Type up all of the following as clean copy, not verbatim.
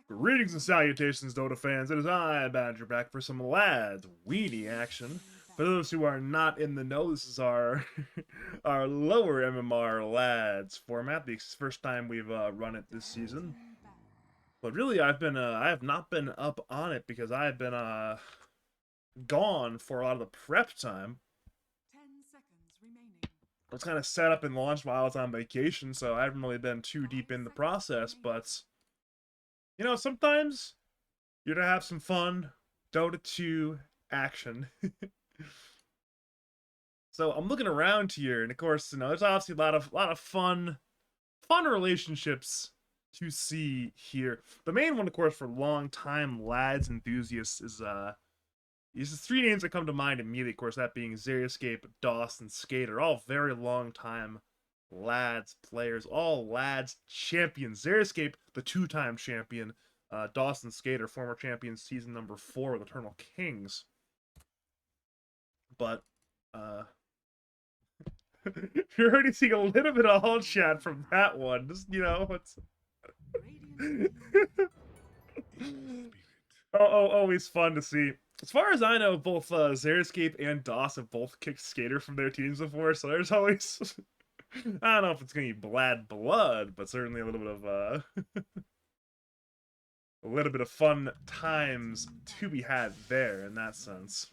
Greetings and salutations, Dota fans. It is I, Badger, back for some lads Weenie action. For those who are not in the know, this is our our lower MMR lads format. The first time we've run it this season. But really, I have not been up on it because I have been gone for a lot of the prep time. I was kind of set up and launched while I was on vacation, so I haven't really been too deep in the process. But you know, sometimes you're to have some fun. Dota 2 action. So I'm looking around here, and of course, you know, there's obviously a lot of fun relationships to see here. The main one, of course, for long time lads enthusiasts is these are three names that come to mind immediately. Of course, that being Xerioscape, DOS, and Skater, all very long time lads players, all lads champions. Xerioscape, the two-time champion. Dawson Skater, former champion, season number 4 with Eternal Kings. But you're already seeing a little bit of all chat from that one. Just, you know, it's always fun to see. As far as I know, both Xerioscape and DOS have both kicked Skater from their teams before, so there's always I don't know if it's gonna be bad blood, but certainly a little bit of a little bit of fun times to be had there in that sense.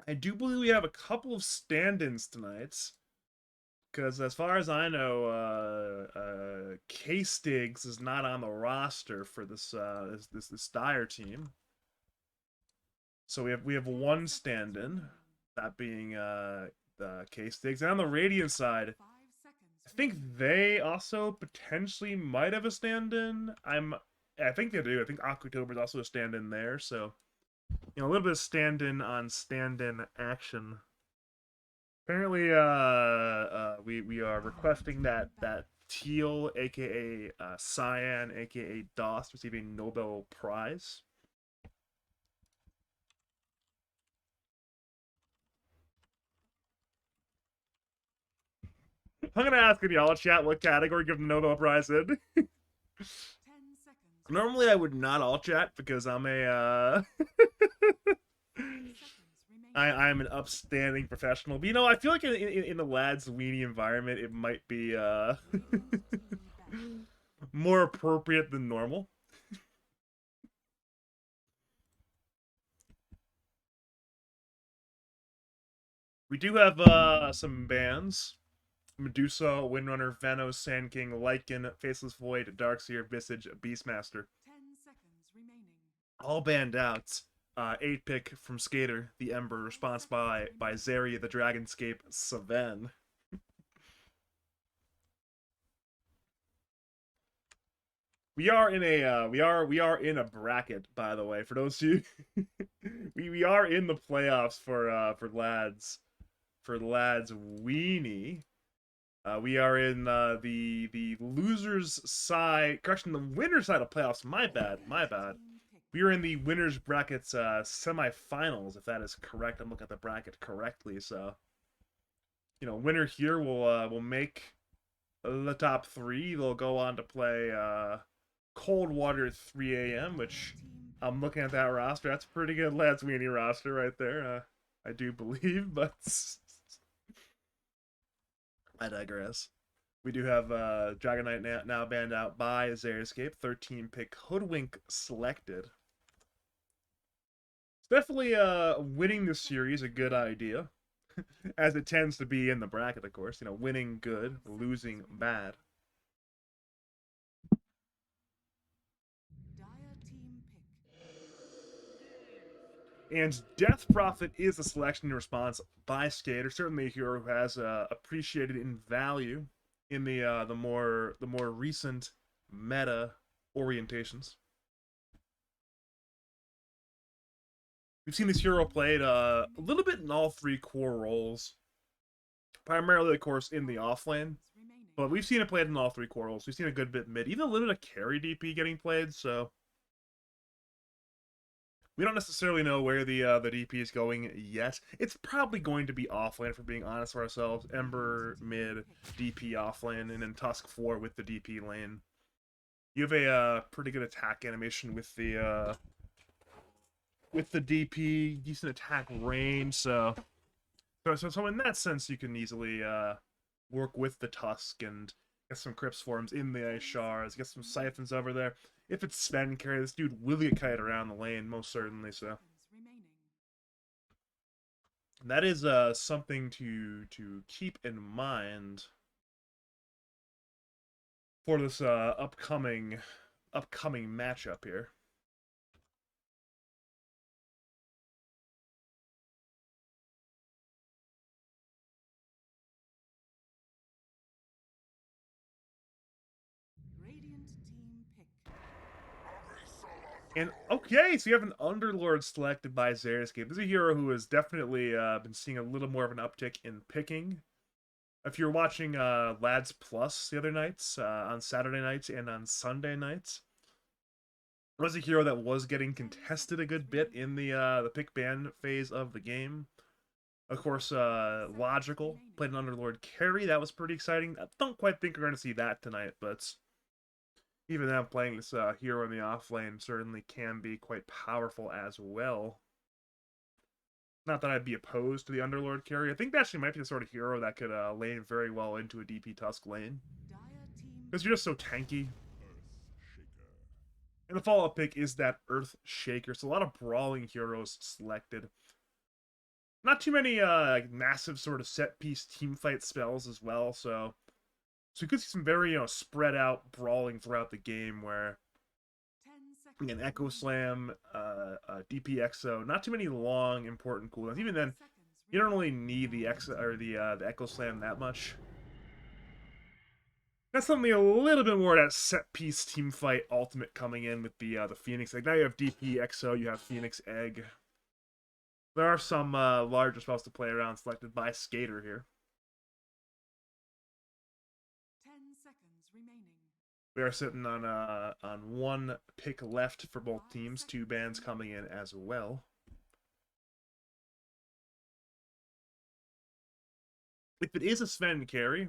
I do believe we have a couple of stand-ins tonight, because as far as I know, K-Stigs is not on the roster for this this Dire team. So we have one stand-in, that being the K-Stigs, and on the Radiant side, I think they also potentially might have a stand-in. I think they do. I think October is also a stand-in there. So, you know, a little bit of stand-in on stand-in action. Apparently, we are requesting that Teal, aka Cyan, aka DOS, receive a Nobel Prize. I'm gonna ask in y'all chat what category give the Nobel Prize in. Normally I would not all chat because I'm a I'm an upstanding professional. But you know, I feel like in the lads weenie environment it might be more appropriate than normal. We do have some bands. Medusa, Windrunner, Venos, Sand King, Lycan, Faceless Void, Darkseer, Visage, Beastmaster. All banned out. 8-pick from Skater, the Ember, response by Zeri, the Dragonscape, Saven. We are in a we are in a bracket, by the way. For those of you, we are in the playoffs for lads weenie. We are in the losers side. Correction, the winner's side of playoffs. My bad. We are in the winners brackets semifinals, if that is correct. I'm looking at the bracket correctly. So, you know, winner here will make the top 3. They'll go on to play Coldwater at 3 a.m., which I'm looking at that roster. That's a pretty good lads weenie roster right there. I do believe, but I digress. We do have Dragon Knight now banned out by Xerioscape. 13-pick Hoodwink selected. It's definitely winning this series a good idea, as it tends to be in the bracket, of course. You know, winning good, losing bad. And Death Prophet is a selection and response by Skater. Certainly a hero who has appreciated in value in the more recent meta orientations. We've seen this hero played a little bit in all 3 core roles. Primarily, of course, in the offlane. But we've seen it played in all 3 core roles. We've seen a good bit mid. Even a little bit of carry DP getting played, so we don't necessarily know where the DP is going yet. It's probably going to be offlane, if we're being honest with ourselves. Ember mid, DP offlane, and then Tusk 4 with the DP lane. You have a pretty good attack animation with the DP, decent attack range. So in that sense, you can easily work with the Tusk and get some Crypts forms in the Ice Shards, get some Siphons over there. If it's Sven carry, this dude will get kite around the lane, most certainly. So that is something to keep in mind for this upcoming matchup here. And okay, so you have an Underlord selected by Xeriscape. This is a hero who has definitely been seeing a little more of an uptick in picking. If you're watching Lads Plus the other nights, on Saturday nights and on Sunday nights, it was a hero that was getting contested a good bit in the pick ban phase of the game. Of course, Logical played an Underlord carry. That was pretty exciting. I don't quite think we're going to see that tonight, but even them playing this hero in the off lane certainly can be quite powerful as well. Not that I'd be opposed to the Underlord carry. I think that actually might be the sort of hero that could lane very well into a DP Tusk lane. Because you're just so tanky. And the follow-up pick is that Earth Shaker. So a lot of brawling heroes selected. Not too many massive sort of set-piece teamfight spells as well, so you could see some very spread out brawling throughout the game where an Echo Slam, DP Exo, not too many long important cooldowns. Even then, you don't really need the Exo or the Echo Slam that much. That's something a little bit more that set piece team fight ultimate coming in with the Phoenix Egg. Now you have DP Exo, you have Phoenix Egg. There are some larger spells to play around selected by Skater here. 10 seconds remaining. We are sitting on one pick left for both teams. Two bans coming in as well. If it is a Sven carry,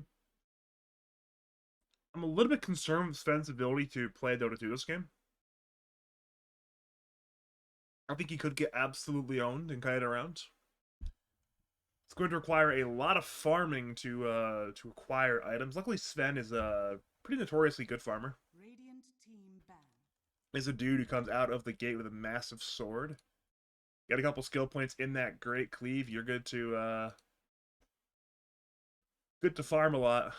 I'm a little bit concerned with Sven's ability to play Dota 2 this game. I think he could get absolutely owned and kite around. It's going to require a lot of farming to acquire items. Luckily, Sven is a pretty notoriously good farmer. Radiant team ban. Is a dude who comes out of the gate with a massive sword. Got a couple skill points in that great cleave. You're good to farm a lot.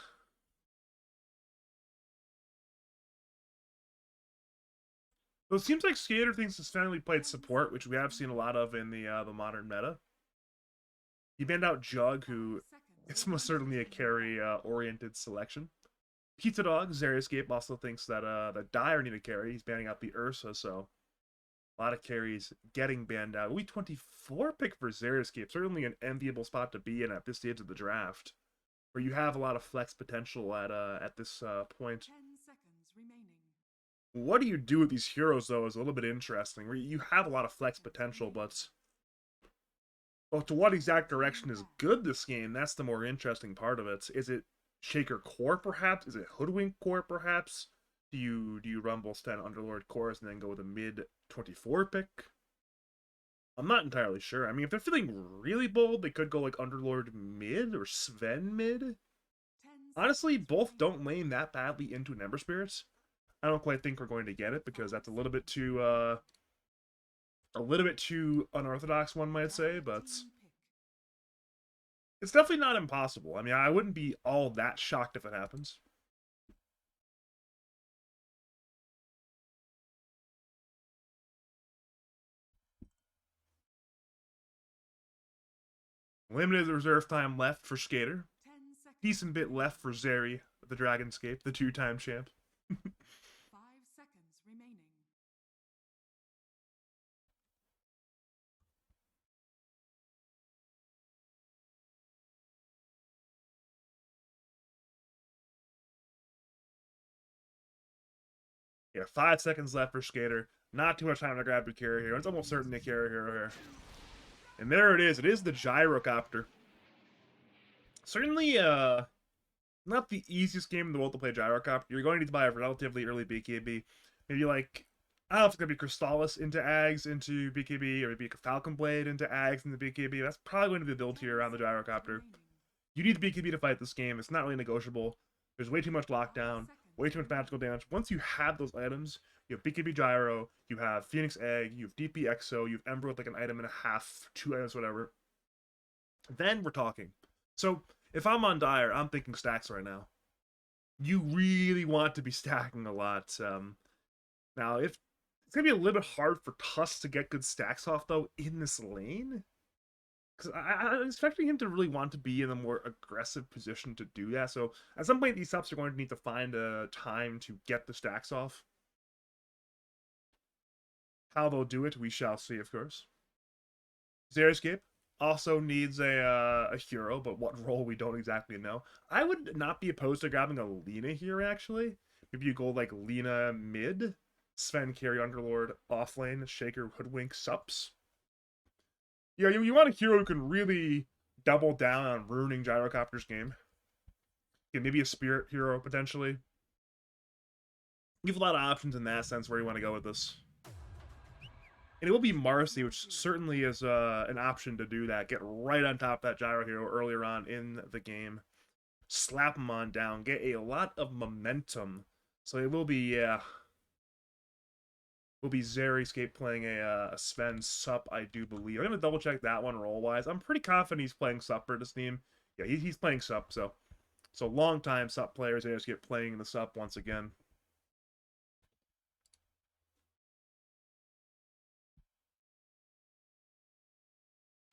So it seems like Skater thinks he's finally played support, which we have seen a lot of in the modern meta. He banned out Jug, who is most certainly a carry-oriented selection. Pizzadog, Xeriscape also thinks that that Dire need a carry. He's banning out the Ursa, so a lot of carries getting banned out. We 24 pick for Xeriscape, certainly an enviable spot to be in at this stage of the draft, where you have a lot of flex potential at this point. 10 seconds remaining. What do you do with these heroes, though, is a little bit interesting. Where you have a lot of flex potential, but well, to what exact direction is good this game? That's the more interesting part of it. Is it Shaker Core, perhaps? Is it Hoodwink Core, perhaps? Do you Rumble Stand Underlord Cores and then go with a mid 24 pick? I'm not entirely sure. I mean, if they're feeling really bold, they could go like Underlord mid or Sven mid. Honestly, both don't lane that badly into an Ember Spirits. I don't quite think we're going to get it because that's a little bit too unorthodox, one might say, but it's definitely not impossible. I mean, I wouldn't be all that shocked if it happens. Limited reserve time left for Skater. Decent bit left for Zeri, the Dragonscape, the two-time champ. 5 seconds remaining. Yeah, 5 seconds left for Skater. Not too much time to grab your carry hero. It's almost certain to carry hero here. And there it is. It is the Gyrocopter. Certainly, not the easiest game in the world to play Gyrocopter. You're going to need to buy a relatively early BKB. Maybe like, I don't know if it's going to be Crystallis into Ags into BKB, or maybe a Falcon Blade into Ags into BKB. That's probably going to be the build here around the Gyrocopter. You need the BKB to fight this game. It's not really negotiable. There's way too much lockdown, way too much magical damage. Once you have those items, you have BKB Gyro, you have Phoenix Egg, you have DP Exo, you have Ember with like an item and a half, 2 items, whatever. Then we're talking. So if I'm on Dire, I'm thinking stacks right now. You really want to be stacking a lot. Now, if it's gonna be a little bit hard for Tusk to get good stacks off though in this lane, because I'm expecting him to really want to be in a more aggressive position to do that. So at some point, these subs are going to need to find a time to get the stacks off. How they'll do it, we shall see, of course. Xeriscape also needs a hero, but what role we don't exactly know. I would not be opposed to grabbing a Lina here, actually. Maybe you go like Lina mid, Sven carry Underlord, offlane, Shaker, Hoodwink, Sups. Yeah, you want a hero who can really double down on ruining Gyrocopter's game. Yeah, maybe a Spirit hero, potentially. You have a lot of options in that sense where you want to go with this. And it will be Marcy, which certainly is an option to do that. Get right on top of that Gyro hero earlier on in the game. Slap him on down. Get a lot of momentum. So it will be, yeah. Will be Xeriscape playing a Sven Sup, I do believe. I'm going to double check that one role-wise. I'm pretty confident he's playing Sup for this team. Yeah, he's playing Sup, so long-time Sup players, Xeriscape playing the Sup once again.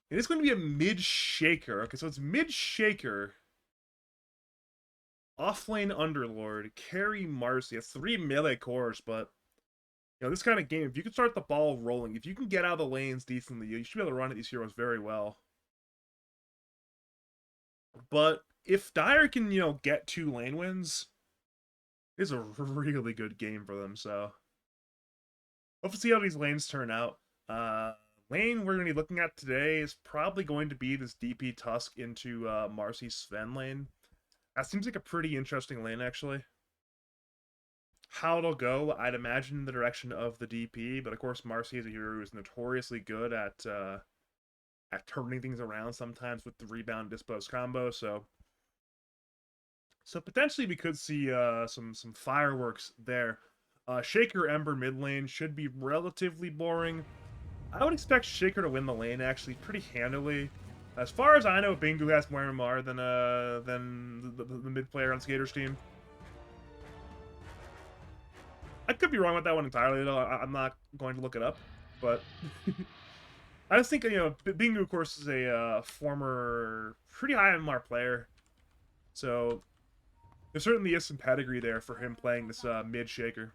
It is going to be a mid-shaker. Okay, so it's mid-shaker. Offlane Underlord, carry Marcy. It's 3 melee cores, but you know, this kind of game, if you can start the ball rolling, if you can get out of the lanes decently, you should be able to run at these heroes very well. But if Dire can, you know, get 2 lane wins, it's a really good game for them, so we'll have to see how these lanes turn out. Lane we're going to be looking at today is probably going to be this DP Tusk into Marcy Sven lane. That seems like a pretty interesting lane, actually. How it'll go, I'd imagine in the direction of the DP, but of course Marcy is a hero who's notoriously good at turning things around sometimes with the rebound dispose combo, so potentially we could see some fireworks there. Shaker Ember mid lane should be relatively boring. I would expect Shaker to win the lane actually pretty handily. As far as I know, Bingu has more MMR than the mid player on Skater's team. I could be wrong with that one entirely, though. I'm not going to look it up, but I just think, you know, Bingu, of course, is a former pretty high MMR player, so there certainly is some pedigree there for him playing this mid shaker.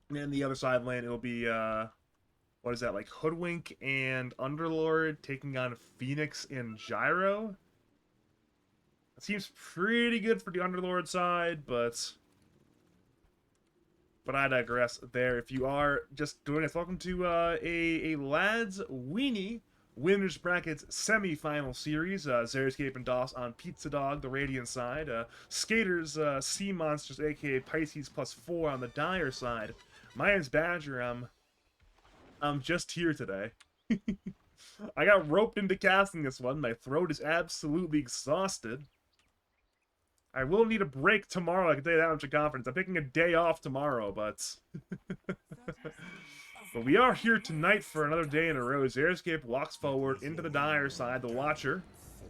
And then the other side lane, it'll be what is that, like Hoodwink and Underlord taking on Phoenix and Gyro. It seems pretty good for the Underlord side, but I digress there. If you are just joining us, welcome to a Lads Weenie Winners Brackets semi-final series. Xeriscape and DOS on Pizzadog, the Radiant side. Skaters, Sea Monsters, aka Pisces +4 on the Dire side. My name's Badger. I'm just here today. I got roped into casting this one. My throat is absolutely exhausted. I will need a break tomorrow. I can tell you that much at conference. I'm taking a day off tomorrow, but but we are here tonight for another day in a row. Xeriscape walks forward into the Dire side. The Watcher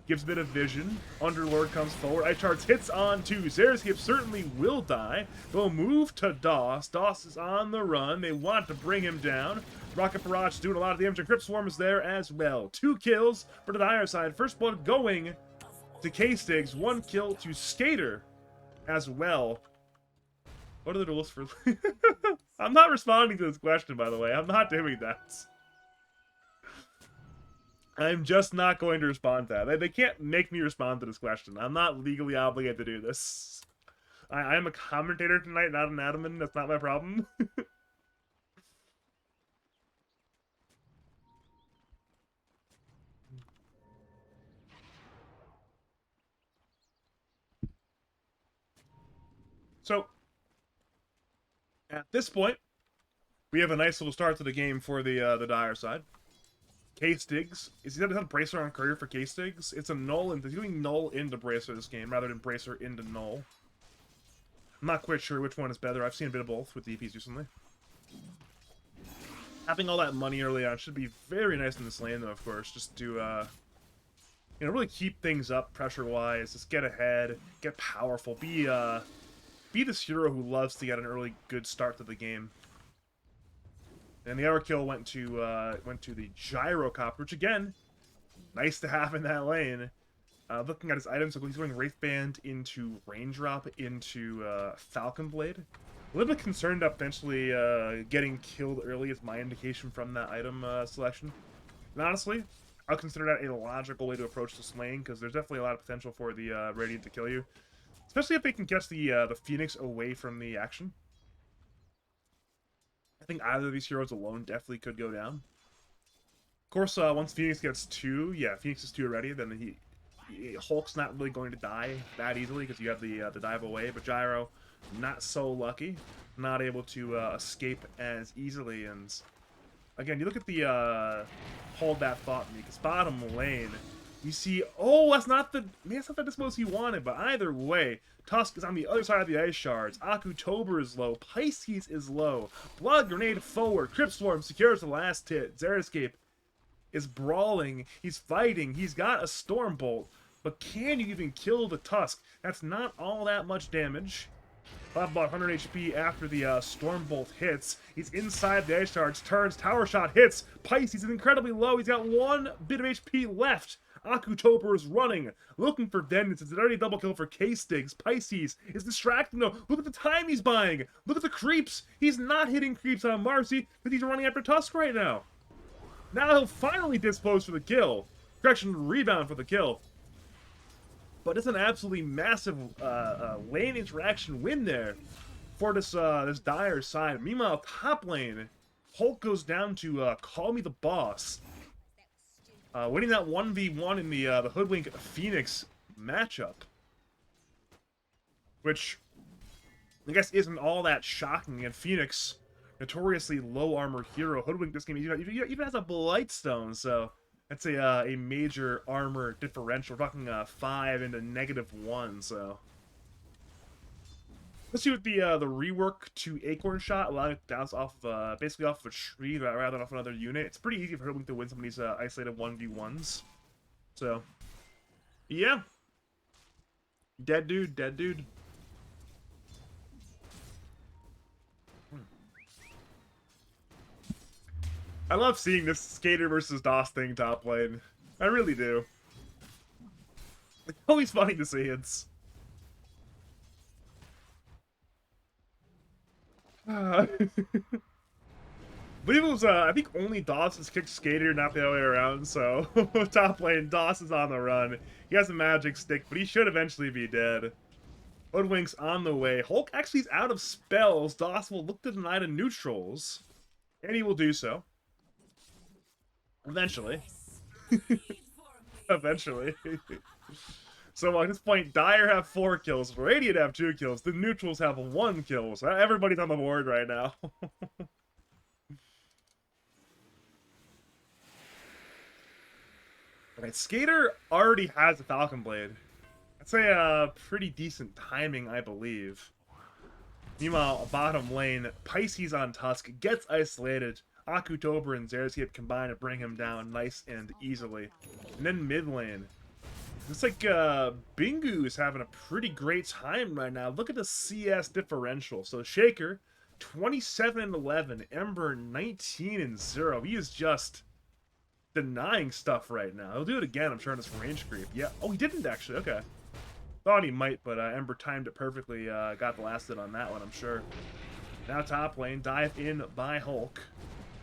gives a bit of vision. Underlord comes forward. Ice Shards hits on two. Xeriscape certainly will die. They'll move to DOS. DOS is on the run. They want to bring him down. Rocket Barrage doing a lot of damage, and Crypt Swarm is there as well. 2 kills for the Dire side. First blood going to K-Stigs. 1 kill to Skater as well. What are the rules for... I'm not responding to this question, by the way. I'm not doing that. I'm just not going to respond to that. They can't make me respond to this question. I'm not legally obligated to do this. I am a commentator tonight, not an admin. That's not my problem. So, at this point, we have a nice little start to the game for the Dire side. K-Stigs. Is he a Bracer on Courier for K-Stigs? It's a null, and he's doing null into Bracer this game, rather than Bracer into null. I'm not quite sure which one is better. I've seen a bit of both with DPs recently. Having all that money early on should be very nice in this lane, though, of course, just to, you know, really keep things up pressure-wise, just get ahead, get powerful, be this hero who loves to get an early good start to the game. And the overkill went to the Gyrocopter, which again, nice to have in that lane. Looking at his items, he's going Wraithband into Raindrop into Falcon Blade. A little bit concerned about potentially getting killed early is my indication from that item selection. And honestly, I'll consider that a logical way to approach this lane, because there's definitely a lot of potential for the Radiant to kill you. Especially if they can catch the Phoenix away from the action. I think either of these heroes alone definitely could go down. Of course, once Phoenix gets 2, yeah, Phoenix is 2 already, then Hulk's not really going to die that easily because you have the dive away, but Gyro, not so lucky, not able to escape as easily. And again, you look at the hold that thought me, because bottom lane, you see, oh, that's not the disposal he wanted, but either way, Tusk is on the other side of the ice shards, Akutober is low, Pisces is low, Blood Grenade forward, Crypt Swarm secures the last hit, Xeriscape is brawling, he's fighting, he's got a Stormbolt, but can you even kill the Tusk? That's not all that much damage. About 100 HP after the Stormbolt hits. He's inside the ice shards, turns, tower shot hits. Pisces is incredibly low. He's got 1 bit of HP left. Akutober is running, looking for vengeance. It's already a double kill for K-Stigs. Pisces is distracting though. Look at the time he's buying. Look at the creeps. He's not hitting creeps on Marcy because he's running after Tusk right now. Now he'll finally dispose for the kill. Correction, rebound for the kill. But it's an absolutely massive lane interaction win there for this Dire side. Meanwhile, top lane, Hulk goes down to Call Me the Boss. Winning that 1v1 in the Hoodwink Phoenix matchup. Which, I guess, isn't all that shocking. And Phoenix, notoriously low armor hero, Hoodwink this game even has a Blightstone, so that's a major armor differential. We're talking 5 into -1, so. Let's see with the rework to Acorn Shot, allowing it to bounce off basically off of a tree rather than off another unit. It's pretty easy for Hoodwink to win some of these isolated 1v1s. So, yeah. Dead dude, dead dude. I love seeing this Skater versus DOS thing top lane. I really do. It's always funny to see it. But it was, I think only DOS has kicked Skater, not the other way around, so top lane, DOS is on the run. He has a magic stick, but he should eventually be dead. Hoodwink's on the way. Hulk actually is out of spells. DOS will look to deny the neutrals, and he will do so. Eventually. Eventually. So at this point, Dire have 4 kills, Radiant have 2 kills, the neutrals have 1 kill, so everybody's on the board right now. Alright, Skater already has a Falcon Blade. That's a pretty decent timing, I believe. Meanwhile, bottom lane, Pisces on Tusk gets isolated. Akutober and Xeriscape combine to bring him down nice and easily. And then mid lane. Looks like Bingu is having a pretty great time right now. Look at the CS differential. So Shaker, 27-11. Ember, 19-0. He is just denying stuff right now. He'll do it again, I'm sure, in this range creep. Yeah. Oh, he didn't actually. Okay. Thought he might, but Ember timed it perfectly. Got blasted on that one, I'm sure. Now top lane, dive in by Hulk.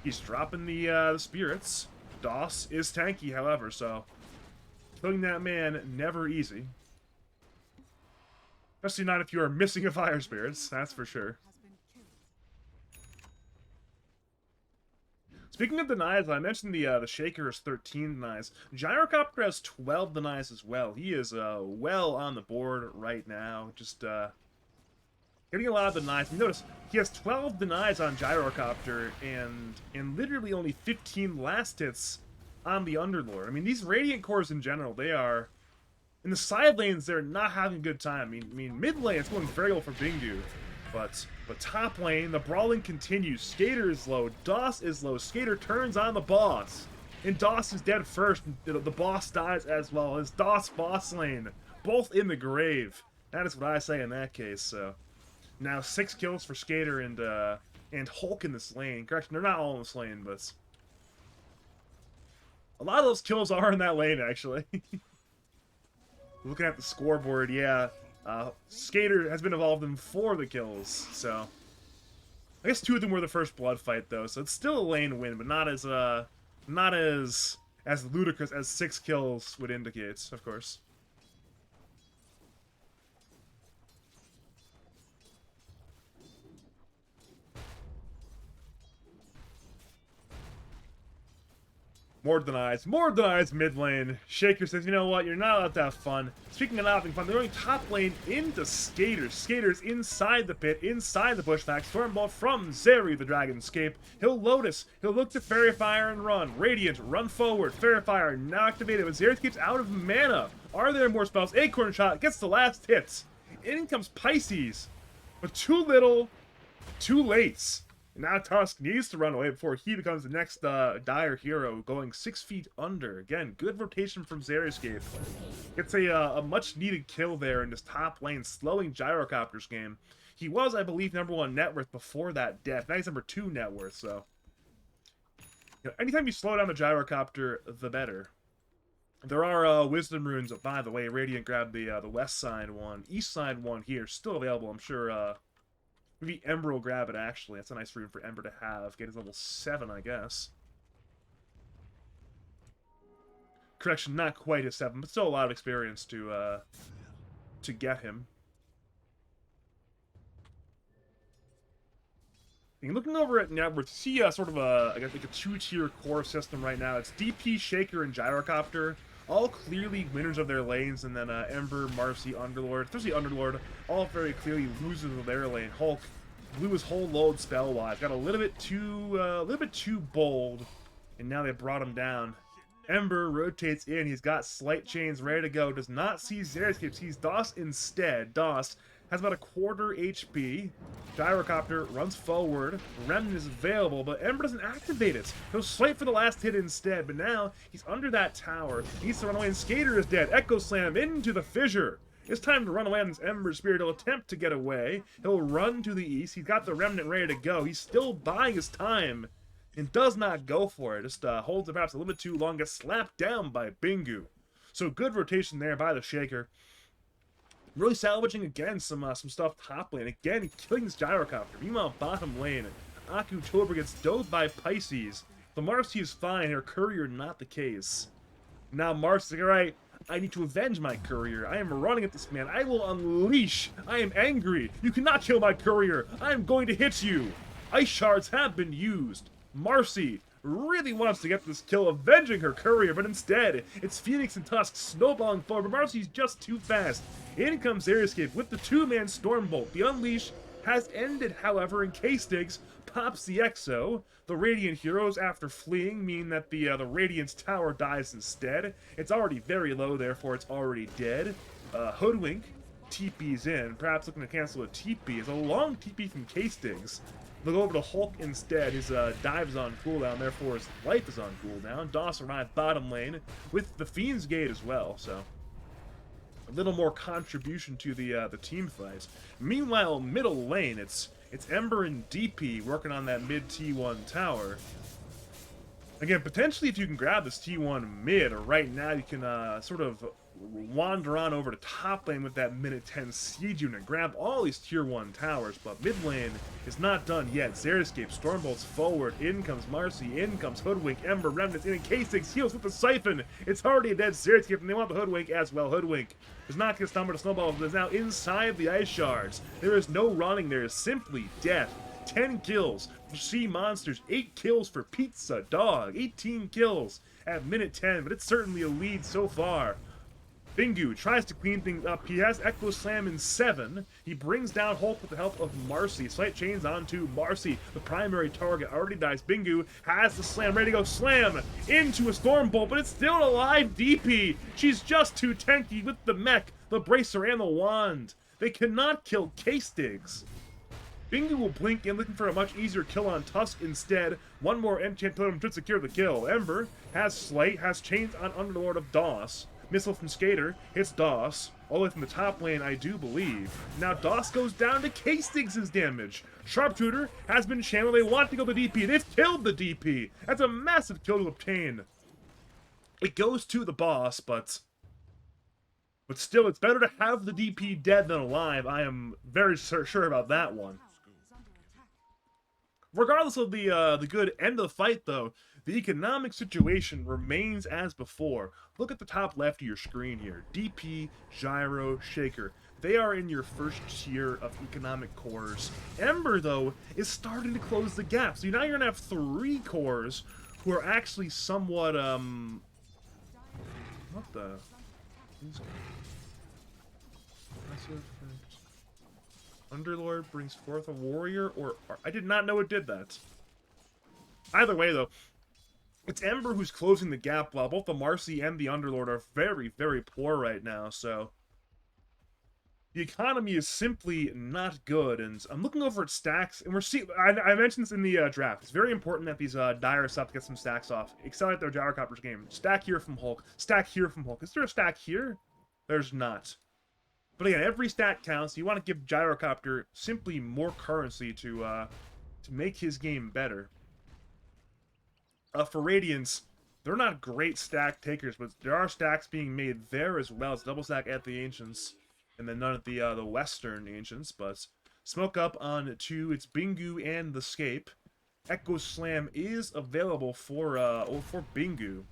He's dropping the spirits. DOS is tanky, however, so killing that man, never easy. Especially not if you are missing a fire spirits, that's for sure. Speaking of denies, I mentioned the Shaker has 13 denies. Gyrocopter has 12 denies as well. He is well on the board right now. Just Getting a lot of denies. Notice he has 12 denies on Gyrocopter and literally only 15 last hits on the Underlord. I mean, these Radiant cores in general, they are... In the side lanes, they're not having a good time. I mean mid lane, it's going very well for Bingu. But top lane, the brawling continues. Skater is low. Doss is low. Skater turns on the boss. And Doss is dead first. The boss dies as well. It's Doss boss lane. Both in the grave. That is what I say in that case, so... Now 6 kills for Skater and Hulk in this lane. Correction, they're not all in this lane, but... A lot of those kills are in that lane, actually. Looking at the scoreboard, yeah. Skater has been involved in 4 of the kills, so... I guess 2 of them were the first blood fight, though, so it's still a lane win, but not as ludicrous as 6 kills would indicate, of course. More denies mid lane. Shaker says, you know what, you're not allowed to have fun. Speaking of not having fun, they're going top lane into Skater. Skater's inside the pit, inside the bushwhack. Stormbolt from Zeri, the Dragonscape. He'll Lotus, he'll look to Fairy Fire and run. Radiant, run forward. Fairy Fire now activated, but Zeri out of mana. Are there more spells? Acorn Shot gets the last hits. In comes Pisces, but too little, too late. Now Tusk needs to run away before he becomes the next dire hero, going 6 feet under. Again, good rotation from Xeriscape. Gets a much-needed kill there in this top lane, slowing Gyrocopter's game. He was, I believe, #1 net worth before that death. Now he's #2 net worth, so... You know, anytime you slow down the Gyrocopter, the better. There are Wisdom Runes, by the way. Radiant grabbed the west side one. East side one here, still available, I'm sure... Maybe Ember will grab it, actually. That's a nice rune for Ember to have. Get his level 7, I guess. Correction, not quite his 7, but still a lot of experience to get him. And looking over at Network, you see sort of I guess like a 2-tier core system right now. It's DP, Shaker, and Gyrocopter. All clearly winners of their lanes, and then Ember, Marcy, Underlord, especially Underlord, all very clearly losers of their lane. Hulk blew his whole load spell-wise, got a little bit too bold, and now they brought him down. Ember rotates in, he's got Slight Chains ready to go, does not see Xeriscape, sees Doss instead. Doss has about a quarter HP. Gyrocopter runs forward. Remnant is available, but Ember doesn't activate it. He'll swipe for the last hit instead, but now he's under that tower. He needs to run away, and Skater is dead. Echo Slam into the fissure. It's time to run away on this Ember Spirit. He'll attempt to get away. He'll run to the east. He's got the Remnant ready to go. He's still buying his time and does not go for it. Just holds it perhaps a little bit too long. Gets slapped down by Bingu. So good rotation there by the Shaker. Really salvaging again some stuff top lane. Again, killing this Gyrocopter. Meanwhile, bottom lane, Aku Tober gets dove by Pisces. The Marcy is fine, her Courier not the case. Now Marcy's like, alright, I need to avenge my Courier. I am running at this man. I will unleash. I am angry. You cannot kill my Courier. I am going to hit you. Ice shards have been used. Marcy really wants to get this kill, avenging her Courier, but instead, it's Phoenix and Tusk snowballing forward, but Marcy's just too fast. In comes Xeriscape with the 2-man Stormbolt. The Unleash has ended, however, and K-Stigs pops the Exo. The Radiant heroes, after fleeing, mean that the Radiant's tower dies instead. It's already very low, therefore it's already dead. Hoodwink TP's in, perhaps looking to cancel a TP. It's a long TP from K-Stigs. They'll go over to Hulk instead. His dive's on cooldown, therefore his life is on cooldown. Doss arrived bottom lane with the Fiend's Gate as well, so a little more contribution to the team fight. Meanwhile, middle lane, it's Ember and DP working on that mid T1 tower. Again, potentially if you can grab this T1 mid, or right now you can sort of wander on over to top lane with that minute 10 siege unit, grab all these tier 1 towers, but mid lane is not done yet. Xeriscape, Stormbolt's forward, in comes Marcy, in comes Hoodwink, Ember, Remnants, in K6 heals with the Siphon. It's already a dead Xeriscape, and they want the Hoodwink as well. Hoodwink does not get stunned by the snowball, but is now inside the ice shards. There is no running, there is simply death. 10 kills for Sea Monsters, 8 kills for Pizzadog, 18 kills at minute 10, but it's certainly a lead so far. Bingu tries to clean things up. He has Echo Slam in 7. He brings down Hulk with the help of Marcy. Slight chains onto Marcy, the primary target. Already dies. Bingu has the slam, ready to go. Slam into a Stormbolt, but it's still an alive DP. She's just too tanky with the mech, the bracer, and the wand. They cannot kill K-Stigs. Bingu will blink in, looking for a much easier kill on Tusk instead. One more enchant totem should secure the kill. Ember has Slight, has chains on Underlord of Doss. Missile from Skater hits Doss, all the way from the top lane, I do believe. Now Doss goes down to K-Stigs' damage. Sharpshooter has been channeled. They want to kill the DP. They've killed the DP. That's a massive kill to obtain. It goes to the boss, but still, it's better to have the DP dead than alive. I am very sure about that one. Regardless of the good end of the fight, though, the economic situation remains as before. Look at the top left of your screen here. DP, Gyro, Shaker. They are in your first tier of economic cores. Ember, though, is starting to close the gap. So now you're going to have 3 cores who are actually somewhat, what the... Underlord brings forth a warrior, or I did not know it did that. Either way, though, it's Ember who's closing the gap, while both the Marcy and the Underlord are very, very poor right now, so the economy is simply not good. And I'm looking over at stacks, and we're seeing, I mentioned this in the draft, it's very important that these dire stuff get some stacks off. Accelerate their Gyrocopters game. Stack here from Hulk, stack here from Hulk. Is there a stack here? There's not. But again, every stat counts. You want to give Gyrocopter simply more currency to make his game better. For Radiance, they're not great stack takers, but there are stacks being made there as well. It's double stack at the Ancients, and then none at the Western Ancients. But smoke up on 2. It's Bingu and the Scape. Echo Slam is available for Bingu.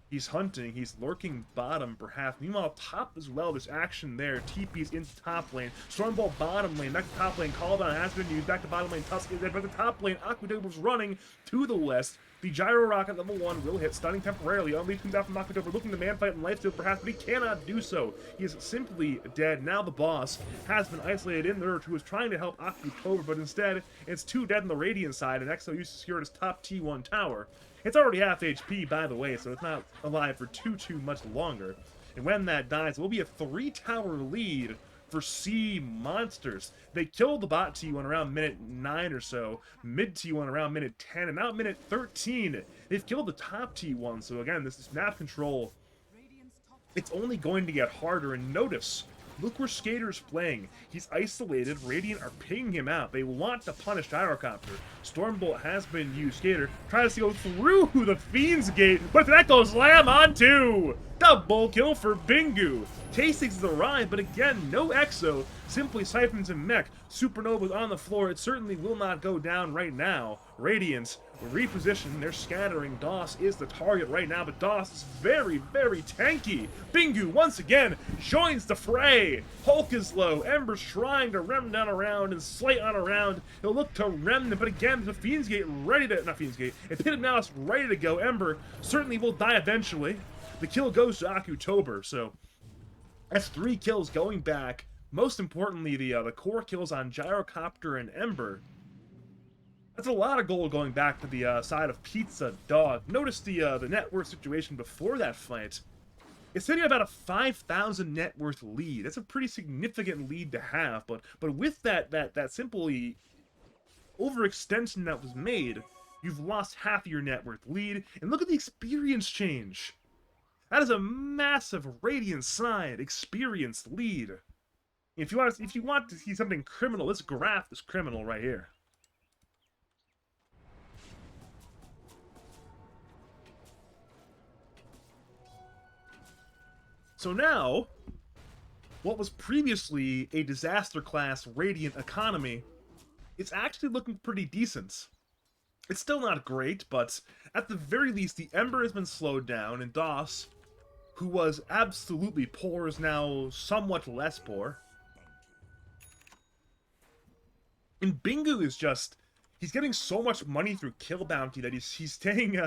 He's hunting, he's lurking bottom, perhaps. Meanwhile, top as well, there's action there. TP's into top lane. Stormbolt bottom lane, back to top lane. Calldown has been used, back to bottom lane. Tusk is there, but the top lane, Aquadober's running to the west. The Gyro Rocket level 1 will hit, stunning temporarily. Unleash comes out from Aquadober, looking to man fight and lifesteal perhaps, but he cannot do so. He is simply dead. Now the boss has been isolated in there, who was trying to help Aquadober, but instead, it's 2 dead on the Radiant side, and Exo used to secure his top T1 tower. It's already half HP, by the way, so it's not alive for too much longer. And when that dies, it will be a 3-tower lead for Sea Monsters. They killed the bot T1 around minute 9 or so, mid T1 around minute 10, and now at minute 13, they've killed the top T1. So again, this is map control. It's only going to get harder, and notice, look where Skater's playing. He's isolated. Radiant are pinging him out. They want to punish Gyrocopter. Stormbolt has been used. Skater tries to go through the Fiend's Gate, but that goes slam on 2. Double kill for Bingu. K-Stigs has arrived, but again, no Exo. Simply siphons and mech. Supernova's on the floor. It certainly will not go down right now. Radiance reposition. They're scattering. Doss is the target right now, but Doss is very, very tanky. Bingu once again joins the fray. Hulk is low. Ember's trying to rem down around and slate on around. He'll look to rem them, but again, the Fiend's Gate ready to, not Fiend's Gate, a Pit of Malice ready to go. Ember certainly will die eventually. The kill goes to Akutober, so that's 3 kills going back. Most importantly, the core kills on Gyrocopter and Ember. That's a lot of gold going back to the side of Pizzadog. Notice the net worth situation before that fight. It's sitting at about a 5,000 net worth lead. That's a pretty significant lead to have, but with that simply overextension that was made, you've lost half of your net worth lead. And look at the experience change. That is a massive Radiant side experience lead. If you want to see something criminal, this graph is criminal right here. So now, what was previously a disaster class Radiant economy, it's actually looking pretty decent. It's still not great, but at the very least, the Ember has been slowed down, and Doss, who was absolutely poor, is now somewhat less poor. And Bingu is just, he's getting so much money through kill bounty that he's staying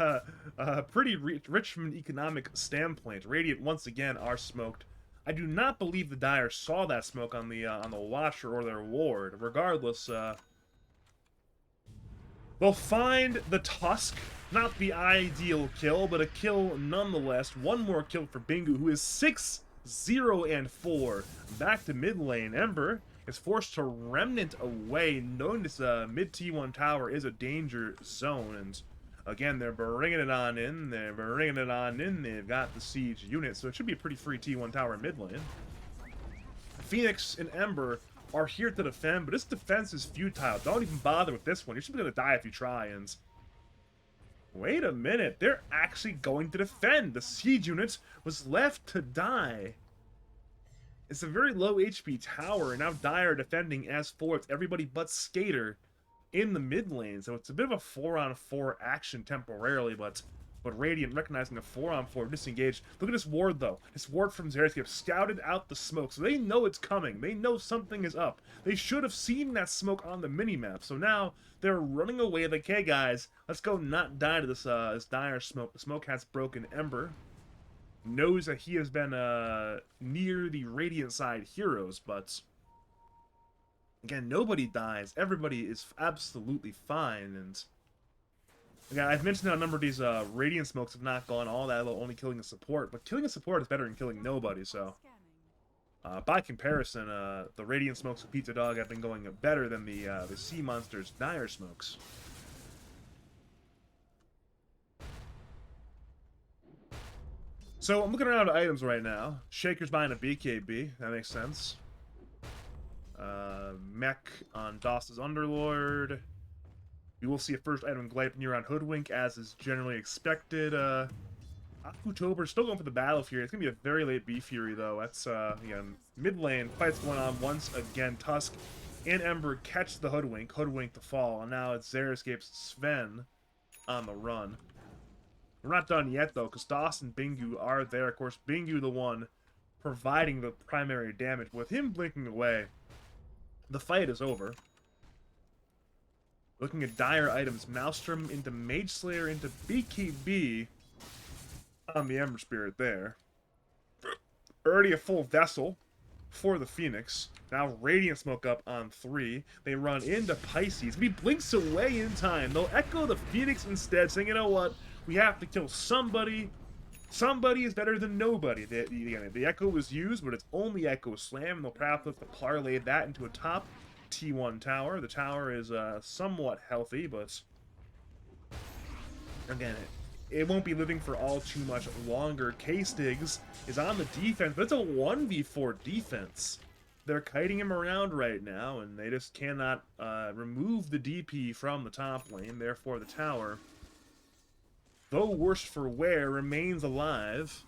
pretty rich from an economic standpoint. Radiant once again are smoked. I do not believe the Dire saw that smoke on the Watcher or their ward. Regardless, they'll find the Tusk. Not the ideal kill, but a kill nonetheless. One more kill for Bingu, who is 6-0-4. Back to mid lane. Ember is forced to Remnant away, knowing this mid T1 tower is a danger zone. And again, they're bringing it on in. They're bringing it on in. They've got the siege unit, so it should be a pretty free T1 tower mid lane. Phoenix and Ember are here to defend, but this defense is futile. Don't even bother with this one. You're just going to die if you try. And wait a minute. They're actually going to defend. The siege unit was left to die. It's a very low HP tower, and now Dire defending as for it's everybody but Skater in the mid lane. So it's a bit of a 4-on-4 action temporarily, but Radiant recognizing a 4-on-4 disengaged. Look at this ward, though. This ward from Xerath scouted out the smoke, so they know it's coming. They know something is up. They should have seen that smoke on the minimap. So now they're running away like, hey, guys, let's go not die to this, this Dire smoke. The smoke has broken. Ember knows that he has been near the Radiant side heroes, but again, nobody dies. Everybody is absolutely fine, and again, I've mentioned that a number of these Radiant smokes have not gone all that low, only killing a support, but killing a support is better than killing nobody, so by comparison, the Radiant smokes of Pizzadog have been going better than the Sea Monster's Dire smokes. So I'm looking around at items right now. Shaker's buying a BKB. That makes sense. Mech on Doss's Underlord. We will see a first item Gleipnir on Hoodwink, as is generally expected. October still going for the Battle Fury. It's going to be a very late B Fury, though. That's, again, mid lane. Fights going on once again. Tusk and Ember catch the Hoodwink. Hoodwink to fall. And now it's Xerath's Sven on the run. We're not done yet, though, because Doss and Bingu are there. Of course, Bingu the one providing the primary damage. With him blinking away, the fight is over. Looking at Dire items, Maelstrom into Mage Slayer into BKB on the Ember Spirit there. Already a full vessel for the Phoenix. Now Radiant Smoke up on 3. They run into Pisces. He blinks away in time. They'll echo the Phoenix instead, saying, you know what? We have to kill somebody. Somebody is better than nobody. The Echo was used, but it's only Echo Slam, and they'll perhaps look to parlay that into a top T1 tower. The tower is somewhat healthy, but again, it won't be living for all too much longer. K-Stigs is on the defense, but it's a 1v4 defense. They're kiting him around right now, and they just cannot remove the DP from the top lane. Therefore, the tower, though worse for wear, remains alive.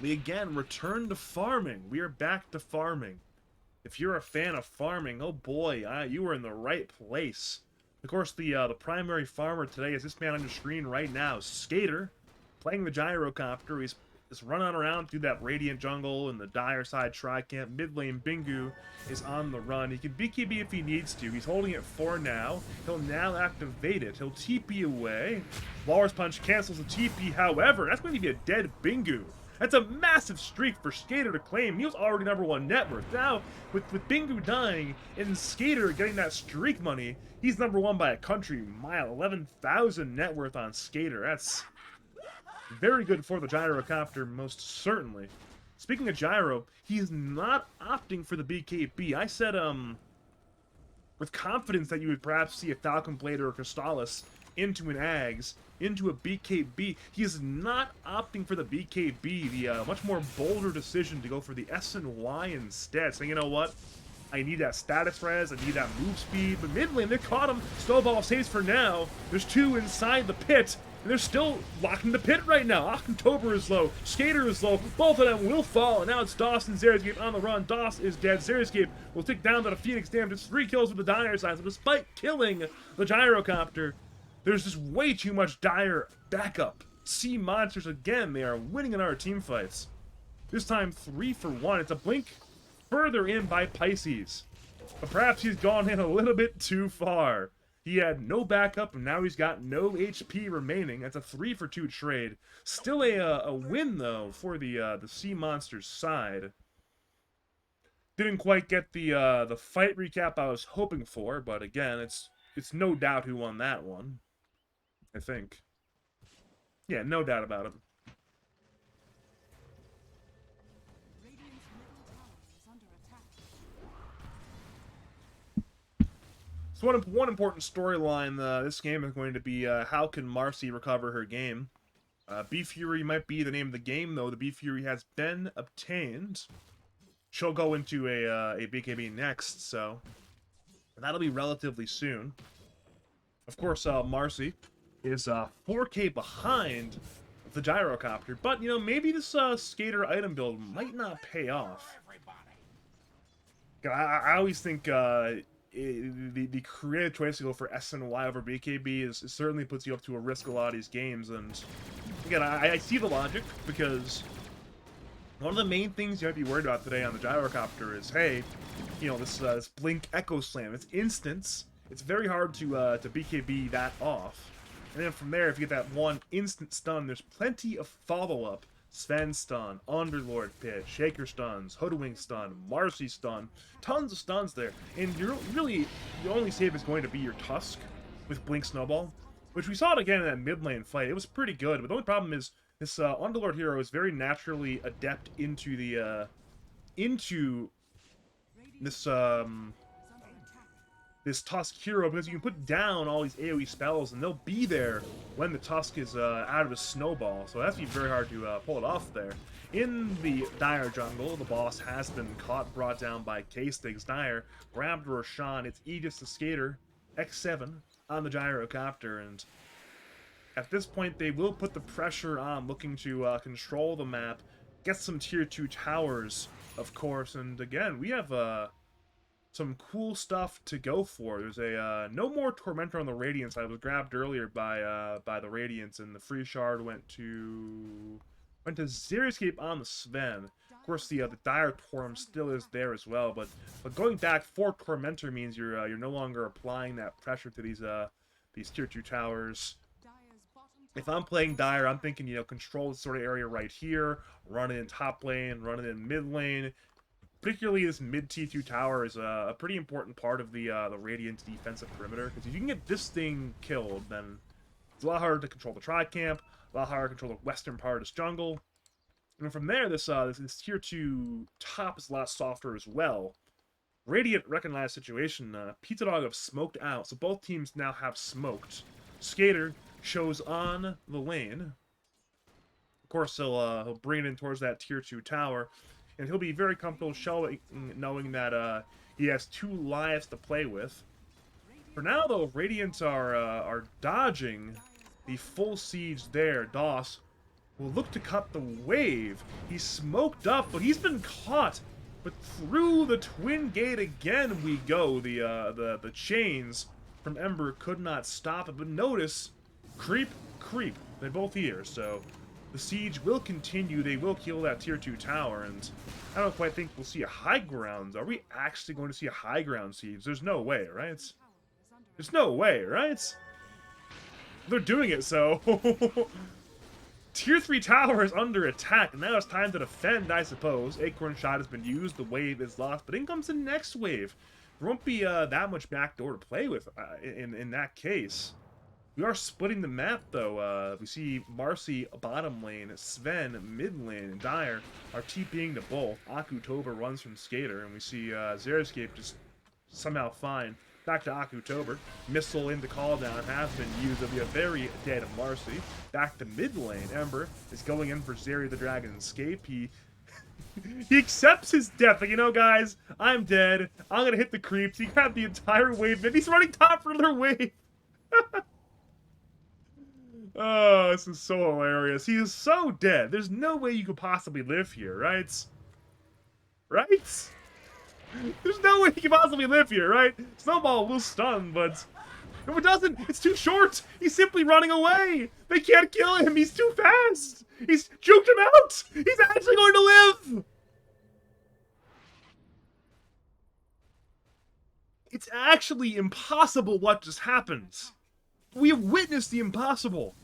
We again return to farming. We are back to farming. If you're a fan of farming, oh boy, you are in the right place. Of course, the primary farmer today is this man on your screen right now, Skater, playing the gyrocopter. He's running around through that Radiant jungle and the Dire side tri-camp. Mid lane Bingu is on the run. He can BKB if he needs to. He's holding it for now. He'll now activate it. He'll TP away. Walrus Punch cancels the TP. However, that's going to be a dead Bingu. That's a massive streak for Skater to claim. He was already #1 net worth. Now, with Bingu dying and Skater getting that streak money, he's #1 by a country mile. 11,000 net worth on Skater. That's very good for the gyrocopter, most certainly. Speaking of gyro, he's not opting for the BKB. I said, with confidence that you would perhaps see a Falcon Blade or a Crystallis into an Ags, into a BKB. He is not opting for the BKB, the much more bolder decision to go for the S&Y instead. Saying, you know what? I need that status res, I need that move speed. But mid lane, they caught him. Snowball saves for now. There's 2 inside the pit, and they're still locking the pit right now. October is low, Skater is low. Both of them will fall, and now it's Doss and Xerath on the run. Doss is dead. Xerath will tick down to the Phoenix damage. It's 3 kills with the Dire side. So despite killing the gyrocopter, there's just way too much Dire backup. Sea Monsters again, they are winning in our team fights. This time 3 for 1. It's a blink further in by Pisces. But perhaps he's gone in a little bit too far. He had no backup, and now he's got no HP remaining. That's a 3-for-2 trade. Still a win, though, for the Sea Monsters side. Didn't quite get the fight recap I was hoping for, but again, it's no doubt who won that one. I think. Yeah, no doubt about it. Radiant's middle tower is under attack. So one important storyline this game is going to be how can Marcy recover her game. Bee Fury might be the name of the game, though. The Bee Fury has been obtained. She'll go into a BKB next, so that'll be relatively soon. Of course, Marcy is 4K behind the gyrocopter, but you know maybe this skater item build might not pay off. I always think the creative choice to go for SNY over BKB is certainly puts you up to a risk a lot of these games, and again I see the logic, because one of the main things you might be worried about today on the gyrocopter is, hey, you know, this blink echo slam. It's instance. It's very hard to BKB that off. And then from there, if you get that one instant stun, there's plenty of follow-up. Sven stun, Underlord pit, Shaker stuns, Hoodwink stun, Marcy stun. Tons of stuns there. And you're really, the only save is going to be your Tusk with Blink Snowball, which we saw it again in that mid lane fight. It was pretty good, but the only problem is this Underlord hero is very naturally adept into the this this Tusk hero, because you can put down all these AoE spells and they'll be there when the Tusk is out of his snowball. So it has to be very hard to pull it off there. In the Dire jungle, the boss has been caught, brought down by K-Stig's Dire, grabbed Roshan, it's Aegis the Skater, X7 on the gyrocopter, and at this point, they will put the pressure on, looking to control the map, get some tier 2 towers, of course, and again, we have some cool stuff to go for. There's a no more Tormentor on the Radiant side. It was grabbed earlier by the Radiants, and the free shard went to Xeriscape on the Sven. Of course, the Dire Torm still is there as well, but going back for Tormentor means you're no longer applying that pressure to these tier 2 towers. If I'm playing Dire, I'm thinking, you know, control this sort of area right here, run it in top lane, run it in mid lane. Particularly this mid T2 tower is a pretty important part of the Radiant defensive perimeter, because if you can get this thing killed, then it's a lot harder to control the tri-camp, a lot harder to control the western part of this jungle. And from there, this tier 2 top is a lot softer as well. Radiant recognized situation. Pizzadog have smoked out, so both teams now have smoked. Skater shows on the lane. Of course, he'll bring it in towards that tier 2 tower, and he'll be very comfortable showing, knowing that he has 2 lives to play with. For now, though, Radiants are dodging the full siege there. Doss will look to cut the wave. He's smoked up, but he's been caught. But through the twin gate again we go. The chains from Ember could not stop it. But notice, creep, creep. They're both here, so the siege will continue. They will kill that tier 2 tower, and I don't quite think we'll see a high ground. Are we actually going to see a high ground siege? There's no way, right? There's no way, right? They're doing it, so tier 3 tower is under attack, and now it's time to defend, I suppose. Acorn shot has been used, the wave is lost, but in comes the next wave. There won't be that much backdoor to play with in that case. We are splitting the map, though. We see Marcy bottom lane, Sven mid lane, and Dire are TPing to both. Akutober runs from Skater, and we see Xeriscape just somehow fine. Back to Akutober. Missile into call down has been used. It'll be a very dead Marcy. Back to mid lane. Ember is going in for Zeri the Dragon Escape. He accepts his death. Like, you know, guys, I'm dead. I'm gonna hit the creeps. He grabbed the entire wave, and he's running top for another wave. Oh, this is so hilarious. He is so dead. There's no way you could possibly live here, right? Right? There's no way he can possibly live here, right? Snowball will stun, but if it doesn't, it's too short. He's simply running away. They can't kill him. He's too fast. He's juked him out. He's actually going to live. It's actually impossible what just happened. We have witnessed the impossible.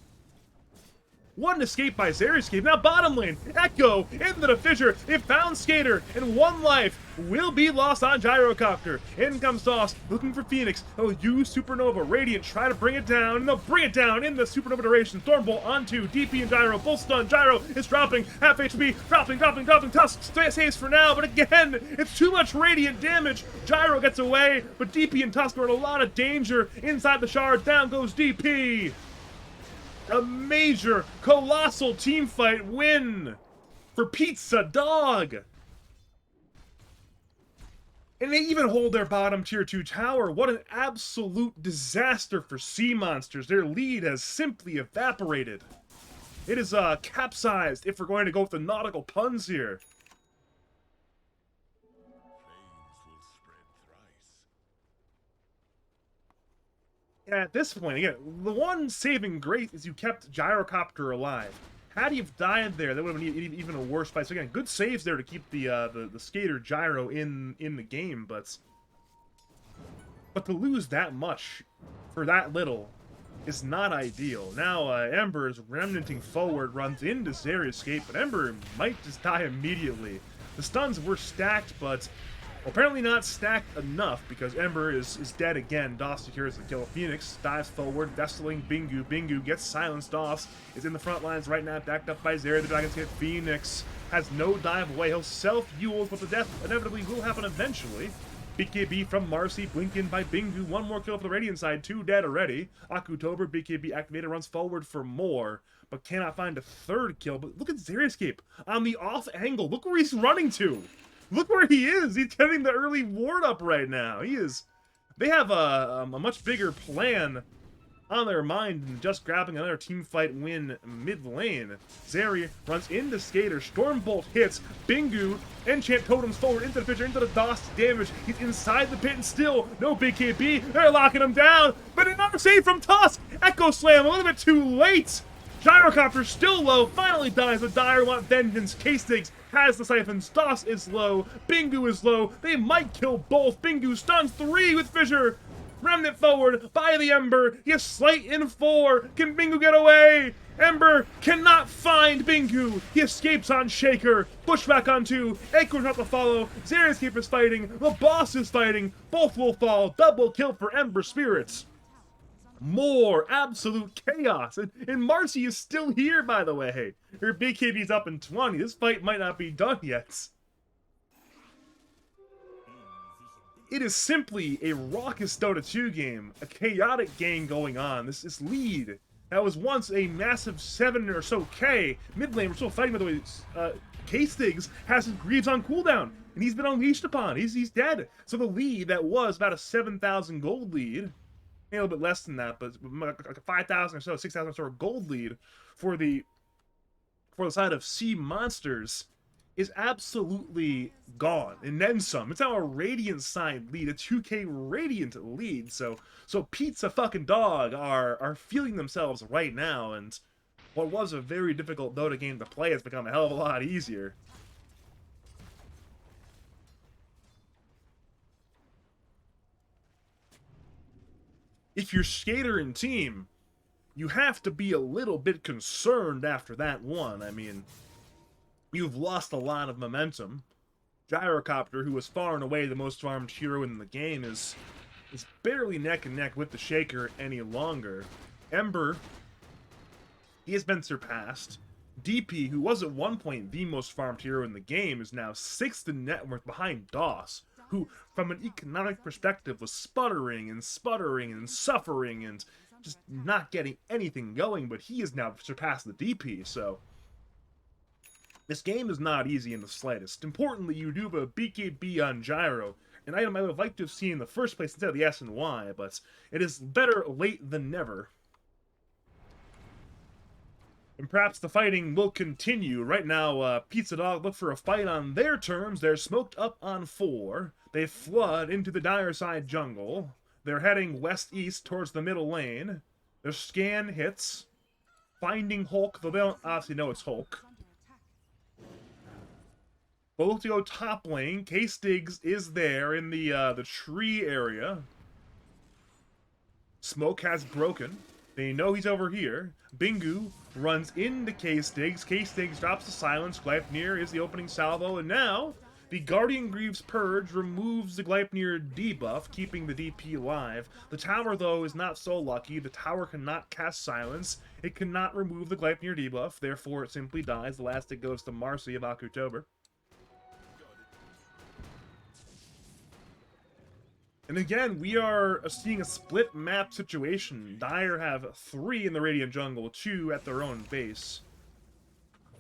One escape by Xeriscape. Now bottom lane. Echo into the fissure. It found Skater. And one life will be lost on Gyrocopter. In comes Sauce looking for Phoenix. They'll use Supernova. Radiant try to bring it down. And they'll bring it down in the Supernova duration. Stormbolt onto DP and Gyro. Full stun. Gyro is dropping. Half HP. Dropping. Tusk saves for now. But again, it's too much Radiant damage. Gyro gets away. But DP and Tusk are in a lot of danger. Inside the shards. Down goes DP. A major, colossal teamfight win for Pizzadog. And they even hold their bottom tier 2 tower. What an absolute disaster for Sea Monsters. Their lead has simply evaporated. It is capsized, if we're going to go with the nautical puns here. At this point, again, the one saving grace is you kept Gyrocopter alive. Had he have died there, that would have been even a worse fight. So again, good saves there to keep the Skater Gyro in the game, but to lose that much for that little is not ideal. Now Ember is remnanting forward, runs into Xeriscape, but Ember might just die immediately. The stuns were stacked, but apparently not stacked enough because Ember is dead again. Doss secures the kill. Phoenix dives forward, vestaling Bingu. Bingu gets silenced. Doss is in the front lines right now, backed up by Zeri. The Dragons hit. Phoenix has no dive away. He'll self-Yules, but the death inevitably will happen eventually. BKB from Marcy, blink in by Bingu. One more kill for the Radiant side, 2 dead already. Akutober, BKB activated, runs forward for more, but cannot find a third kill. But look at Xeriscape on the off angle. Look where he's running to. Look where he is. He's getting the early ward up right now. They have a much bigger plan on their mind than just grabbing another team fight win mid lane. Zeri runs into Skater. Stormbolt hits. Bingu enchant totems forward into the picture, into the DOS damage. He's inside the pit and still no BKB. They're locking him down, but another save from Tusk. Echo Slam a little bit too late. Gyrocopter still low, finally dies, but Dire want vengeance. K-Stigs has the siphons, Doss is low, Bingu is low, they might kill both. Bingu stuns 3 with Fissure. Remnant forward by the Ember, he has Slight in 4, can Bingu get away? Ember cannot find Bingu, he escapes on Shaker, pushback on 2, Acorn's not to follow, Xeriscape is fighting, the boss is fighting, both will fall, double kill for Ember Spirits. More absolute chaos. And Marcy is still here, by the way. Her BKB's up in 20. This fight might not be done yet. It is simply a raucous Dota 2 game. A chaotic game going on. This lead that was once a massive 7 or so K. Mid lane, we're still fighting, by the way. K-Stigs has his Greaves on cooldown. And he's been unleashed upon. He's dead. So the lead that was about a 7,000 gold lead, a little bit less than that, but like a 5,000 or so, 6,000 or so gold lead for the side of Sea Monsters is absolutely gone, and then some. It's now a Radiant side lead, a 2K Radiant lead. So Pizza fucking Dog are feeling themselves right now, and what was a very difficult Dota game to play has become a hell of a lot easier. If you're Skater and team, you have to be a little bit concerned after that one. I mean, you've lost a lot of momentum. Gyrocopter, who was far and away the most farmed hero in the game, is barely neck and neck with the Shaker any longer. Ember, he has been surpassed. DP, who was at one point the most farmed hero in the game, is now 6th in net worth behind Doss, who, from an economic perspective, was sputtering and suffering and just not getting anything going, but he has now surpassed the DP, so this game is not easy in the slightest. Importantly, you do have a BKB on Gyro, an item I would have liked to have seen in the first place instead of the S and Y, but it is better late than never. And perhaps the fighting will continue. Right now, Pizzadog look for a fight on their terms. They're smoked up on 4. They flood into the Dire side jungle. They're heading west-east towards the middle lane. Their scan hits. Finding Hulk, though they don't obviously know it's Hulk. Both to go top lane. K-Stigs is there in the tree area. Smoke has broken. They know he's over here. Bingu runs into K-Stigs. K-Stigs drops the silence. Gleipnir is the opening salvo. And now, the Guardian Greaves Purge removes the Gleipnir debuff, keeping the DP alive. The tower, though, is not so lucky. The tower cannot cast silence. It cannot remove the Gleipnir debuff. Therefore, it simply dies. The last it goes to Marcy of October. And again, we are seeing a split map situation. Dire have 3 in the Radiant jungle, 2 at their own base.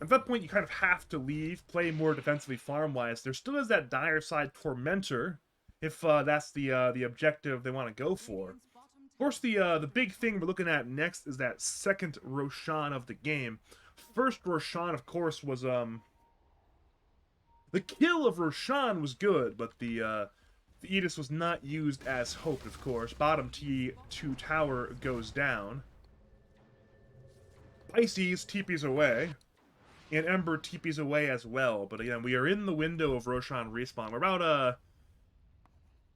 At that point, you kind of have to leave, play more defensively farm-wise. There still is that Dire side Tormentor, if that's the objective they want to go for. Of course, the big thing we're looking at next is that second Roshan of the game. First Roshan, of course, was the kill of Roshan was good, but the Aegis was not used as hoped, of course. Bottom T2 tower goes down. Pisces TP's away. And Ember TP's away as well. But again, we are in the window of Roshan respawn. We're about, I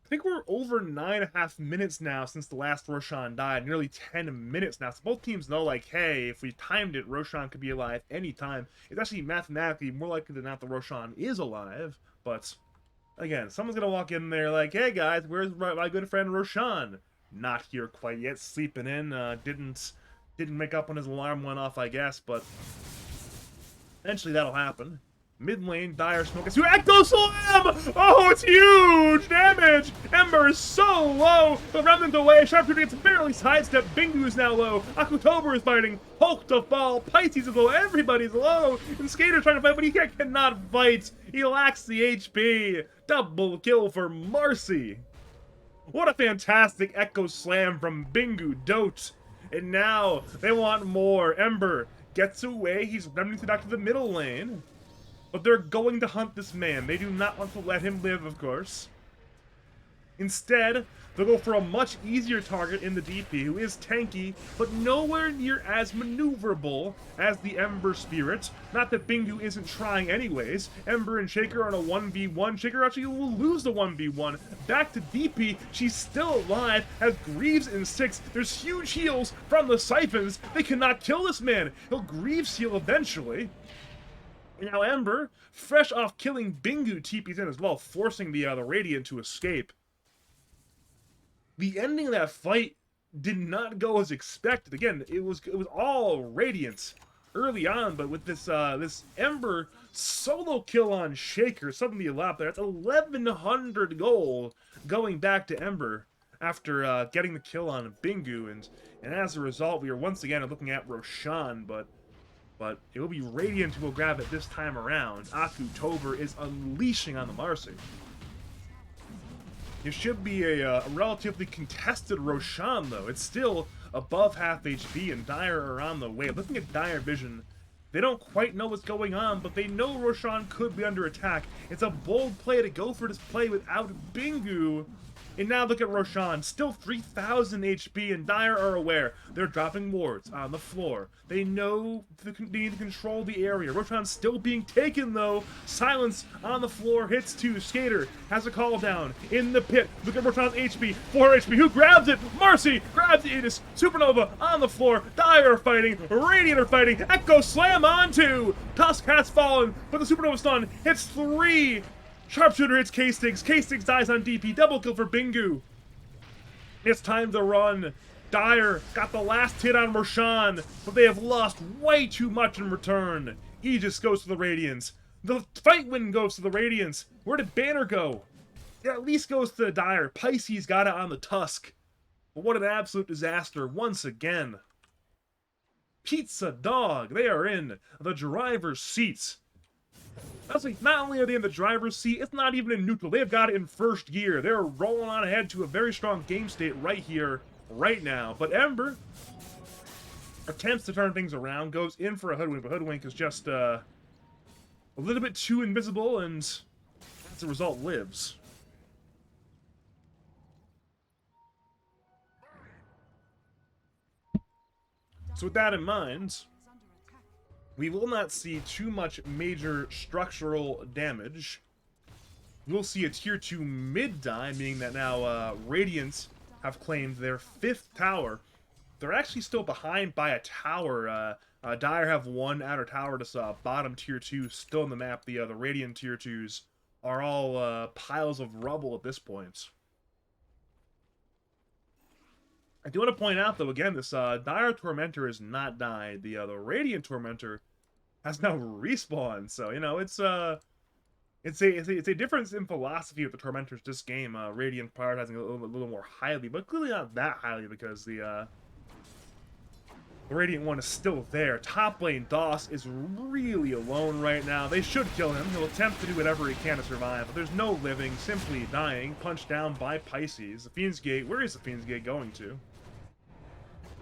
think we're over 9.5 minutes now since the last Roshan died. Nearly 10 minutes now. So both teams know, like, hey, if we timed it, Roshan could be alive anytime. It's actually mathematically more likely than not that Roshan is alive. But again, someone's gonna walk in there like, hey guys, where's my good friend Roshan? Not here quite yet, sleeping in, didn't make up when his alarm went off, I guess, but eventually that'll happen. Mid lane, Dire Smoke is Echo Slam! Oh, it's huge damage! Ember is so low, the Remnant away, Sharpshooter gets barely sidestepped, Bingu is now low, Akutober is fighting, Hulk to fall, Pisces is low, everybody's low, and Skater's trying to fight, but he cannot fight! He lacks the HP! Double kill for Marcy! What a fantastic Echo Slam from Bingu Dote! And now, they want more. Ember gets away, he's running back to the middle lane. But they're going to hunt this man. They do not want to let him live, of course. Instead, they'll go for a much easier target in the DP, who is tanky, but nowhere near as maneuverable as the Ember Spirit. Not that Bingu isn't trying anyways. Ember and Shaker are on a 1v1. Shaker actually will lose the 1v1. Back to DP, she's still alive, has Greaves in 6. There's huge heals from the Siphons. They cannot kill this man. He'll Greaves heal eventually. Now Ember, fresh off killing Bingu, TP's in as well, forcing the Radiant to escape. The ending of that fight did not go as expected. Again, it was all Radiant early on, but with this this Ember solo kill on Shaker, suddenly a lot there. That's 1,100 gold going back to Ember after getting the kill on Bingu, and as a result, we are once again looking at Roshan, but it will be Radiant who will grab it this time around. Akutober is unleashing on the Marcy. It should be a relatively contested Roshan, though. It's still above half HP, and Dire are on the way. Looking at Dire Vision, they don't quite know what's going on, but they know Roshan could be under attack. It's a bold play to go for this play without Bingu. And now look at Roshan, still 3,000 HP, and Dire are aware. They're dropping wards on the floor. They know they need to control the area. Roshan's still being taken, though. Silence on the floor, hits 2. Skater has a call down in the pit. Look at Roshan's HP, 4 HP. Who grabs it? Marcy grabs Aegis. Supernova on the floor. Dire are fighting. Radiant are fighting. Echo Slam on 2. Tusk has fallen, but the Supernova stun hits 3. Sharpshooter hits K-Stigs. K-Stigs dies on DP. Double kill for Bingu. It's time to run. Dire got the last hit on Roshan, but they have lost way too much in return. Aegis goes to the Radiants. The fight win goes to the Radiants. Where did Banner go? It at least goes to Dire. Pisces got it on the Tusk. But what an absolute disaster once again. Pizzadog, they are in the driver's seats. Honestly, not only are they in the driver's seat, it's not even in neutral. They've got it in first gear. They're rolling on ahead to a very strong game state right here, right now. But Ember attempts to turn things around, goes in for a Hoodwink, but Hoodwink is just a little bit too invisible, and as a result, lives. So with that in mind, we will not see too much major structural damage. We'll see a tier 2 mid die, meaning that now Radiant have claimed their 5th tower. They're actually still behind by a tower. Dire have one outer tower, just bottom tier 2 still on the map. The Radiant tier 2s are all piles of rubble at this point. I do want to point out, though, again, this Dire Tormentor is not died. The Radiant Tormentor has now respawned, so, you know, it's a difference in philosophy with the Tormentors this game. Radiant prioritizing a little more highly, but clearly not that highly because the Radiant one is still there. Top lane, Doss is really alone right now. They should kill him. He'll attempt to do whatever he can to survive, but there's no living, simply dying, punched down by Pisces. The Fiend's Gate, where is the Fiend's Gate going to?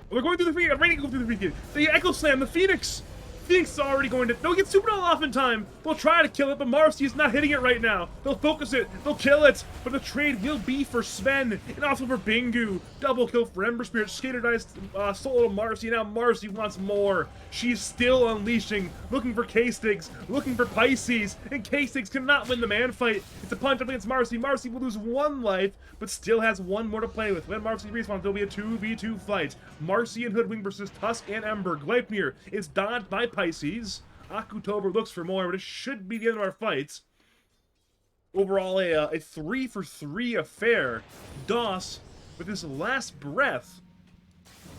We're going through the Phoenix. I'm ready to go through the Phoenix. The Echo Slam, the Phoenix. Phoenix is already going to. They'll get Super Doll off in time. They'll try to kill it, but Marcy is not hitting it right now. They'll focus it. They'll kill it. But the trade will be for Sven and also for Bingu. Double kill for Ember Spirit. Skater dies solo to Marcy. Now Marcy wants more. She's still unleashing, looking for K-Stigs, looking for Pisces, and K-Stigs cannot win the man fight. It's a punch up against Marcy. Marcy will lose 1 life, but still has 1 more to play with. When Marcy respawns, there'll be a 2v2 fight. Marcy and Hoodwing versus Tusk and Ember. Gleipnir is dodged by Pisces. Akutober looks for more, but it should be the end of our fights. Overall, a 3-for-3 affair. Doss, with his last breath,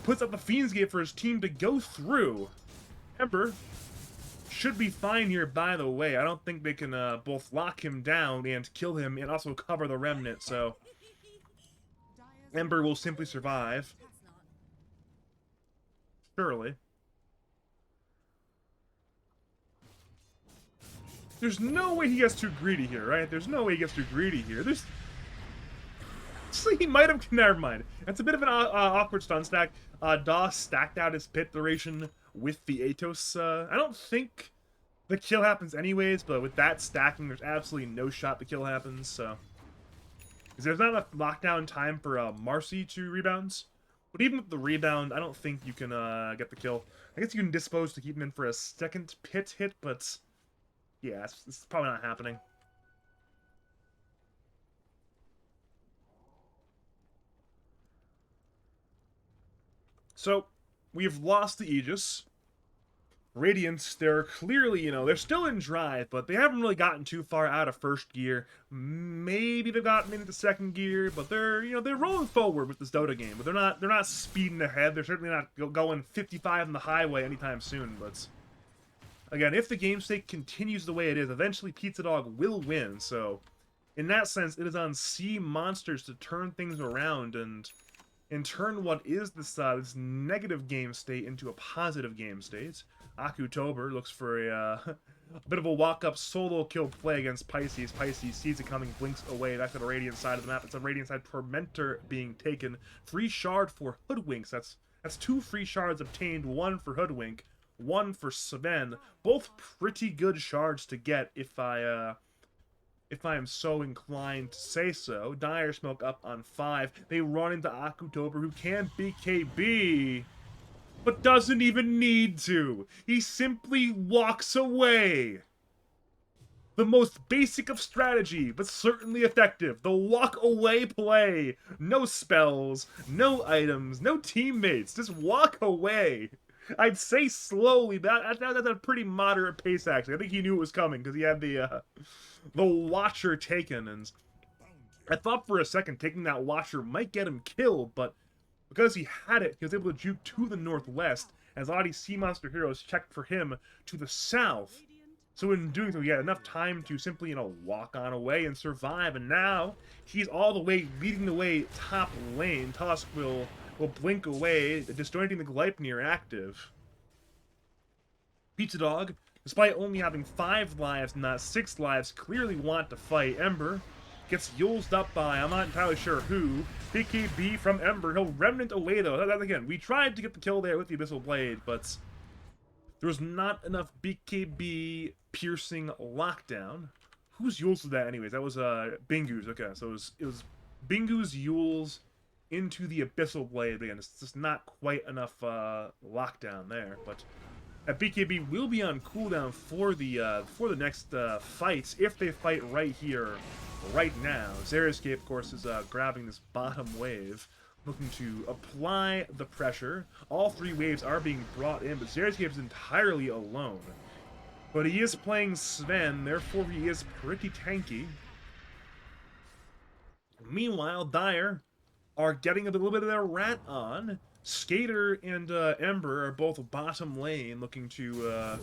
puts up the Fiend's Gate for his team to go through. Ember should be fine here, by the way. I don't think they can both lock him down and kill him and also cover the Remnant, so Ember will simply survive. Surely. There's no way he gets too greedy here, right? There's no way he gets too greedy here. He might have... Never mind. That's a bit of an awkward stun stack. Doss stacked out his pit duration with the Atos. I don't think the kill happens anyways, but with that stacking, there's absolutely no shot the kill happens, so... Because there's not enough lockdown time for Marcy to rebounds. But even with the rebound, I don't think you can get the kill. I guess you can dispose to keep him in for a second pit hit, but... Yeah, it's probably not happening. So, we've lost the Aegis. Radiant, they're clearly, you know, they're still in drive, but they haven't really gotten too far out of first gear. Maybe they've gotten into second gear, but they're, you know, they're rolling forward with this Dota game. But they're not speeding ahead. They're certainly not going 55 on the highway anytime soon, but... Again, if the game state continues the way it is, eventually Pizzadog will win, so... In that sense, it is on Sea Monsters to turn things around and turn what is this negative game state into a positive game state. Akutober looks for a bit of a walk-up solo kill play against Pisces. Pisces sees it coming, blinks away. Back to the Radiant side of the map. It's a Radiant side Tormentor being taken. Free shard for Hoodwinks. That's 2 free shards obtained, 1 for Hoodwink, 1 for Sven. Both pretty good shards to get if I am so inclined to say so. Dire Smoke up on 5. They run into Akutober, who can BKB, but doesn't even need to. He simply walks away. The most basic of strategy, but certainly effective. The walk away play. No spells, no items, no teammates. Just walk away. I'd say slowly, but that's a pretty moderate pace, actually. I think he knew it was coming, because he had the Watcher taken, and I thought for a second taking that Watcher might get him killed, but because he had it, he was able to juke to the northwest, as a lot of Sea Monster heroes checked for him to the south. So in doing so, he had enough time to simply, you know, walk on away and survive, and now he's all the way leading the way top lane. Tusk will blink away, disjointing the Gleipnir active. Pizzadog, despite only having 5 lives, not 6 lives, clearly want to fight. Ember gets yuled up by, I'm not entirely sure who. BKB from Ember, he'll Remnant away though. Again, we tried to get the kill there with the Abyssal Blade, but there was not enough BKB piercing lockdown. Whose Yules was that anyways? That was Bingu's. Okay, so it was Bingu's Yules into the Abyssal Blade. Again, it's just not quite enough lockdown there, but That BKB will be on cooldown for the next fights if they fight right here, right now. Xeriscape, of course, is grabbing this bottom wave, looking to apply the pressure. All three waves are being brought in, but Xeriscape is entirely alone. But he is playing Sven, therefore he is pretty tanky. Meanwhile, Dire are getting a little bit of their rat on. Skater and Ember are both bottom lane, looking to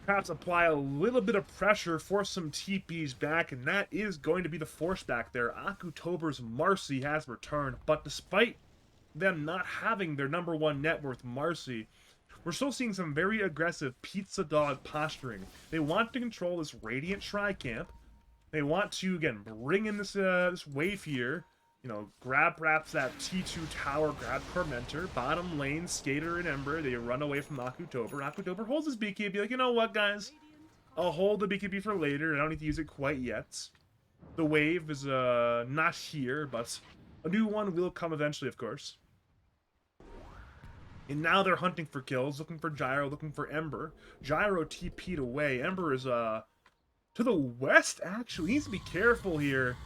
perhaps apply a little bit of pressure, force some TPs back, and that is going to be the force back there. Akutober's Marcy has returned, but despite them not having their #1 net worth, Marcy, we're still seeing some very aggressive Pizzadog posturing. They want to control this Radiant Tri-Camp. They want to, again, bring in this wave here. You know, grab perhaps that T2 tower, grab Tormentor, bottom lane, Skater and Ember. They run away from Akutober. Akutober holds his BKB, like, you know what, guys? I'll hold the BKB for later. I don't need to use it quite yet. The wave is not here, but a new one will come eventually, of course. And now they're hunting for kills, looking for Gyro, looking for Ember. Gyro TP'd away. Ember is to the west, actually. He needs to be careful here.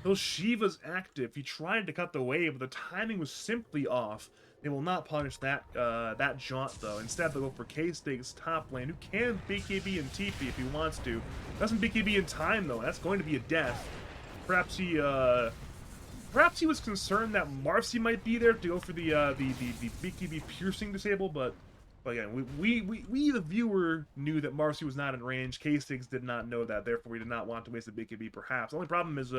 Though Shiva's active, he tried to cut the wave, but the timing was simply off. They will not punish that that jaunt, though. Instead, they'll go for K-Stig's top lane, who can BKB and TP if he wants to. Doesn't BKB in time, though. That's going to be a death. Perhaps he was concerned that Marcy might be there to go for the BKB piercing disable, but again, we the viewer knew that Marcy was not in range. K-Stigs did not know that, therefore we did not want to waste a BKB. Perhaps the only problem is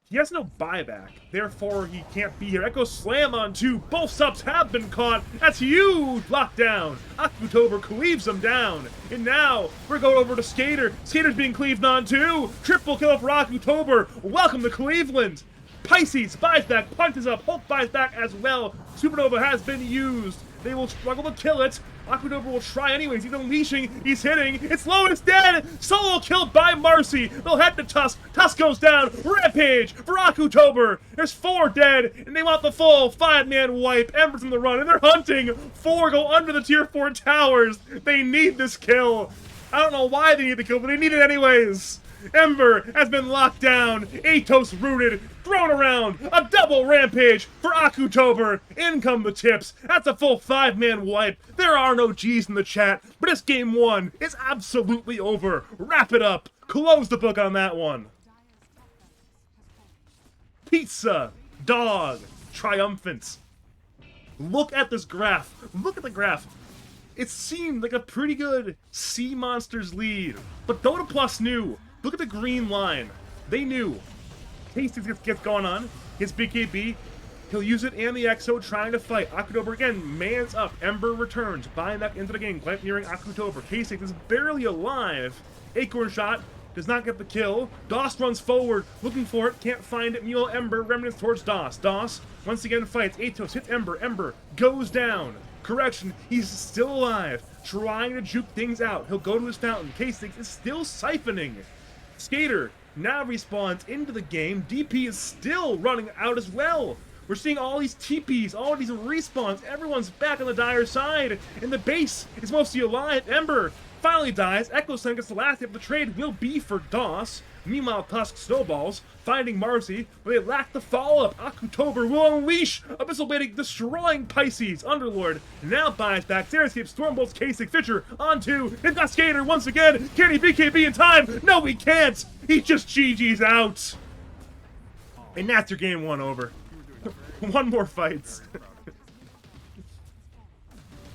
he has no buyback, therefore he can't be here. Echo Slam on 2. Both subs have been caught. That's huge lockdown. Akutober cleaves them down. And now we're going over to Skater. Skater's being cleaved on 2. Triple kill for Akutober. Welcome to Cleveland. Pisces buys back, punches up. Hulk buys back as well. Supernova has been used. They will struggle to kill it. Akutober will try anyways. He's unleashing. He's hitting. It's low. It's dead. Solo killed by Marcy. They'll head to Tusk. Tusk goes down. Rampage for Akutober. There's 4 dead, and they want the full 5-man wipe. Ember's in the run, and they're hunting. 4 go under the tier 4 towers. They need this kill. I don't know why they need the kill, but they need it anyways. Ember has been locked down. Atos rooted. Thrown around. A double rampage for Akutober. In come the tips. That's a full 5-man wipe. There are no G's in the chat, but this game 1 is absolutely over. Wrap it up. Close the book on that one. Pizza Dog triumphant. Look at this graph. Look at the graph. It seemed like a pretty good Sea Monsters lead, but Dota Plus knew. Look at the green line. They knew. Tasty gets going on. His BKB. He'll use it and the EXO trying to fight. Akutober again, mans up. Ember returns. Buying back into the game. Glamp nearing Akutober. K6 is barely alive. Acorn shot. Does not get the kill. Doss runs forward. Looking for it. Can't find it. Meanwhile, Ember remnants towards Doss. Doss once again fights. Atos hits Ember. Ember goes down. Correction. He's still alive. Trying to juke things out. He'll go to his fountain. K6 is still siphoning. Skater now respawns into the game. DP is still running out as well. We're seeing all these TPs, all these respawns. Everyone's back on the Dire side. And the base is mostly alive. Ember finally dies. Echo Sun gets the last hit of the trade will be for Doss. Meanwhile, Tusk snowballs, finding Marcy, but they lack the follow-up. Akutober will unleash Abyssal Blading, destroying Pisces. Underlord now buys back. Xeriscape Stormbolt's K6 Fisher on 2. They've got Skater once again. Can he BKB in time? No, he can't. He just GG's out. And that's your game 1 over. 1 more fight.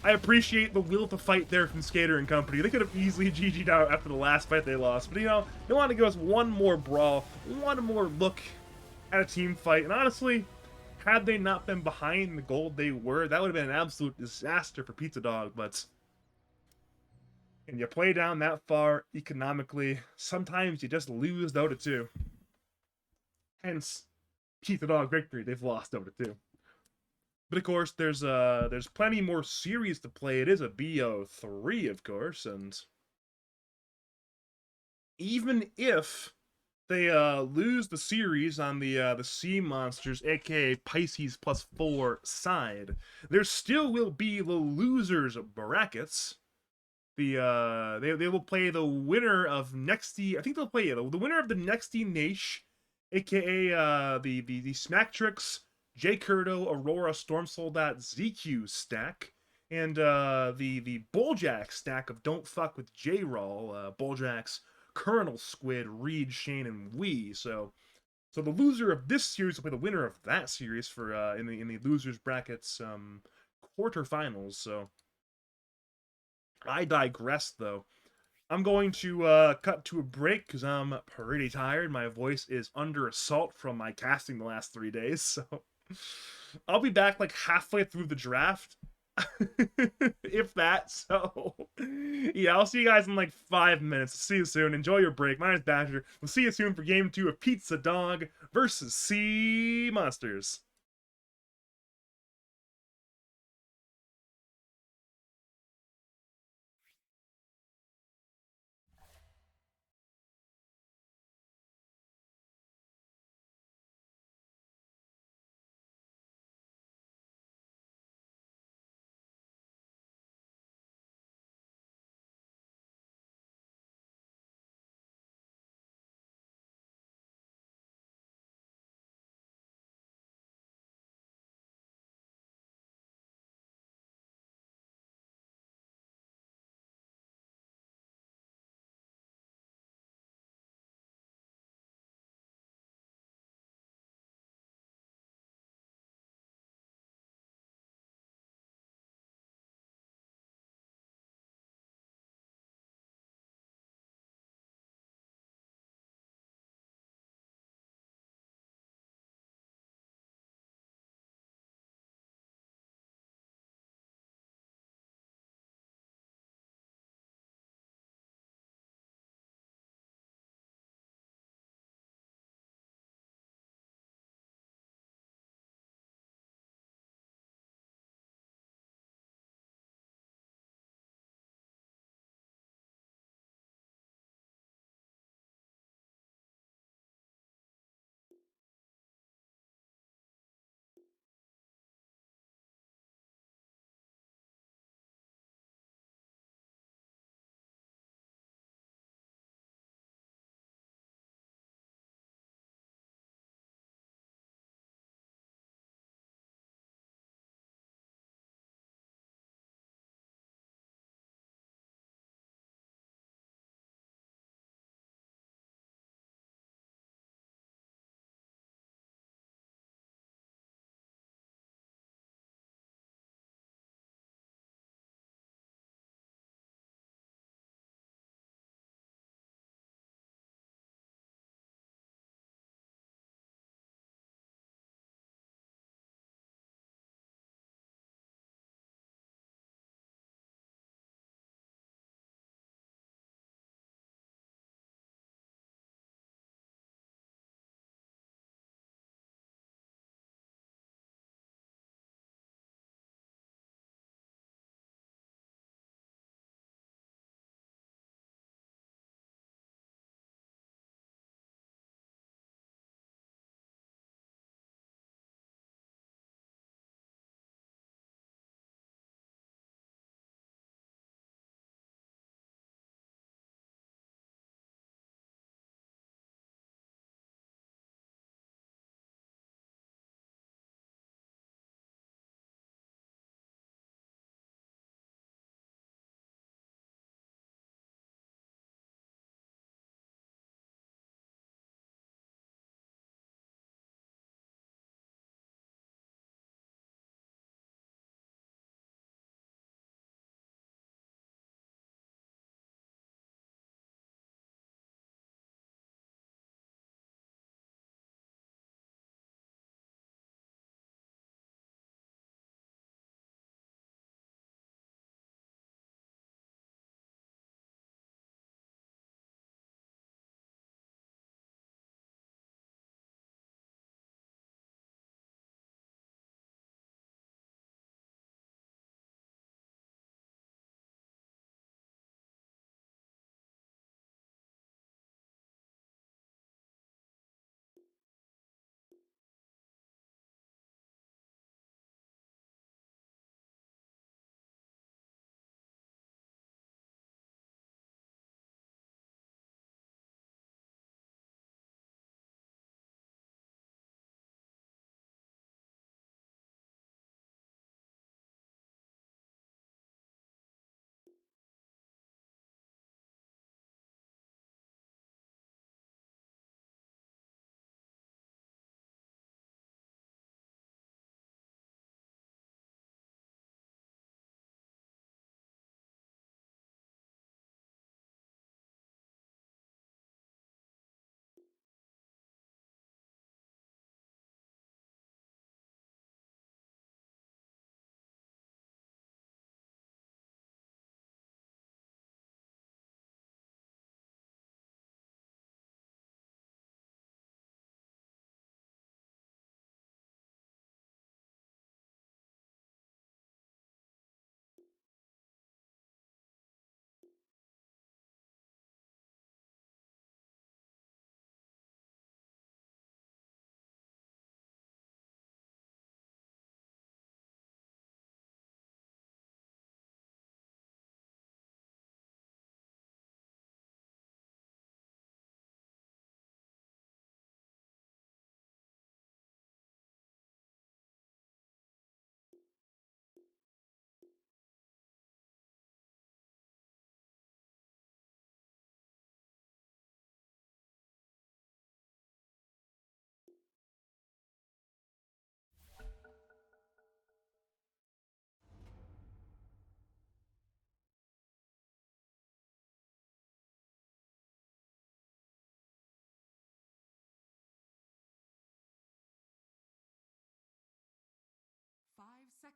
I appreciate the will to fight there from Skater and company. They could have easily GG'd out after the last fight they lost. But, you know, they want to give us 1 more brawl, 1 more look at a team fight. And honestly, had they not been behind the gold they were, that would have been an absolute disaster for Pizzadog. But when you play down that far economically, sometimes you just lose Dota 2. Hence, Pizzadog victory. They've lost Dota 2. But of course, there's plenty more series to play. It is a BO3, of course, and even if they lose the series on the Sea Monsters, aka Pisces +4 side, there still will be the losers brackets. They will play the winner of Nexty. I think they'll play the winner of the Nexty Nash, aka the Smacktrix, J Curdo, Aurora, Storm Soldat, ZQ stack, and the Bulljack stack of Don't Fuck with J Roll, Bulljack's Colonel Squid, Reed, Shane, and Wee. So the loser of this series will play the winner of that series for in the losers brackets quarterfinals. So I digress though. I'm going to cut to a break because I'm pretty tired. My voice is under assault from my casting the last 3 days. So I'll be back like halfway through the draft, if that. So yeah, I'll see you guys in like 5 minutes. See you soon. Enjoy your break. My name's Badger. We'll see you soon for game 2 of Pizzadog versus Sea Monsters.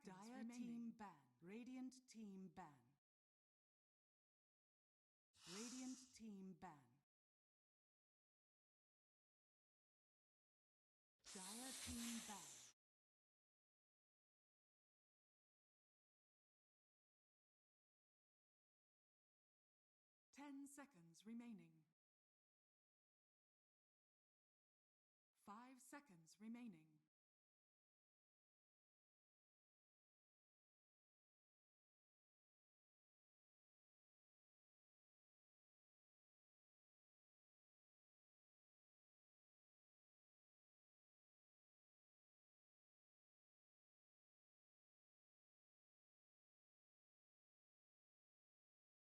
seconds Dire remaining. team ban. Radiant team ban. Radiant team ban. Dire team ban. Ten seconds remaining. 5 seconds remaining.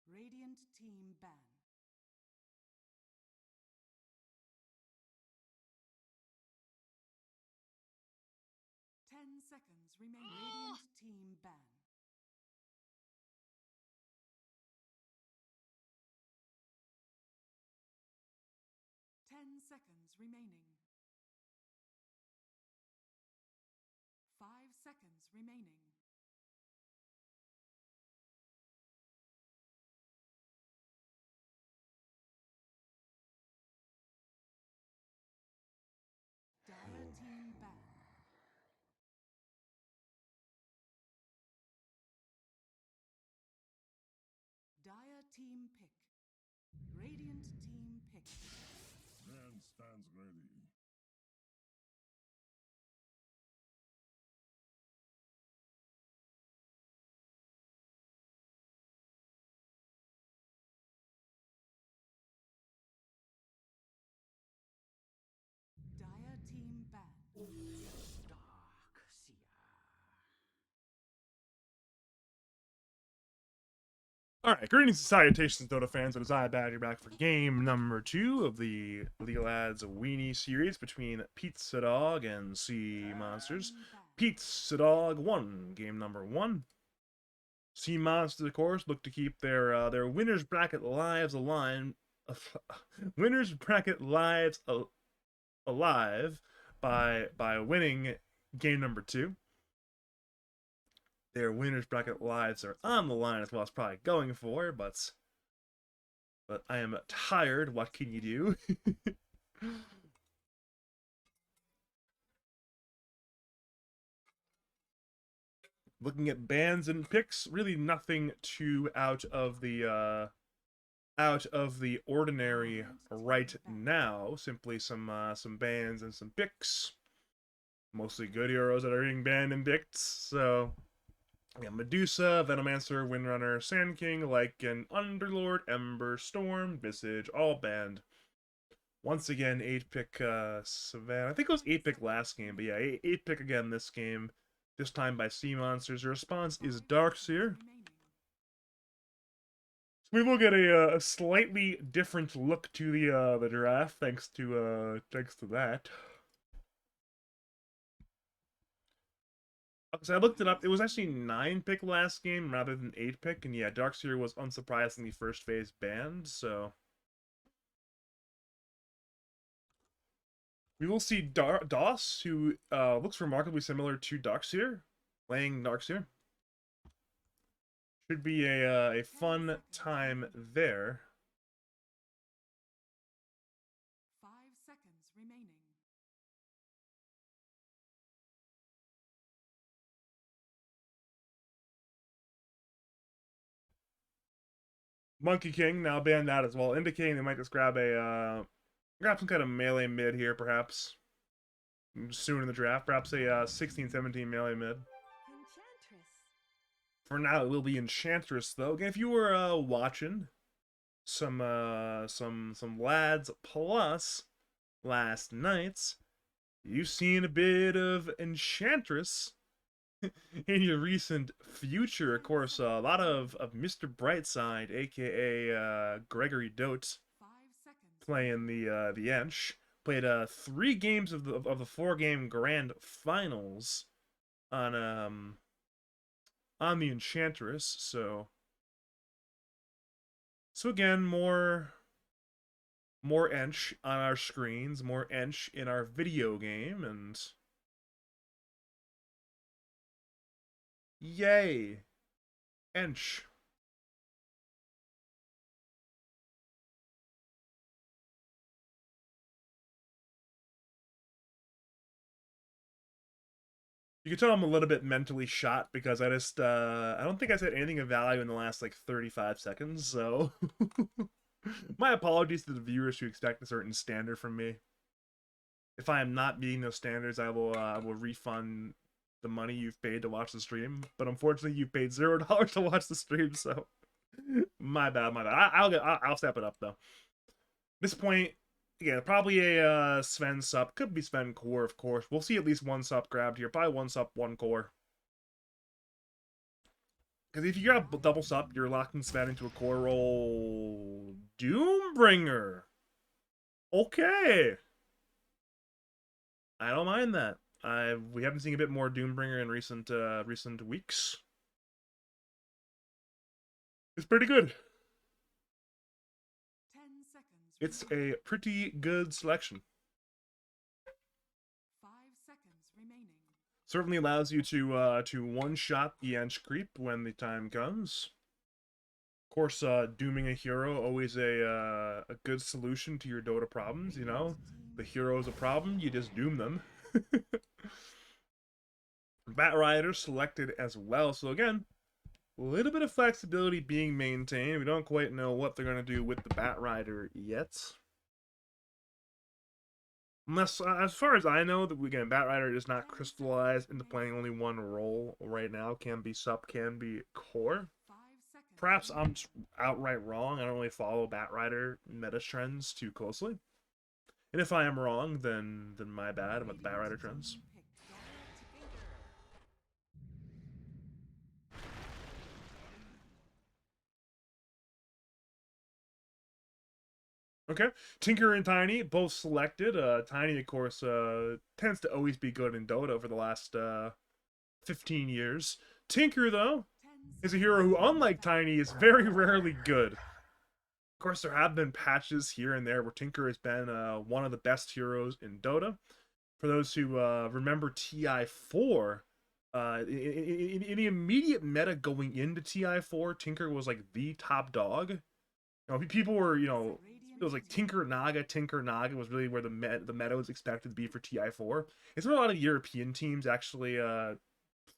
Radiant team ban. Ten seconds remaining. Radiant team ban. Ten seconds remaining. 5 seconds remaining. Dire team ban. Dire team pick. Radiant team pick. Man stands ready. Dire team ban. Alright, greetings and salutations, Dota fans. It is I, Badger, back for game number 2 of the League of Lads Weenie series between Pizzadog and Sea Monsters. Team ban. Pizzadog won game number 1. Sea Monsters, of course, look to keep their winners bracket lives alive. Winners bracket lives alive by winning game number 2. Their winners bracket lives are on the line as well as probably going for, but I am tired. What can you do? Looking at bans and picks, really nothing too out of the ordinary right now. Simply some bans and some picks. Mostly good heroes that are being banned and picked. So yeah, Medusa, Venomancer, Windrunner, Sand King, Lycan, Underlord, Ember, Storm, Visage, all banned. Once again, 8-pick Savannah. I think it was 8-pick last game, but yeah, 8-pick again this game. This time by Sea Monsters. Your response is Darkseer. So we will get a slightly different look to the draft thanks to that. So I looked it up. It was actually 9-pick last game rather than 8-pick, and yeah, Darkseer was unsurprisingly first phase banned. So we will see Doss, who looks remarkably similar to Darkseer, playing Darkseer. Should be a fun time there. 5 seconds remaining. Monkey King now banned that as well, indicating they might just grab some kind of melee mid here, perhaps soon in the draft. Perhaps a 16-17 melee mid. Enchantress. For now, it will be Enchantress though. Again, if you were watching some lads plus last night's, you've seen a bit of Enchantress in your recent future. Of course, a lot of Mr. Brightside, aka Gregory Dote, 5 seconds. playing the Ench. Played 3 games of the 4-game grand finals on the Enchantress. So again, more Ench on our screens, more Ench in our video game, and Yay. Ench. You can tell I'm a little bit mentally shot because I don't think I said anything of value in the last like 35 seconds, so my apologies to the viewers who expect a certain standard from me. If I am not meeting those standards, I will refund the money you've paid to watch the stream. But unfortunately, you paid $0 to watch the stream, so my bad, my bad. I'll step it up though. At this point, again, probably a Sven sub. Could be Sven core, of course. We'll see at least one sub grabbed here. Probably one sub, one core. Because if you grab a double sub, you're locking Sven into a core roll. Doombringer. Okay. I don't mind that. We haven't seen a bit more Doombringer in recent weeks. It's pretty good. 10 seconds. It's remaining. a pretty good selection. 5 seconds remaining. Certainly allows you to one-shot the Ench creep when the time comes. Of course, dooming a hero always a good solution to your Dota problems. You know, the hero is a problem, you just doom them. Bat Rider selected as well. So again, a little bit of flexibility being maintained. We don't quite know what they're going to do with the Bat Rider yet. Unless, as far as I know, that again, Bat Rider is not crystallized into playing only one role right now. Can be sub, can be core. 5 seconds. Perhaps I'm just outright wrong. I don't really follow Bat Rider meta trends too closely. And if I am wrong, then my bad about the Bat Rider trends. Okay, Tinker and Tiny both selected. Tiny, of course, tends to always be good in Dota over the last 15 years. Tinker, though, is a hero who, unlike Tiny, is very rarely good. Of course, there have been patches here and there where Tinker has been one of the best heroes in Dota. For those who remember TI4, in the immediate meta going into TI4, Tinker was like the top dog. You know, people were, it was like Tinker Naga. Tinker Naga was really where the meta was expected to be for TI4. It's where a lot of European teams actually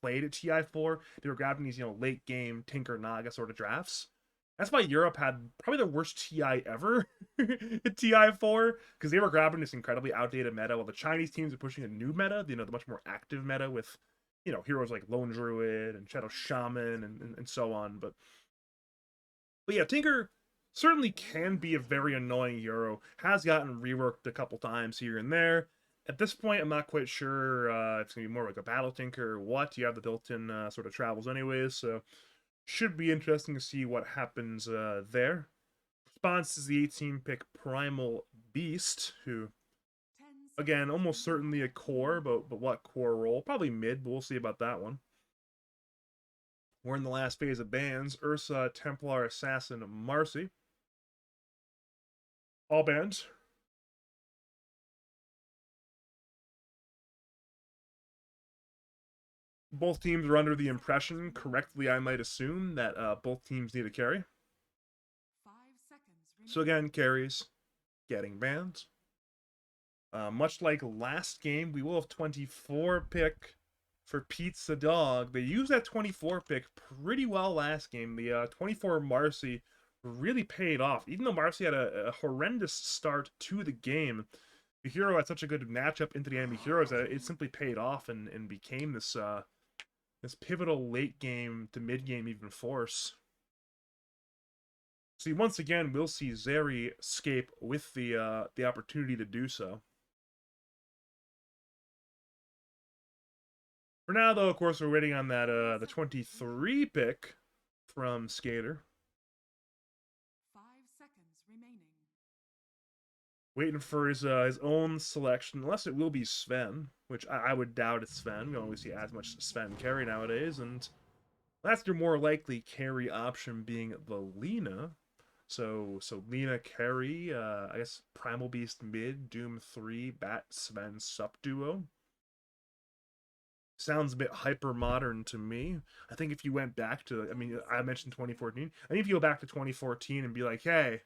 played at TI4. They were grabbing these, late game Tinker Naga sort of drafts. That's why Europe had probably the worst TI ever at TI4, because they were grabbing this incredibly outdated meta, while the Chinese teams are pushing a new meta, the much more active meta with, heroes like Lone Druid and Shadow Shaman and so on. But yeah, Tinker certainly can be a very annoying hero. Has gotten reworked a couple times here and there. At this point, I'm not quite sure if it's going to be more like a Battle Tinker or what. You have the built-in sort of travels anyways, so should be interesting to see what happens there. Response is the 18 pick Primal Beast, who, again, almost certainly a core, but what core role? Probably mid, but we'll see about that one. We're in the last phase of bans. Ursa, Templar, Assassin, Marcy. All bans. Both teams are under the impression, correctly I might assume, that both teams need a carry. 5 seconds. So again, carries getting banned. Much like last game, we will have 24 pick for Pizzadog. They used that 24 pick pretty well last game. The 24 Marcy really paid off. Even though Marcy had a horrendous start to the game, the hero had such a good matchup into the enemy heroes that it simply paid off and became this this pivotal late game to mid game even force. See, once again, we'll see Zeri escape with the opportunity to do so. For now, though, of course, we're waiting on that the 23 pick from Skater. 5 seconds remaining. Waiting for his own selection, unless it will be Sven, which I would doubt it's Sven. We don't always see as much Sven carry nowadays, and that's your more likely carry option being the Lina. So Lina carry, I guess Primal Beast mid, Doom 3, Bat Sven sup duo. sounds a bit hyper modern to me. I think if you went back to, I mean, I mentioned 2014. I think if you go back to 2014 and be like, hey,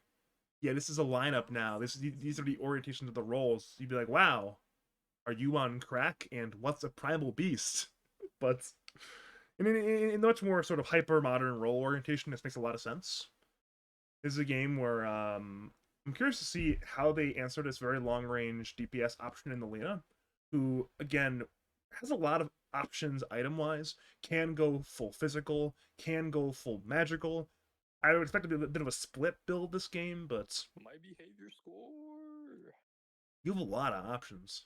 yeah, this is a lineup now. These are the orientations of the roles. You'd be like, wow, are you on crack? And what's a primal beast? But in much more sort of hyper modern role orientation, this makes a lot of sense. This is a game where I'm curious to see how they answer this very long range DPS option in the Lena, who again has a lot of options item wise, can go full physical, can go full magical. I would expect to be a bit of a split build this game, but My behavior score. you have a lot of options.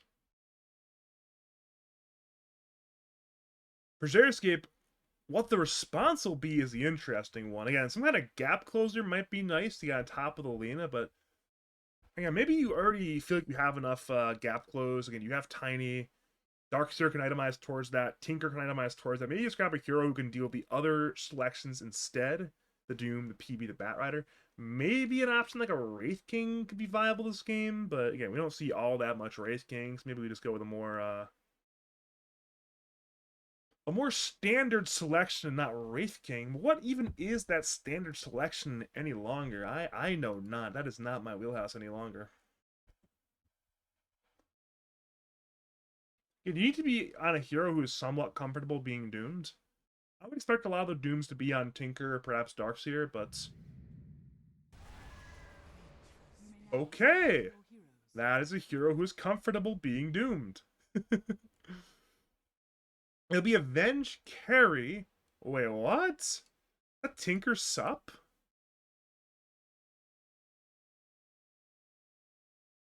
For Xeriscape, what the response will be is the interesting one. Again, some kind of gap closer might be nice to get on top of the Lena, but again, maybe you already feel like you have enough gap close. Again, you have Tiny. Darkseer can itemize towards that. Tinker can itemize towards that. Maybe you just grab a hero who can deal with the other selections instead. The Doom, the PB, the Batrider. Maybe an option like a Wraith King could be viable this game, but again, we don't see all that much Wraith Kings. Maybe we just go with a more standard selection, not Wraith King. What even is that standard selection any longer? I know not. That is not my wheelhouse any longer. You need to be on a hero who is somewhat comfortable being doomed. I would expect a lot of the dooms to be on Tinker or perhaps Darkseer, but You may now okay. choose your heroes. That is a hero who is comfortable being doomed. It'll be Avenge Carry. Wait, what? A Tinker Sup?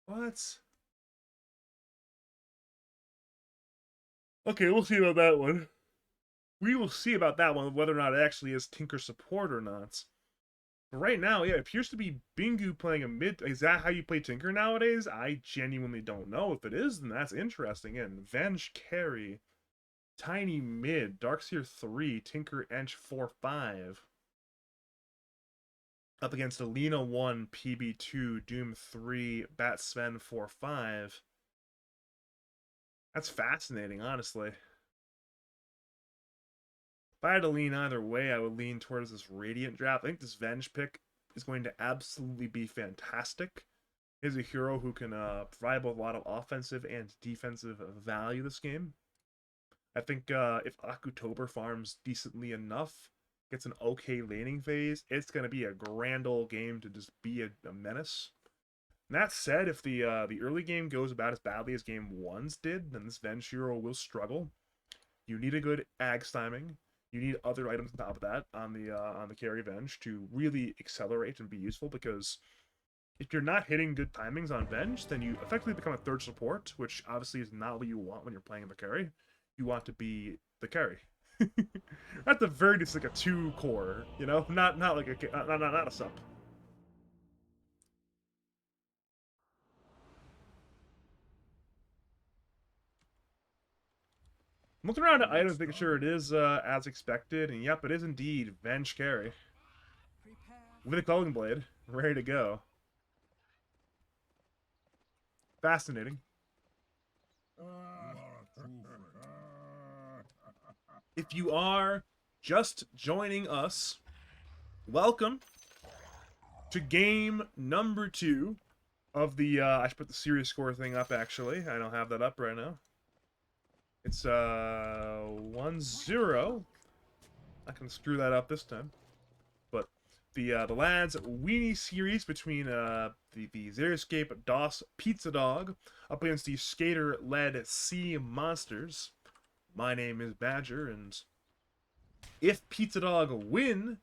What? Okay, we'll see about that one. We will see about that one, whether or not it actually is Tinker support or not. But right now, yeah, it appears to be Bingu playing a mid. Is that how you play Tinker nowadays? I genuinely don't know. If it is, then that's interesting. And Venge Carry, Tiny mid, Darkseer 3, Tinker Ench 4-5. Up against Alina 1, PB2, Doom 3, Bat Sven 4-5. That's fascinating, honestly. If I had to lean either way, I would lean towards this Radiant draft. I think this Venge pick is going to absolutely be fantastic. He's a hero who can provide both a lot of offensive and defensive value this game. I think if Okutober farms decently enough, gets an okay laning phase, it's going to be a grand old game to just be a menace. And that said, if the early game goes about as badly as game 1's did, then this Venge hero will struggle. You need a good Ags timing. You need other items on top of that on the carry Venge to really accelerate and be useful, because if you're not hitting good timings on Venge, then you effectively become a third support, which obviously is not what you want when you're playing the carry. You want to be the carry. At the very least, like a 2 core, you know, not like not a sup. I'm looking around at items, making sure it is as expected, and yep, it is indeed Venge Carry. Prepare With a Clothing Blade, ready to go. Fascinating. You are a true friend. If you are just joining us, welcome to game number 2 of the, I should put the series score thing up, actually. I don't have that up right now. It's 1-0. Not gonna screw that up this time. But the lads Weenie series between the Xeriscape DOS Pizzadog up against the skater-led Sea Monsters. My name is Badger, and if Pizzadog win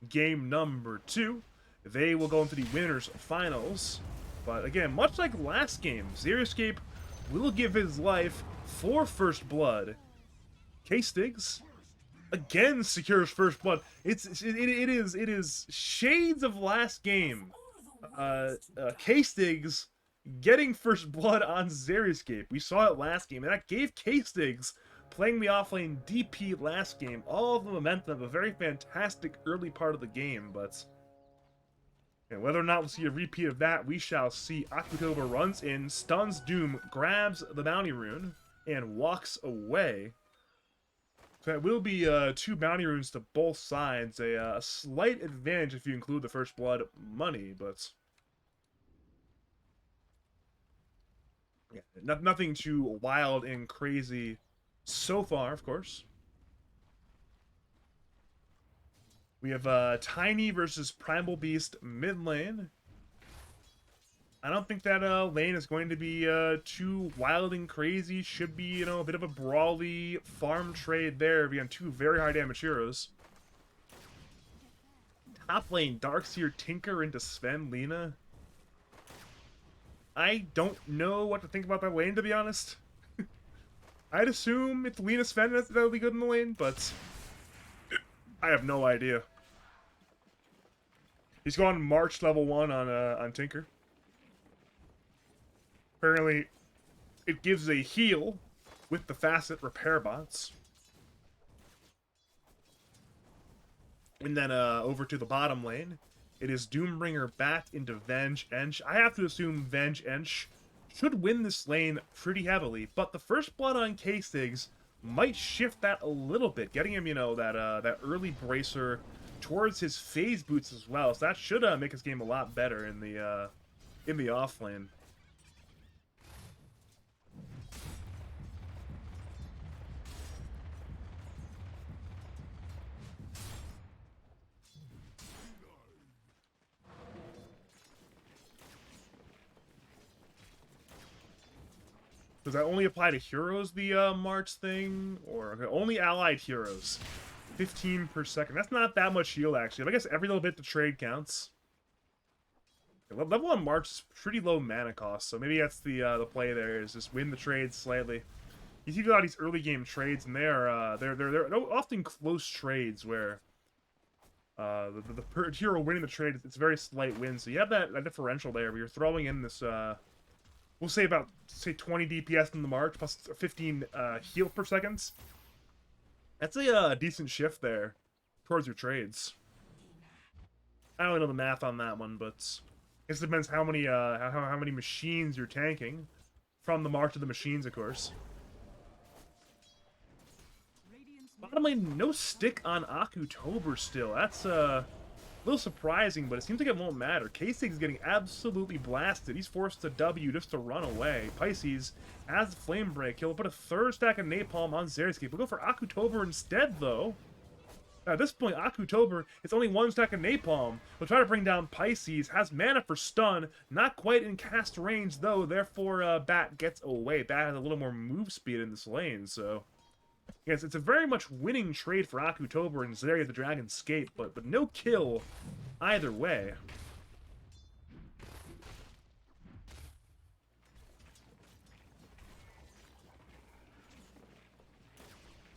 game number 2, they will go into the winners finals. But again, much like last game, Xeriscape will give his life for first blood. K-Stigs again secures first blood. It is shades of last game. K-Stigs getting first blood on Xeriscape. We saw it last game, and that gave K-Stigs playing the offlane DP last game all of the momentum of a very fantastic early part of the game, but and whether or not we'll see a repeat of that, we shall see. Okutober runs in, stuns Doom, grabs the bounty rune, and walks away. That will be 2 bounty runes to both sides. A slight advantage if you include the first blood money, but yeah, nothing too wild and crazy so far, of course. We have Tiny versus Primal Beast mid lane. I don't think that lane is going to be too wild and crazy. Should be, you know, a bit of a brawly farm trade there. Being 2 very high damage heroes. Top lane, Darkseer, Tinker into Sven, Lina. I don't know what to think about that lane, to be honest. I'd assume it's Lina Sven that'll be good in the lane, but I have no idea. He's gone March level 1 on Tinker. Apparently, it gives a heal with the facet repair bots. And then over to the bottom lane, it is Doombringer back into Venge Ench. I have to assume Venge Ench should win this lane pretty heavily, but the first blood on K-Stigs might shift that a little bit, getting him, you know, that early bracer towards his phase boots as well. So that should make his game a lot better in the off lane. Does that only apply to heroes, the March thing? Or okay, only allied heroes. 15 per second. That's not that much heal, actually. But I guess every little bit to trade counts. Okay, level 1 March is pretty low mana cost, so maybe that's the play there, is just win the trade slightly. You see a lot of these early game trades, and they're often close trades where the hero winning the trade, it's a very slight win. So you have that differential there where you're throwing in this... we'll say about 20 DPS in the March plus 15 heal per second. That's a decent shift there towards your trades. I don't really know the math on that one, but it depends how many how many machines you're tanking from the March of the Machines, of course. Bottom lane, no stick on Akutober still. That's a little surprising, but it seems like it won't matter. K-Sig is getting absolutely blasted. He's forced to W just to run away. Pisces has the Flame Break. He'll put a 3rd stack of Napalm on Xeriscape. We'll go for Akutober instead, though. At this point, Akutober, it's only 1 stack of Napalm. We'll try to bring down Pisces. Has mana for stun. Not quite in cast range, though. Therefore, Bat gets away. Bat has a little more move speed in this lane, so... Yes, it's a very much winning trade for Akutober and Zarya the Dragon Scape, but no kill either way.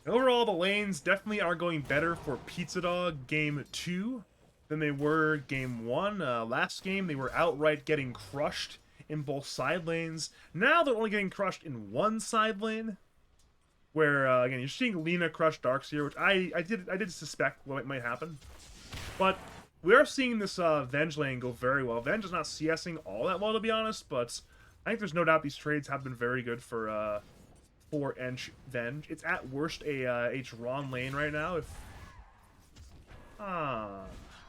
Overall, the lanes definitely are going better for Pizzadog Game 2 than they were Game 1. Last game, they were outright getting crushed in both side lanes. Now they're only getting crushed in one side lane. Where, again, you're seeing Lina crush Darkseer, which I did suspect what might happen. But we are seeing this Venge lane go very well. Venge is not CSing all that well, to be honest, but I think there's no doubt these trades have been very good for Ench Venge. It's at worst a drawn lane right now. If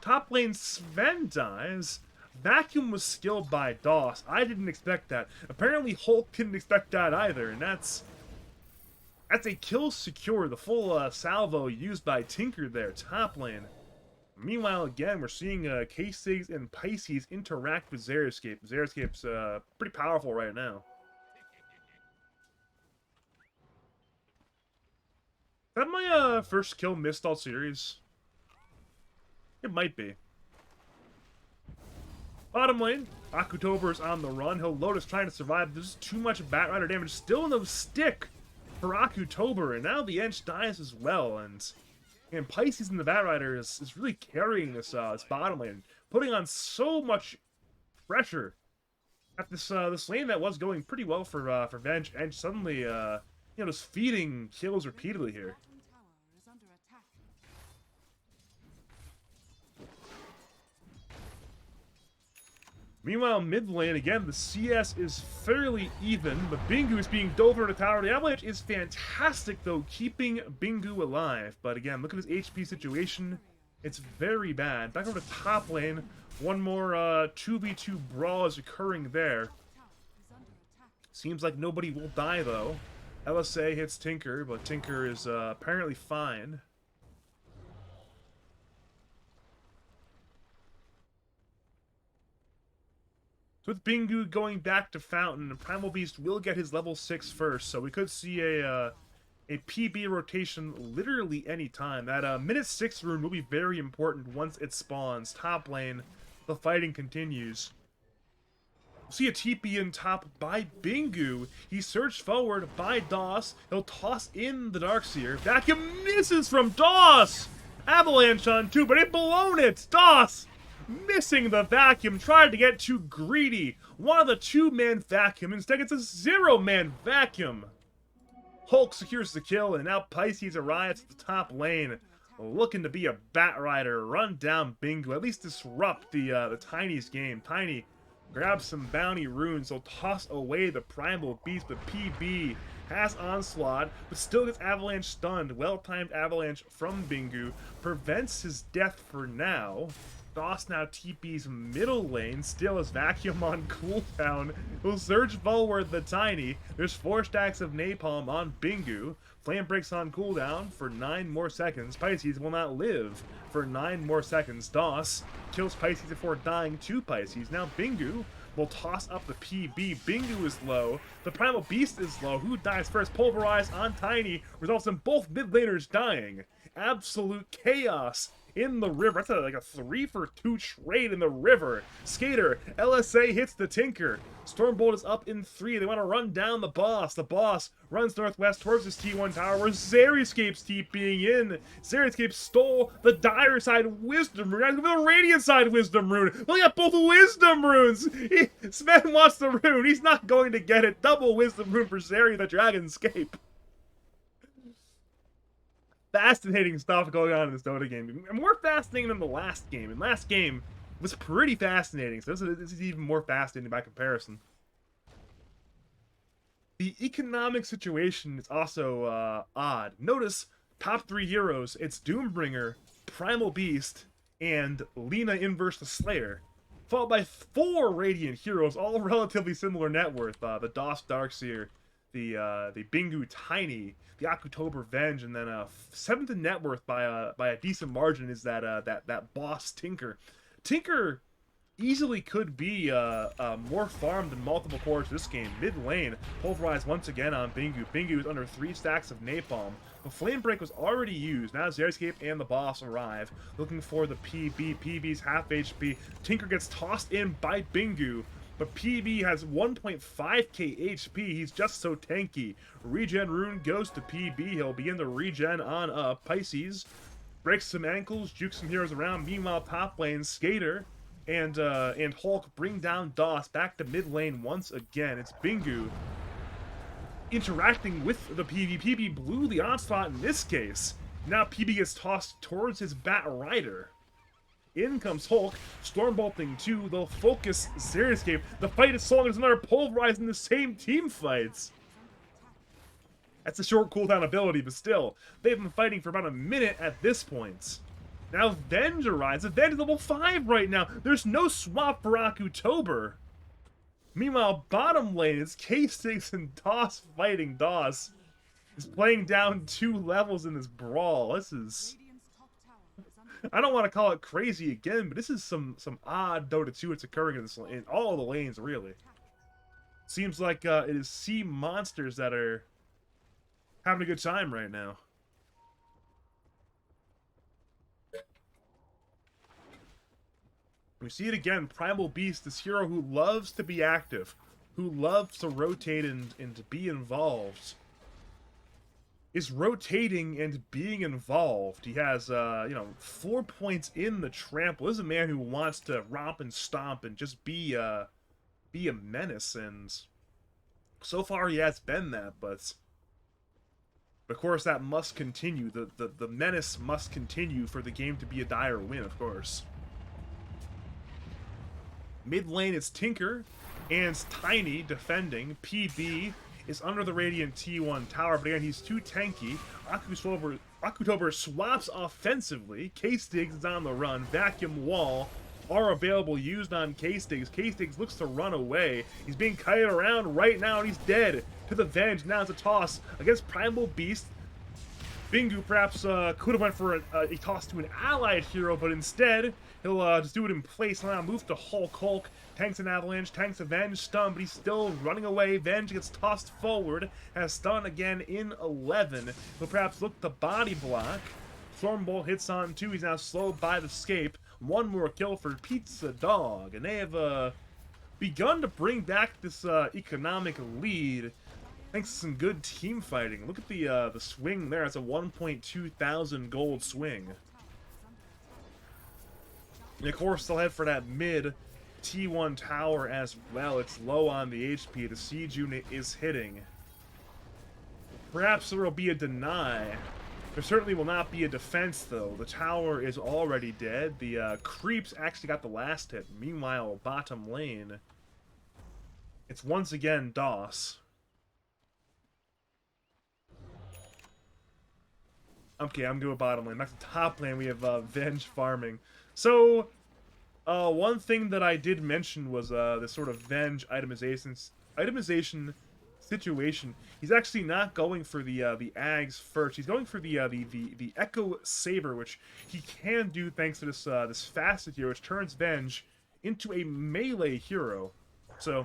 top lane Sven dies. Vacuum was skilled by DOS. I didn't expect that. Apparently Hulk didn't expect that either, and that's a kill secure, the full salvo used by Tinker there, top lane. Meanwhile, again, we're seeing K-Sigs and Pisces interact with Xeriscape. Xeriscape's pretty powerful right now. Is that my first kill missed all series? It might be. Bottom lane, Akutober's on the run. He'll Lotus trying to survive. There's too much Batrider damage. Still no stick for Akutober, and now the Ench dies as well, and Pisces in the Batrider is really carrying this bottom lane, putting on so much pressure at this lane that was going pretty well for Venge, and suddenly just feeding kills repeatedly here. Bottom tower is under attack. Meanwhile, mid lane, again, the CS is fairly even, but Bingu is being dove over the tower. The Avalanche is fantastic, though, keeping Bingu alive. But again, look at his HP situation. It's very bad. Back over to top lane. One more 2v2 brawl is occurring there. Tower is under attack. Seems like nobody will die, though. LSA hits Tinker, but Tinker is apparently fine. With Bingu going back to Fountain, Primal Beast will get his level 6 first, so we could see a PB rotation literally any time. That minute 6 rune will be very important once it spawns. Top lane, the fighting continues. We'll see a TP in top by Bingu. He surged forward by Doss. He'll toss in the Darkseer. Vacuum misses from Doss! Avalanche on 2, but it blown it! Doss! Missing the vacuum, tried to get too greedy. One of the 2-man vacuum, instead it's a 0-man vacuum. Hulk secures the kill, and now Pisces arrives at the top lane, looking to be a Bat Rider, run down Bingu, at least disrupt the Tiny's game. Tiny grabs some bounty runes, he'll toss away the Primal Beast, but PB has Onslaught, but still gets Avalanche stunned. Well-timed Avalanche from Bingu prevents his death for now. Doss now TP's middle lane, still has Vacuum on cooldown. He'll surge forward the Tiny. There's 4 stacks of Napalm on Bingu. Flame breaks on cooldown for 9 more seconds. Pisces will not live for 9 more seconds. Doss kills Pisces before dying to Pisces. Now Bingu will toss up the PB. Bingu is low. The Primal Beast is low. Who dies first? Pulverize on Tiny results in both mid laners dying. Absolute chaos in the river. That's like a 3-for-2 trade in the river. Skater, LSA hits the Tinker. Stormbolt is up in 3. They want to run down the boss. The boss runs northwest towards his T1 tower where Xeriscape's TPing in. Xeriscape stole the Dire side Wisdom Rune. Now the Radiant side Wisdom Rune. Look at both Wisdom Runes. Sven wants the rune. He's not going to get it. Double Wisdom Rune for Zeri the Dragonscape. Fascinating stuff going on in this Dota game. More fascinating than the last game. And last game was pretty fascinating, so this is even more fascinating by comparison. The economic situation is also odd. Notice top 3 heroes. It's Doombringer, Primal Beast, and Lina Inverse the Slayer. Followed by 4 Radiant heroes, all relatively similar net worth. The Doss Darkseer, the Bingu Tiny, the Akutober Venge, and then 7th in net worth by a decent margin is that boss Tinker. Tinker easily could be more farmed than multiple cores this game. Mid lane, pulverized once again on Bingu. Bingu is under 3 stacks of Napalm. The Flame Break was already used. Now Xeriscape and the boss arrive, looking for the PB. PB's half HP. Tinker gets tossed in by Bingu, but PB has 1.5k HP. He's just so tanky. Regen rune goes to PB. He'll begin the regen on up. Pisces breaks some ankles, jukes some heroes around. Meanwhile, top lane, Skater and Hulk bring down Doss back to mid lane once again. It's Bingu interacting with the PB. PB blew the onslaught in this case. Now PB gets tossed towards his Bat Rider. In comes Hulk, Stormbolting 2, they'll focus Xeriscape. The fight is so long, there's another Pulverize in the same team fights. That's a short cooldown ability, but still, they've been fighting for about a minute at this point. Now Venge arrives. Venge is level 5 right now. There's no swap for Akutober. Meanwhile, bottom lane is K6 and Doss fighting. Doss is playing down 2 levels in this brawl. This is... Radiant's top tower is under I don't want to call it crazy again, but this is some odd Dota 2 that's occurring in all the lanes, really. Seems like it is sea monsters that are having a good time right now. We see it again. Primal Beast, this hero who loves to be active, who loves to rotate and to be involved, is rotating and being involved. He has, 4 points in the trample. This is a man who wants to romp and stomp and just be a menace, and so far he has been that, but of course that must continue. The menace must continue for the game to be a dire win, of course. Mid lane is Tinker and Tiny defending. PB is under the Radiant T1 tower, but again, he's too tanky. Akutober swaps offensively. K-Stigs is on the run. Vacuum Wall are available, used on K-Stigs. K-Stigs looks to run away. He's being kited around right now, and he's dead. To the Venge, now it's a toss against Primal Beast. Bingu perhaps could have went for a toss to an allied hero, but instead, he'll just do it in place. Now move to Hulk. Tanks an Avalanche, tanks a Venge, stun, but he's still running away. Venge gets tossed forward, has stun again in 11. He'll perhaps look to body block. Stormbolt hits on 2, he's now slowed by the escape. One more kill for Pizzadog, and they have begun to bring back this economic lead thanks to some good team fighting. Look at the swing there. It's a 1.2 thousand gold swing. And of course, they'll head for that mid T1 tower as well. It's low on the HP. The siege unit is hitting. Perhaps there will be a deny. There certainly will not be a defense, though. The tower is already dead. The creeps actually got the last hit. Meanwhile, bottom lane, it's once again DOS. Okay, I'm good with bottom lane. Back to top lane, we have Venge farming. So, one thing that I did mention was this sort of Venge itemization situation. He's actually not going for the Ags first. He's going for the Echo Saber, which he can do thanks to this this facet here, which turns Venge into a melee hero. So,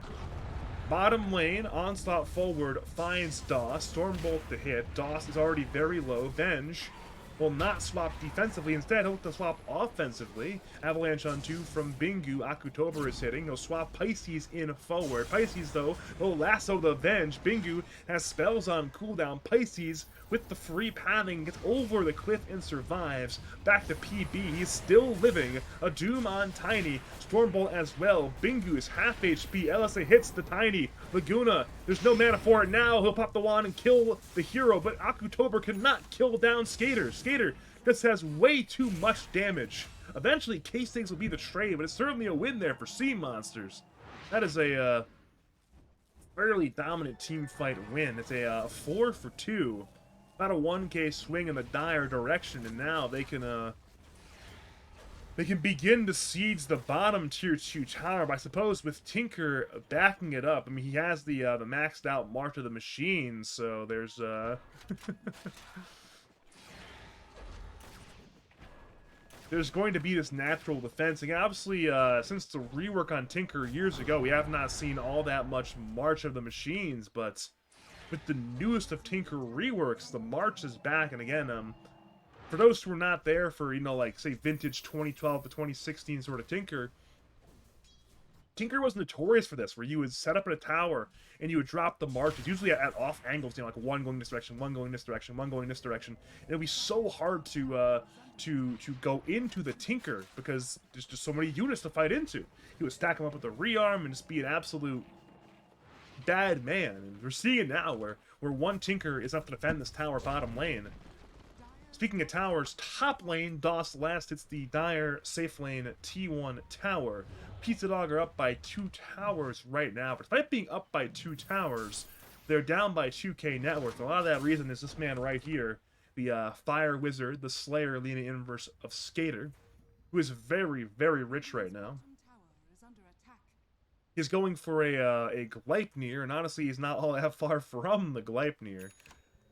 bottom lane, Onslaught forward finds DOS. Stormbolt to hit. DOS is already very low. Venge will not swap defensively. Instead, he'll look to swap offensively. Avalanche on 2 from Bingu. Akutober is hitting. He'll swap Pisces in forward. Pisces, though, will lasso the Venge. Bingu has spells on cooldown. Pisces, with the free pathing, gets over the cliff and survives. Back to PB. He's still living. A Doom on Tiny. Stormbolt as well. Bingu is half HP. LSA hits the Tiny. Laguna, there's no mana for it now. He'll pop the wand and kill the hero, but Akutober cannot kill down Skater. Skater just has way too much damage. Eventually, K-Stigs will be the trade, but it's certainly a win there for Sea Monsters. That is a fairly dominant team fight win. It's a 4 for 2. About a 1k swing in the dire direction, and now they can begin to siege the bottom tier 2 tower. But I suppose with Tinker backing it up, I mean, he has the maxed out March of the Machine, so there's there's going to be this natural defense. Again, obviously, since the rework on Tinker years ago, we have not seen all that much March of the Machines, but with the newest of Tinker reworks, the March is back, and again, for those who were not there for, you know, like, say, vintage 2012 to 2016 sort of Tinker was notorious for this, where you would set up in a tower, and you would drop the marches, usually at off angles, you know, like one going this direction, one going this direction, one going this direction. And it would be so hard to go into the Tinker, because there's just so many units to fight into. He would stack them up with the rearm and just be an absolute bad man. And we're seeing it now, where one Tinker is enough to defend this tower bottom lane. Speaking of towers, top lane, DOS last hits the dire safe lane T1 tower. Pizzadog are up by 2 towers right now, but despite being up by 2 towers, they're down by 2k net worth. A lot of that reason is this man right here, the Fire Wizard, the Slayer Lena inverse of Skater, who is very, very rich right now. He's going for a Gleipnir, and honestly, he's not all that far from the Gleipnir.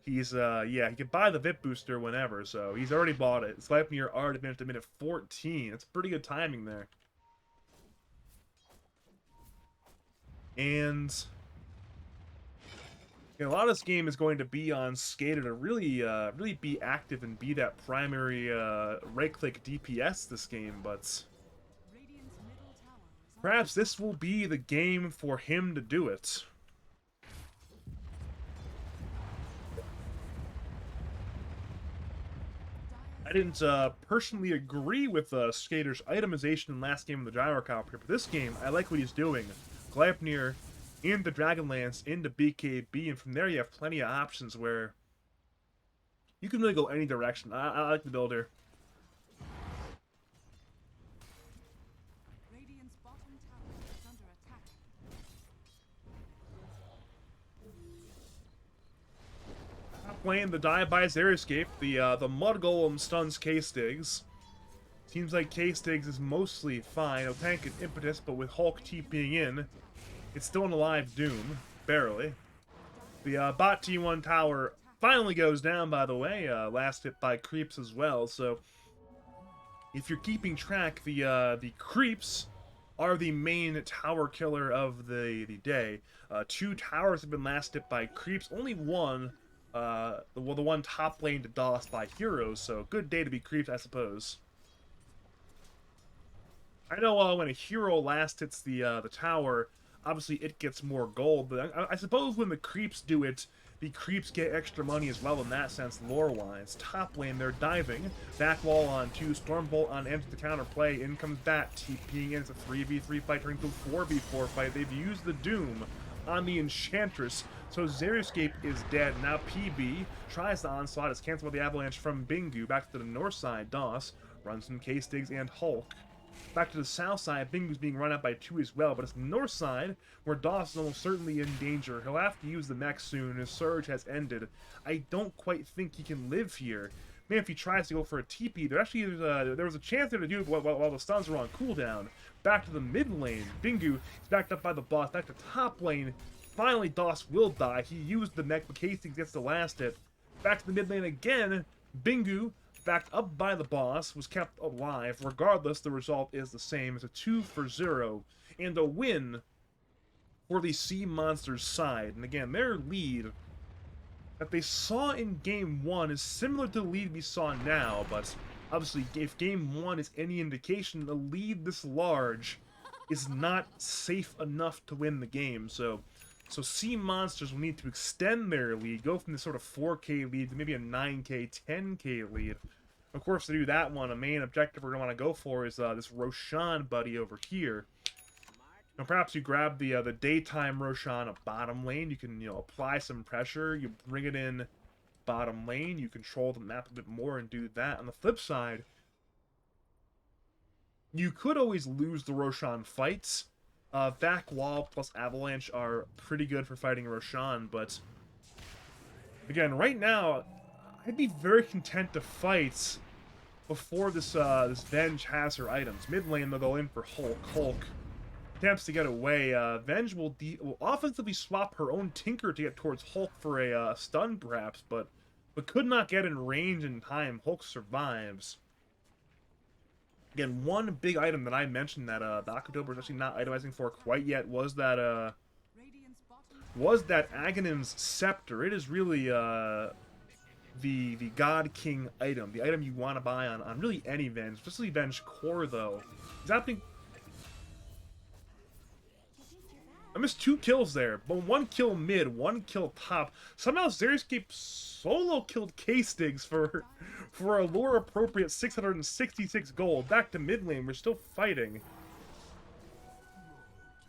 He's, yeah, he can buy the VIP booster whenever, so he's already bought it. Gleipnir already finished at minute 14. That's pretty good timing there. And you know, a lot of this game is going to be on Skater to really be active and be that primary right-click DPS this game, but perhaps this will be the game for him to do it. I didn't personally agree with Skater's itemization in last game of the Gyrocopter, but this game, I like what he's doing. Gleipnir into Dragonlance, into BKB, and from there you have plenty of options where you can really go any direction. I like the build here. top lane, the dive by Xeriscape. The Mud Golem stuns K-Stigs. Seems like K-Stigs is mostly fine. No tank and impetus, but with Hulk TPing in, it's still an alive Doom. Barely. The bot T1 tower finally goes down, by the way. Last hit by creeps as well, so if you're keeping track, the creeps are the main tower killer of the day. 2 towers have been last hit by creeps. Only one, the one top lane to DOS by heroes, so good day to be creeps, I suppose. I know when a hero last hits the tower, obviously it gets more gold, but I suppose when the creeps do it, the creeps get extra money as well in that sense, lore-wise. Top lane, they're diving. Back wall on 2, Stormbolt on ends the counterplay. In comes Bat, TPing in. It's a 3v3 fight turning to a 4v4 fight. They've used the Doom on the Enchantress, so Xeriscape is dead. Now PB tries the onslaught. It's canceled by the avalanche from Bingu. Back to the north side, DOS runs from K-Stigs and Hulk. Back to the south side, Bingu's being run out by 2 as well, but it's the north side where DOS is almost certainly in danger. He'll have to use the mech soon. His surge has ended. I don't quite think he can live here. Maybe if he tries to go for a TP, there was a chance there to do it while the stuns were on cooldown. Back to the mid lane, Bingu is backed up by the boss. Back to top lane, finally DOS will die. He used the mech, but Casey gets the last hit. Back to the mid lane again, Bingu, backed up by the boss, was kept alive. Regardless, the result is the same. It's a 2-0 and a win for the Sea Monsters side. And again, their lead that they saw in Game 1 is similar to the lead we saw now, but obviously if Game 1 is any indication, a lead this large is not safe enough to win the game. So Sea Monsters will need to extend their lead, go from this sort of 4K lead to maybe a 9K, 10K lead. Of course, to do that one, a main objective we're going to want to go for is this Roshan buddy over here. And perhaps you grab the daytime Roshan at bottom lane. You can, apply some pressure. You bring it in bottom lane. You control the map a bit more and do that. On the flip side, you could always lose the Roshan fights. Vac Wall plus Avalanche are pretty good for fighting Roshan, but again, right now, I'd be very content to fight before this Venge has her items. Mid lane, they'll go in for Hulk. Hulk attempts to get away. Venge will offensively swap her own Tinker to get towards Hulk for a stun, perhaps, but could not get in range in time. Hulk survives. Again, one big item that I mentioned that the October is actually not itemizing for quite yet was that Aghanim's Scepter. It is really the God King item, the item you want to buy on really any Venge, especially Venge Core though. He's happening. I missed 2 kills there, but 1 kill mid, 1 kill top. Somehow Xeriscape solo killed K-Stigs for a lore appropriate 666 gold. Back to mid lane, we're still fighting.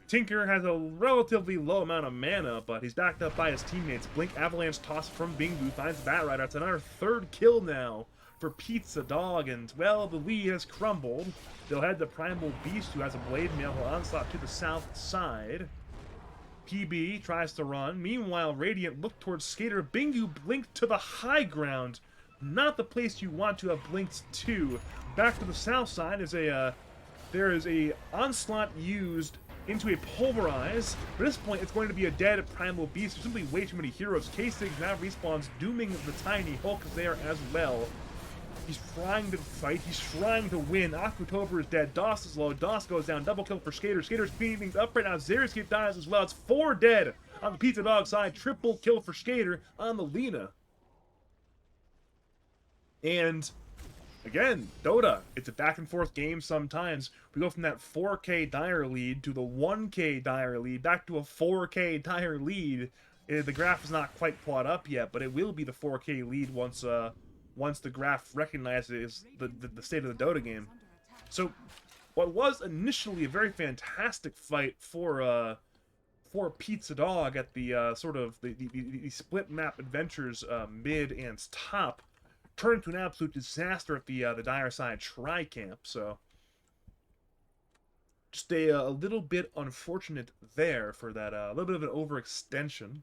Tinker has a relatively low amount of mana, but he's backed up by his teammates. Blink Avalanche toss from Bingu finds Batrider. It's another 3rd kill now for Pizzadog, and well, the lead has crumbled. They'll head to Primal Beast, who has a Blade Mail. He'll onslaught to the south side. PB tries to run. Meanwhile, Radiant look towards Skater. Bingu blinked to the high ground. Not the place you want to have blinked to. Back to the south side is there is a onslaught used into a pulverize. At this point, it's going to be a dead Primal Beast. There's simply way too many heroes. K-Stigs now respawns, dooming the tiny Hulk there as well. He's trying to fight. He's trying to win. Aquatober is dead. DOS is low. DOS goes down. Double kill for Skater. Skater's speeding things up right now. Xeriscape dies as well. It's 4 dead on the Pizzadog side. Triple kill for Skater on the Lina. And again, Dota, it's a back and forth game sometimes. We go from that 4K dire lead to the 1K dire lead, back to a 4K dire lead. The graph is not quite caught up yet, but it will be the 4K lead once the graph recognizes the state of the Dota game. So, what was initially a very fantastic fight for Pizzadog at the sort of the split map adventures mid and top turned to an absolute disaster at the dire side tri-camp. So, just a little bit unfortunate there for that, a little bit of an overextension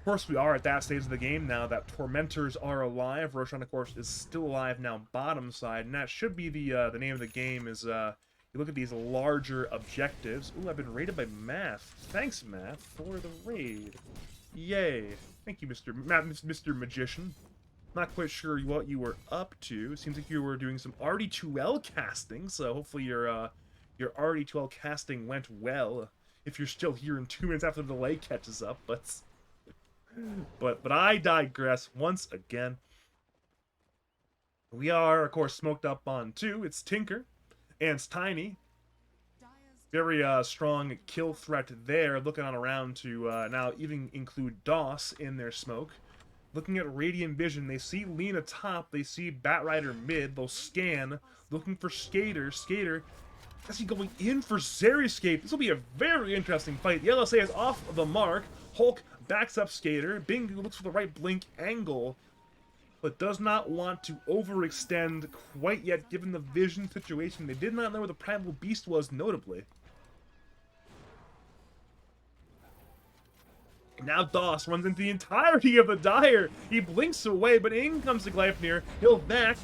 course, we are at that stage of the game now that Tormentors are alive. Roshan, of course, is still alive now, bottom side, and that should be the name of the game. Is you look at these larger objectives. Ooh, I've been raided by Math. Thanks, Math, for the raid. Yay! Thank you, Mr. Magician. Not quite sure what you were up to. Seems like you were doing some RD2L casting, so hopefully your RD2L casting went well. If you're still here in 2 minutes after the delay catches up, but I digress once again. We are, of course, smoked up on 2. It's Tinker, and it's Tiny. Very strong kill threat there. Looking on around to now even include DOS in their smoke. Looking at Radiant Vision, they see Lena top, they see Batrider mid, they'll scan, looking for Skater. Skater actually going in for Xeriscape. This will be a very interesting fight. The LSA is off the mark. Hulk backs up Skater. Bingu looks for the right blink angle, but does not want to overextend quite yet given the vision situation. They did not know where the Primal Beast was, notably. Now DOS runs into the entirety of the Dire. He blinks away, but in comes the Gleipnir. He'll back,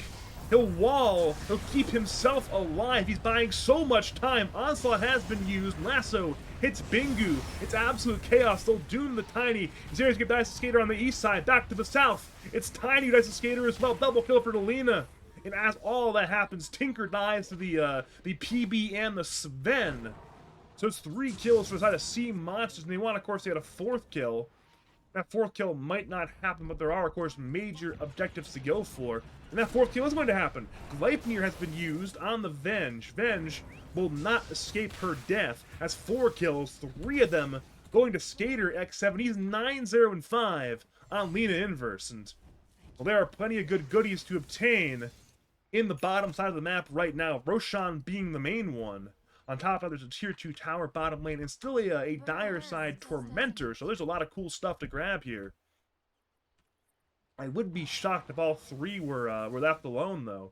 he'll wall, he'll keep himself alive. He's buying so much time. Onslaught has been used. Lasso hits Bingu. It's absolute chaos. They'll doom the Tiny. Xeriscape dies to Skater on the east side. Back to the south. It's Tiny who dies to Skater as well. Double kill for Delina. And as all that happens, Tinker dies to the PB and the Sven. So it's 3 kills for the side of Sea Monsters, and they want, of course, to get a 4th kill. That 4th kill might not happen, but there are, of course, major objectives to go for. And that 4th kill is going to happen. Gleipnir has been used on the Venge. Venge will not escape her death. Has 4 kills, 3 of them going to Skater X7. He's 9-0-5 on Lena Inverse. And well, there are plenty of good goodies to obtain in the bottom side of the map right now. Roshan being the main one. On top of that, there's a tier 2 tower bottom lane, and still a dire side Tormentor, so there's a lot of cool stuff to grab here. I would be shocked if all 3 were left alone, though.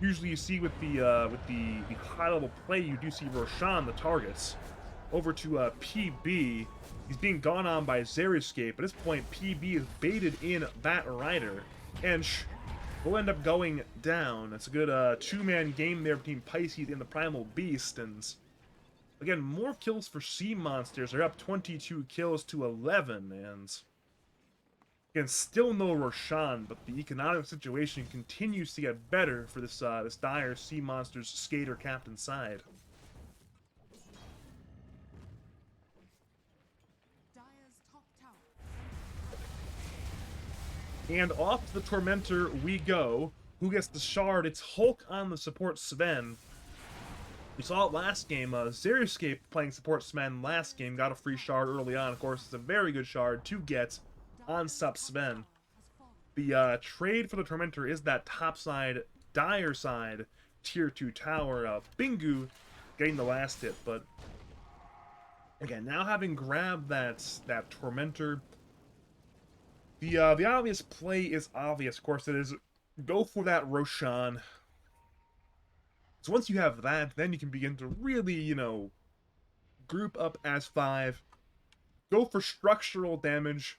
Usually you see with the high-level play, you do see Roshan, the targets. Over to PB. He's being gone on by Xeriscape. At this point, PB is baited in Batrider, and will end up going down. It's a good 2-man game there between Pisces and the Primal Beast. And again, more kills for Sea Monsters. They're up 22 kills to 11. And again, still no Roshan, but the economic situation continues to get better for this this dire Sea Monsters Skater captain side. And off to the Tormentor we go. Who gets the shard? It's Hulk on the support Sven. We saw it last game. Xeriscape playing support Sven last game. Got a free shard early on. Of course, it's a very good shard to get on sup Sven. The trade for the Tormentor is that top side, dire side, tier 2 tower. Bingu getting the last hit. But again, now having grabbed that Tormentor, the obvious play is obvious, of course. It is go for that Roshan. So once you have that, then you can begin to really, you know, group up as 5. Go for structural damage.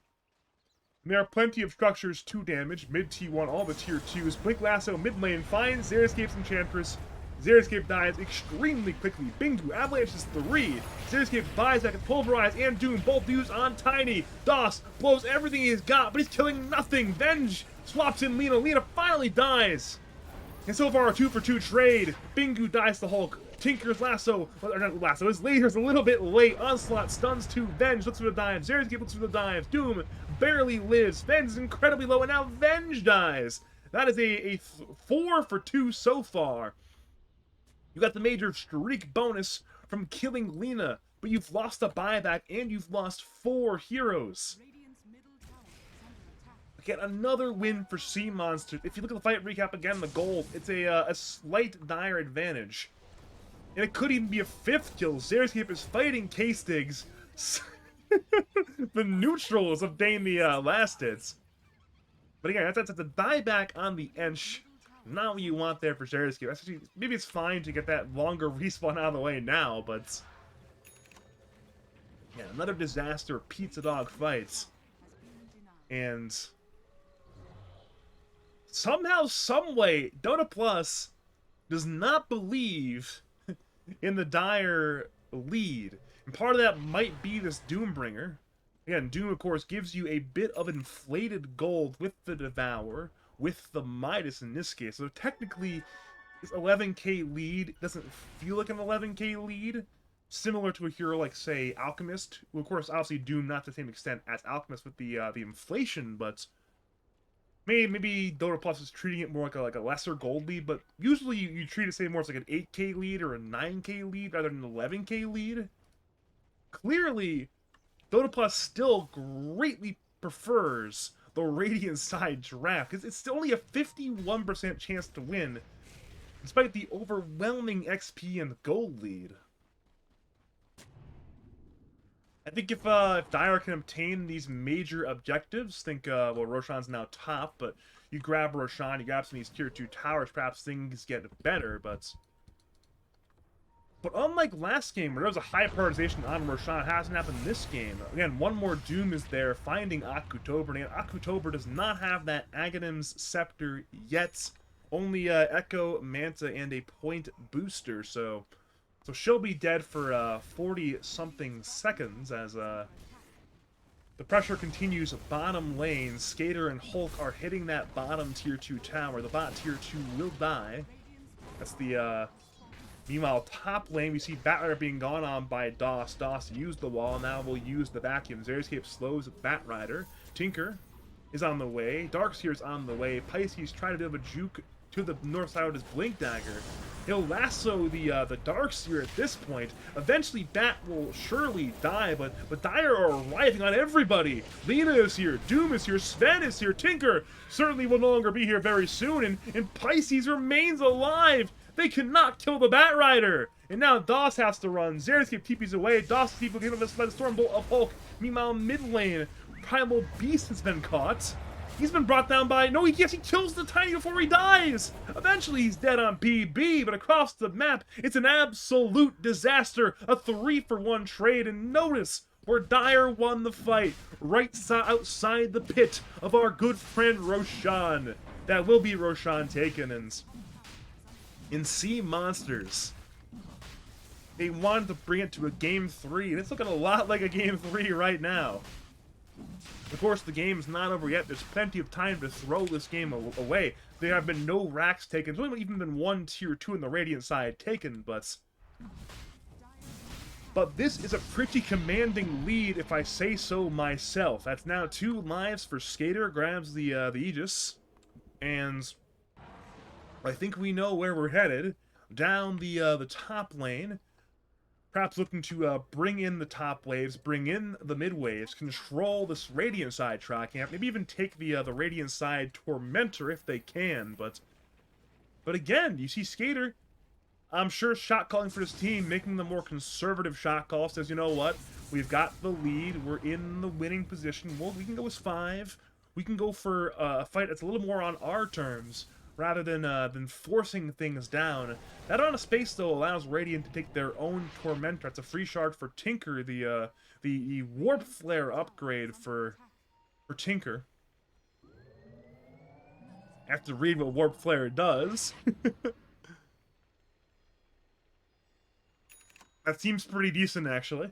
And there are plenty of structures to damage. Mid T1, all the tier 2s. Blink Lasso, mid lane, finds Xeriscape's Enchantress. Xeriscape dies extremely quickly. Bingu avalanches 3. Xeriscape buys that can pulverize and doom, both used on Tiny. DOS blows everything he's got, but he's killing nothing. Venge swaps in Lena. Lena finally dies. And so far, a 2-for-2 trade. Bingu dies to Hulk. Tinker's lasso, or not lasso, his laser's a little bit late. Onslaught stuns 2. Venge looks for the dive. Xeriscape looks for the dive. Doom barely lives. Venge is incredibly low, and now Venge dies. That is a 4-for-2 so far. You got the major streak bonus from killing Lena, but you've lost a buyback and you've lost 4 heroes. Again, another win for Sea Monsters. If you look at the fight recap again, the gold, it's a slight dire advantage. And it could even be a 5th kill. Xeriscape is fighting K-Stigs. The neutrals obtain the last hits. But again, that's a dieback on the Ench. Not what you want there for Xeriscape. Actually, maybe it's fine to get that longer respawn out of the way now, but yeah, another disaster of Pizzadog fights. And somehow, someway, Dota Plus does not believe in the Dire lead. And part of that might be this Doombringer. Again, Doom, of course, gives you a bit of inflated gold with the Devour, with the Midas in this case. So technically, this 11k lead doesn't feel like an 11k lead. Similar to a hero like, say, Alchemist. Who, of course, obviously Doom not to the same extent as Alchemist with the inflation, but maybe Dota Plus is treating it more like a lesser gold lead, but usually you treat it, say, more as like an 8k lead or a 9k lead rather than an 11k lead. Clearly, Dota Plus still greatly prefers the Radiant side draft, because it's only a 51% chance to win, despite the overwhelming XP and gold lead. I think if Dire can obtain these major objectives, well, Roshan's now top, but you grab Roshan, you grab some of these tier 2 towers, perhaps things get better, but unlike last game, where there was a high prioritization on Roshan, it hasn't happened this game. Again, one more Doom is there, finding Akutober, and Akutober does not have that Aghanim's Scepter yet. Only Echo, Manta, and a point booster, so she'll be dead for 40-something seconds as the pressure continues bottom lane. Skater and Hulk are hitting that bottom tier 2 tower. The bot tier 2 will die. That's the meanwhile, top lane, we see Batrider being gone on by Doss. Doss used the wall, now will use the vacuum. Xeriscape slows Batrider. Tinker is on the way. Darkseer's on the way. Pisces trying to do a juke to the north side with his Blink Dagger. He'll lasso the Darkseer at this point. Eventually, Bat will surely die, but Dire are arriving on everybody. Lina is here, Doom is here, Sven is here, Tinker certainly will no longer be here very soon, and Pisces remains alive. They cannot kill the Batrider. And now Doss has to run. Xeriscape TP's away. Doss is even getting this by the Stormbolt of Hulk. Meanwhile, mid lane, Primal Beast has been caught. He's been brought down by... No, he kills the Tiny before he dies! Eventually, he's dead on PB, but across the map, it's an absolute disaster. A 3-for-1 trade, and notice where Dire won the fight. Right outside the pit of our good friend Roshan. That will be Roshan taken, and in Sea Monsters, they wanted to bring it to a Game 3, and it's looking a lot like a Game 3 right now. Of course, the game's not over yet. There's plenty of time to throw this game away. There have been no racks taken. There's only even been one tier 2 in the Radiant side taken, but this is a pretty commanding lead, if I say so myself. That's now 2 lives for Skater, grabs the Aegis, and I think we know where we're headed. Down the top lane. Perhaps looking to bring in the top waves, bring in the mid waves, control this Radiant side track amp, maybe even take the Radiant side Tormentor if they can, but again, you see Skater, I'm sure shot calling for his team, making the more conservative shot call, says, you know what, we've got the lead, we're in the winning position, well, we can go as 5, we can go for a fight that's a little more on our terms, rather than forcing things down. That amount of space, though, allows Radiant to take their own Tormentor. It's a free shard for Tinker, the Warp Flare upgrade for Tinker. I have to read what Warp Flare does. That seems pretty decent, actually.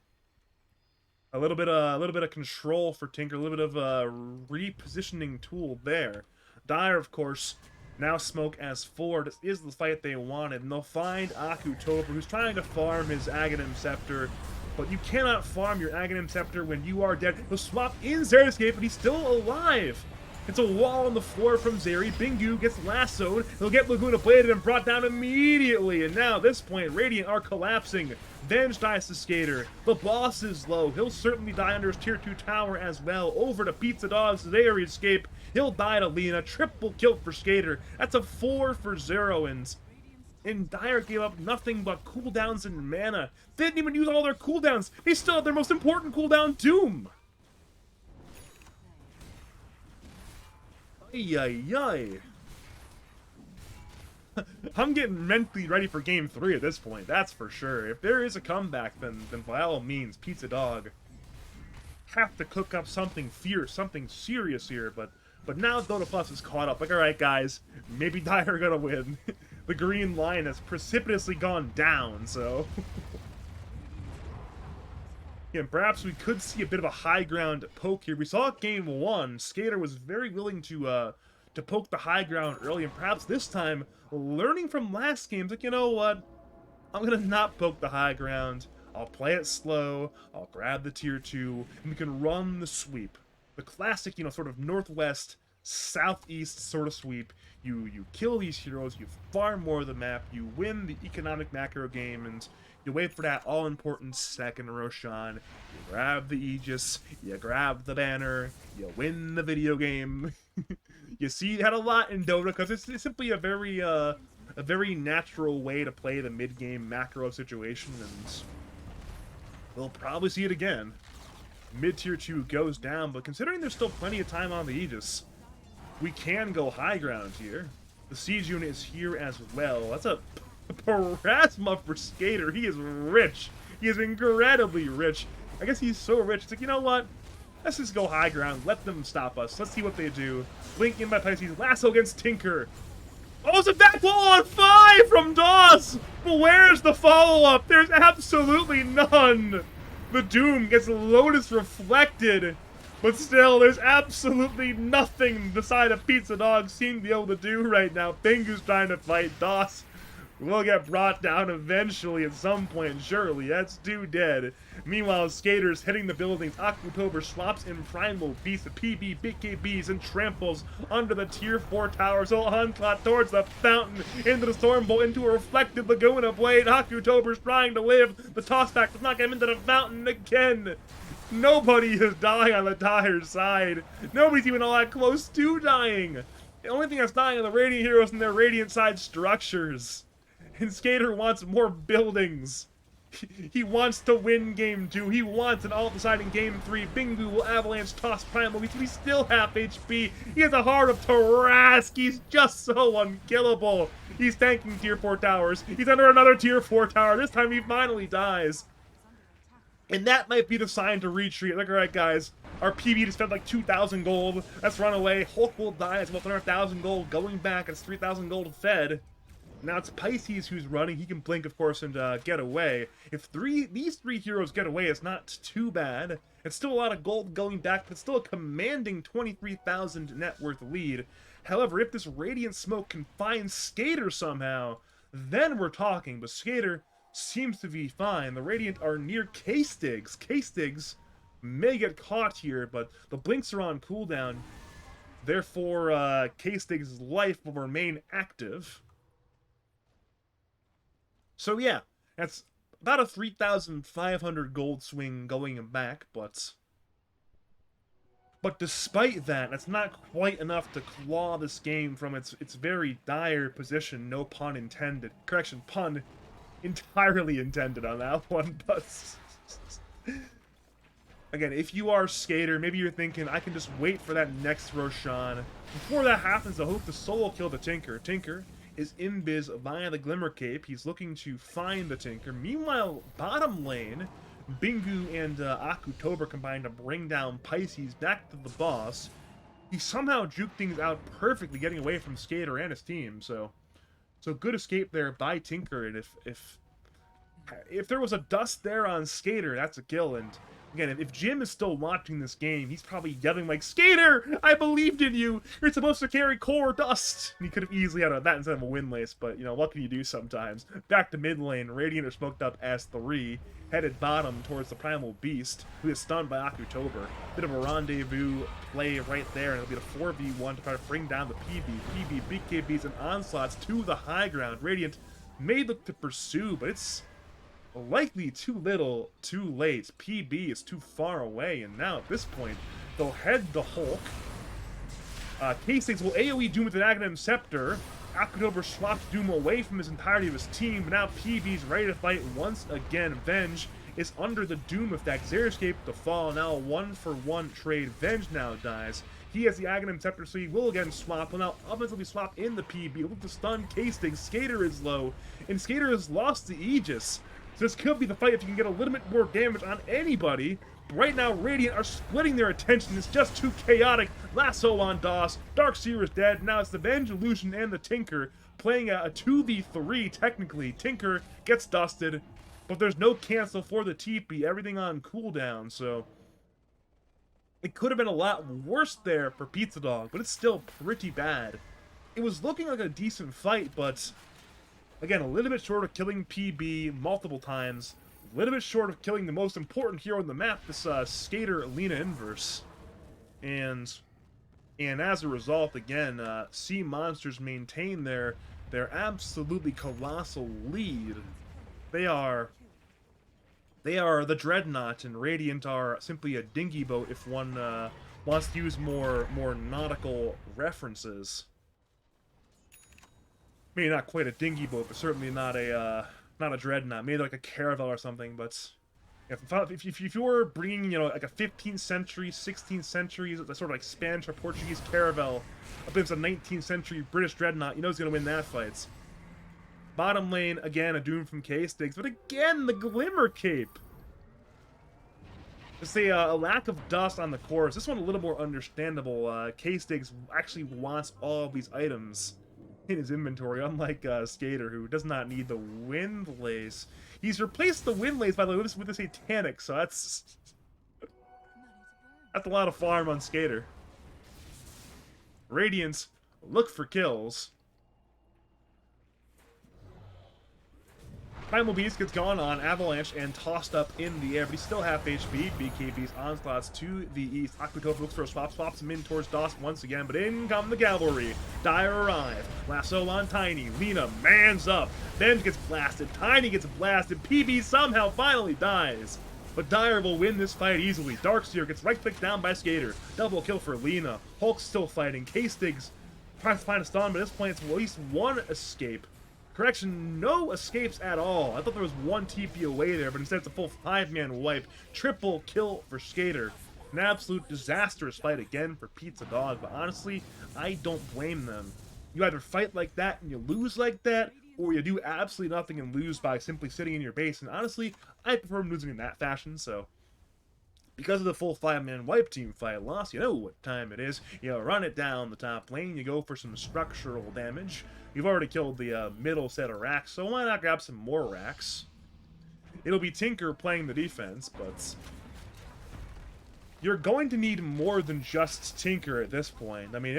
A little bit of control for Tinker, a little bit of a repositioning tool there. Dire, of course, now smoke as 4. This is the fight they wanted, and they'll find Akutober, who's trying to farm his Aghanim Scepter, but you cannot farm your Aghanim Scepter when you are dead. He'll swap in Xeriscape, but he's still alive. It's a wall on the floor from Zeri. Bingu gets lassoed. He'll get Laguna bladed and brought down immediately, and now at this point, Radiant are collapsing. Venge dies to Skater. The boss is low. He'll certainly die under his tier 2 tower as well. Over to Pizzadog. Zeri escape. He'll die to Lina. Triple kill for Skater. That's a 4 for Zeroins. And Dire gave up nothing but cooldowns and mana. They didn't even use all their cooldowns. They still have their most important cooldown, Doom. Ay, ay, ay. I'm getting mentally ready for Game 3 at this point, that's for sure. If there is a comeback, then by all means, Pizzadog have to cook up something fierce, something serious here, but now Dota Plus is caught up. Like, alright guys, maybe Dire are gonna win. The green line has precipitously gone down, so... yeah, perhaps we could see a bit of a high ground poke here. We saw it game 1. Skater was very willing to poke the high ground early, and perhaps this time, learning from last games, like, you know what? I'm gonna not poke the high ground. I'll play it slow, I'll grab the tier 2, and we can run the sweep. The classic, you know, sort of northwest, southeast sort of sweep. You kill these heroes, you farm more of the map, you win the economic macro game, and you wait for that all-important second Roshan. You grab the Aegis, you grab the banner, you win the video game. You see that a lot in Dota, because it's simply a very natural way to play the mid-game macro situation, and we'll probably see it again. Mid-tier 2 goes down, but considering there's still plenty of time on the Aegis, we can go high ground here. The siege unit is here as well. That's a Parasma for Skater. He is rich. He is incredibly rich. I guess he's so rich. It's like, you know what? Let's just go high ground. Let them stop us. Let's see what they do. Blink in by Pisces. Lasso against Tinker. Oh, it's a back wall on 5 from Dawes! But where's the follow-up? There's absolutely none! The Doom gets Lotus reflected, but still, there's absolutely nothing the side of Pizzadog seem to be able to do right now. Pingu's trying to fight Dawes. Will get brought down eventually at some point, surely. That's too dead. Meanwhile, Skater's hitting the buildings. October swaps in Primal Beast, the PB, BKBs, and tramples under the tier 4 tower. So onslaught towards the fountain, into the Storm Bolt, into a reflected Laguna Blade. October's trying to live. The tossback does not get him into the fountain again. Nobody is dying on the Dire side. Nobody's even all that close to dying. The only thing that's dying are the Radiant heroes and their Radiant side structures. And Skater wants more buildings. He wants to win game 2. He wants an all-deciding game 3. Bingu will avalanche toss Primal. He's still half HP. He has a heart of Tarask. He's just so unkillable. He's tanking tier 4 towers. He's under another tier 4 tower. This time he finally dies. And that might be the sign to retreat. Like, alright guys, our PB just spent like 2,000 gold. Let's run away. Hulk will die. It's about 100,000 gold. Going back, it's 3,000 gold fed. Now it's Pisces who's running. He can blink, of course, and get away. If these three heroes get away, it's not too bad. It's still a lot of gold going back, but it's still a commanding 23,000 net worth lead. However, if this Radiant Smoke can find Skater somehow, then we're talking. But Skater seems to be fine. The Radiant are near K-Stigs. K-Stigs may get caught here, but the blinks are on cooldown. Therefore, K-Stigs' life will remain active. So yeah, that's about a 3,500 gold swing going back, but despite that, that's not quite enough to claw this game from its very dire position, no pun intended. Correction, pun entirely intended on that one, but... Again, if you are Skater, maybe you're thinking, I can just wait for that next Roshan. Before that happens, I hope to solo kill the Tinker. Tinker is in biz via the Glimmer Cape. He's looking to find the Tinker. Meanwhile, bottom lane, Bingu and Akutober combined to bring down Pisces back to the boss. He somehow juked things out perfectly, getting away from Skater and his team. So good escape there by Tinker. And if there was a dust there on Skater, that's a kill. And again, if Jim is still watching this game, he's probably yelling like, Skater, I believed in you! You're supposed to carry core dust! And he could have easily had that instead of a windlace, but, you know, what can you do sometimes? Back to mid lane, Radiant are smoked up as 3, headed bottom towards the Primal Beast, who is stunned by Akutober. Bit of a rendezvous play right there, and it'll be a 4v1 to try to bring down the PB, BKBs, and onslaughts to the high ground. Radiant may look to pursue, but it's likely too little, too late. PB is too far away, and now at this point, they'll head the Hulk. K-Stigs will AoE Doom with an Aghanim Scepter. Akutober swaps Doom away from his entirety of his team, but now PB's ready to fight once again. Venge is under the Doom effect. Xeriscape to fall, now a 1-for-1 trade. Venge now dies. He has the Aghanim Scepter, so he will again swap. Will now offensively swap in the PB. Look to stun K-Stigs. Skater is low, and Skater has lost the Aegis. So this could be the fight if you can get a little bit more damage on anybody. But right now, Radiant are splitting their attention. It's just too chaotic. Lasso on DOS. Darkseer is dead. Now it's the Venge, Illusion, and the Tinker playing a 2v3, technically. Tinker gets dusted, but there's no cancel for the TP. Everything on cooldown, so it could have been a lot worse there for Pizzadog, but it's still pretty bad. It was looking like a decent fight, but again, a little bit short of killing PB multiple times. A little bit short of killing the most important hero on the map, this Skater Lina Inverse. And as a result, again, Sea Monsters maintain their absolutely colossal lead. They are the Dreadnought, and Radiant are simply a dinghy boat if one wants to use more nautical references. Maybe not quite a dinghy boat, but certainly not a Dreadnought. Maybe like a caravel or something. But if you were bringing, like a 15th century, 16th century, sort of like Spanish or Portuguese caravel up against a 19th century British Dreadnought, you know who's gonna win that fight. Bottom lane, again, a Doom from K-Sticks, but again, the Glimmer Cape. Just a lack of dust on the course. This one a little more understandable. K-Sticks actually wants all of these items in his inventory, unlike Skater, who does not need the Windlace. He's replaced the Windlace, by the way, with the Satanic, so that's a lot of farm on Skater. Radiance look for kills. Primal Beast gets gone on Avalanche and tossed up in the air, but he's still half HP. BKB's onslaughts to the east. Aquatope looks for a swap, swaps him in towards DOS once again, but in come the cavalry. Dire arrive. Lasso on Tiny. Lina mans up. Venge gets blasted. Tiny gets blasted. PB somehow finally dies. But Dire will win this fight easily. Darkseer gets right-clicked down by Skater. Double kill for Lina. Hulk's still fighting. K-Stiggs tries to find a stun, but at this point it's at least one escape. Correction, no escapes at all. I thought there was one TP away there, but instead it's a full 5-man wipe. Triple kill for Skater. An absolute disastrous fight again for Pizzadog, but honestly, I don't blame them. You either fight like that and you lose like that, or you do absolutely nothing and lose by simply sitting in your base. And honestly, I prefer losing in that fashion, so because of the full 5-man wipe team fight loss, you know what time it is. You run it down the top lane, you go for some structural damage. You've already killed the middle set of racks, so why not grab some more racks? It'll be Tinker playing the defense, but you're going to need more than just Tinker at this point. I mean,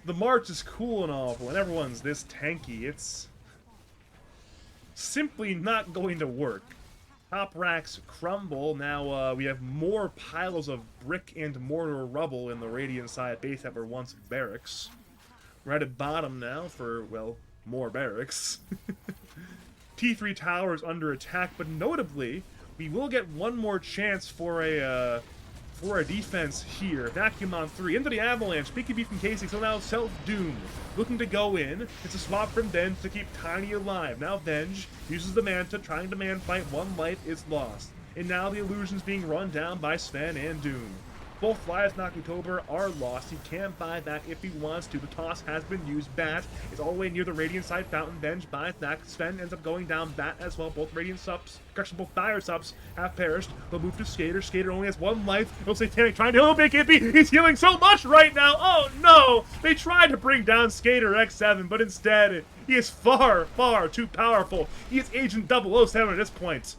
the March is cool and all, but when everyone's this tanky, it's simply not going to work. Top racks crumble. Now we have more piles of brick and mortar rubble in the Radiant side base that were once barracks. We're at bottom now for, well, more barracks. T3 tower is under attack, but notably, we will get one more chance for a defense here. Vacuum on 3 into the Avalanche. BKB from Casey, so now self-doomed. Looking to go in. It's a swap from Venge to keep Tiny alive. Now Venge uses the Manta, trying to man fight. One life is lost. And now the illusion's being run down by Sven and Doom. Both lives in October are lost. He can buy that if he wants to. The toss has been used. Bat is all the way near the Radiant side fountain. Venge buys that. Sven ends up going down. Bat as well. Both Radiant subs, correction, both Dire subs have perished. They'll move to Skater. Skater only has one life. No Satanic trying to heal BKB. He's healing so much right now. Oh no! They tried to bring down Skater X7, but instead he is far, far too powerful. He is Agent 007 at this point.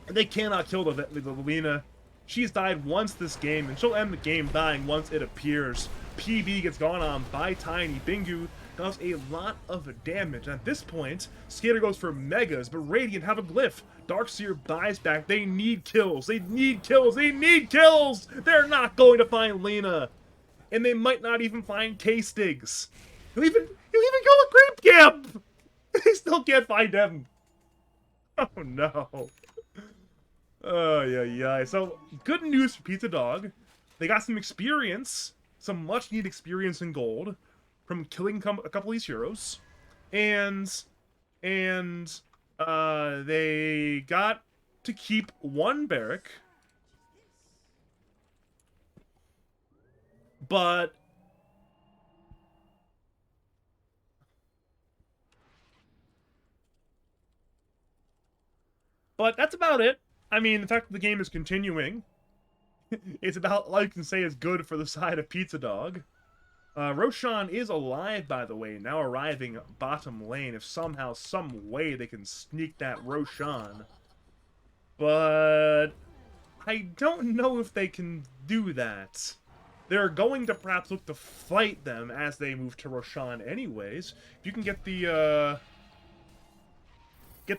And they cannot kill the Lina. She's died once this game, and she'll end the game dying once it appears. PB gets gone on by Tiny. Bingu does a lot of damage. At this point, Skater goes for megas, but Radiant have a glyph. Darkseer buys back. They need kills. They need kills. They need kills! They're not going to find Lina. And they might not even find K-Stiggs. He'll even go with Grape Camp! They still can't find him. Oh no. Oh, yeah. So, good news for Pizzadog. They got some experience, some much-needed experience in gold from killing a couple of these heroes. And they got to keep one barrack. But that's about it. I mean, the fact that the game is continuing It's about all you can say is good for the side of Pizzadog. Roshan is alive, by the way, now arriving bottom lane. If somehow, some way they can sneak that Roshan. But I don't know if they can do that. They're going to perhaps look to fight them as they move to Roshan anyways. If you can get the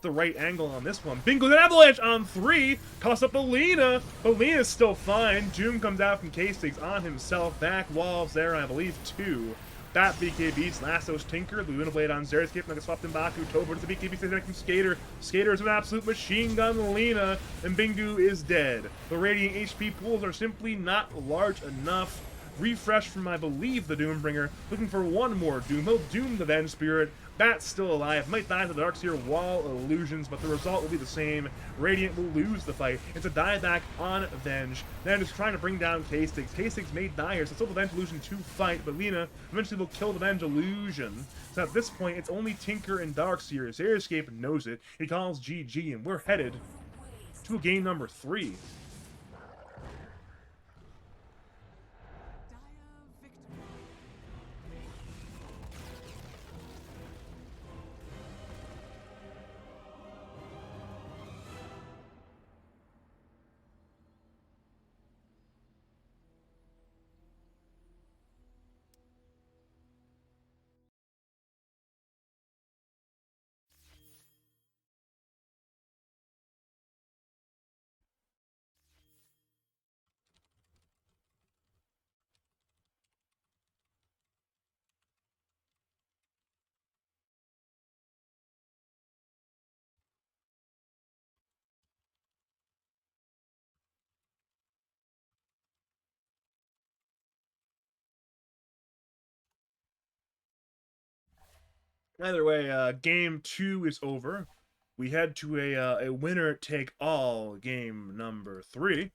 right angle on this one. Bingo, an avalanche on 3. Costs up Alina. Alina's still fine. Doom comes out from K-Sticks on himself. Back walls there, I believe, 2. That BKB's Lassos Tinker. The Luna Blade on Zerscape. Like a swapped in Baku. Tobo to the BKB. Stays back from Skater. Skater is an absolute machine gun. Alina. And Bingu is dead. The Radiant HP pools are simply not large enough. Refresh from, I believe, the Doombringer. Looking for one more Doom. He'll Doom the Venge Spirit. Bat's still alive. Might die to the Darkseer wall illusions, but the result will be the same. Radiant will lose the fight. It's a dieback on Venge. Then is trying to bring down K-Sticks. K-Sticks may die here, so still the Venge illusion to fight, but Lina eventually will kill the Venge illusion. So at this point, it's only Tinker and Darkseer. Zerscape knows it. He calls GG, and we're headed to game number 3. Dire victory. Either way, game 2 is over. We head to a winner-take-all game number 3.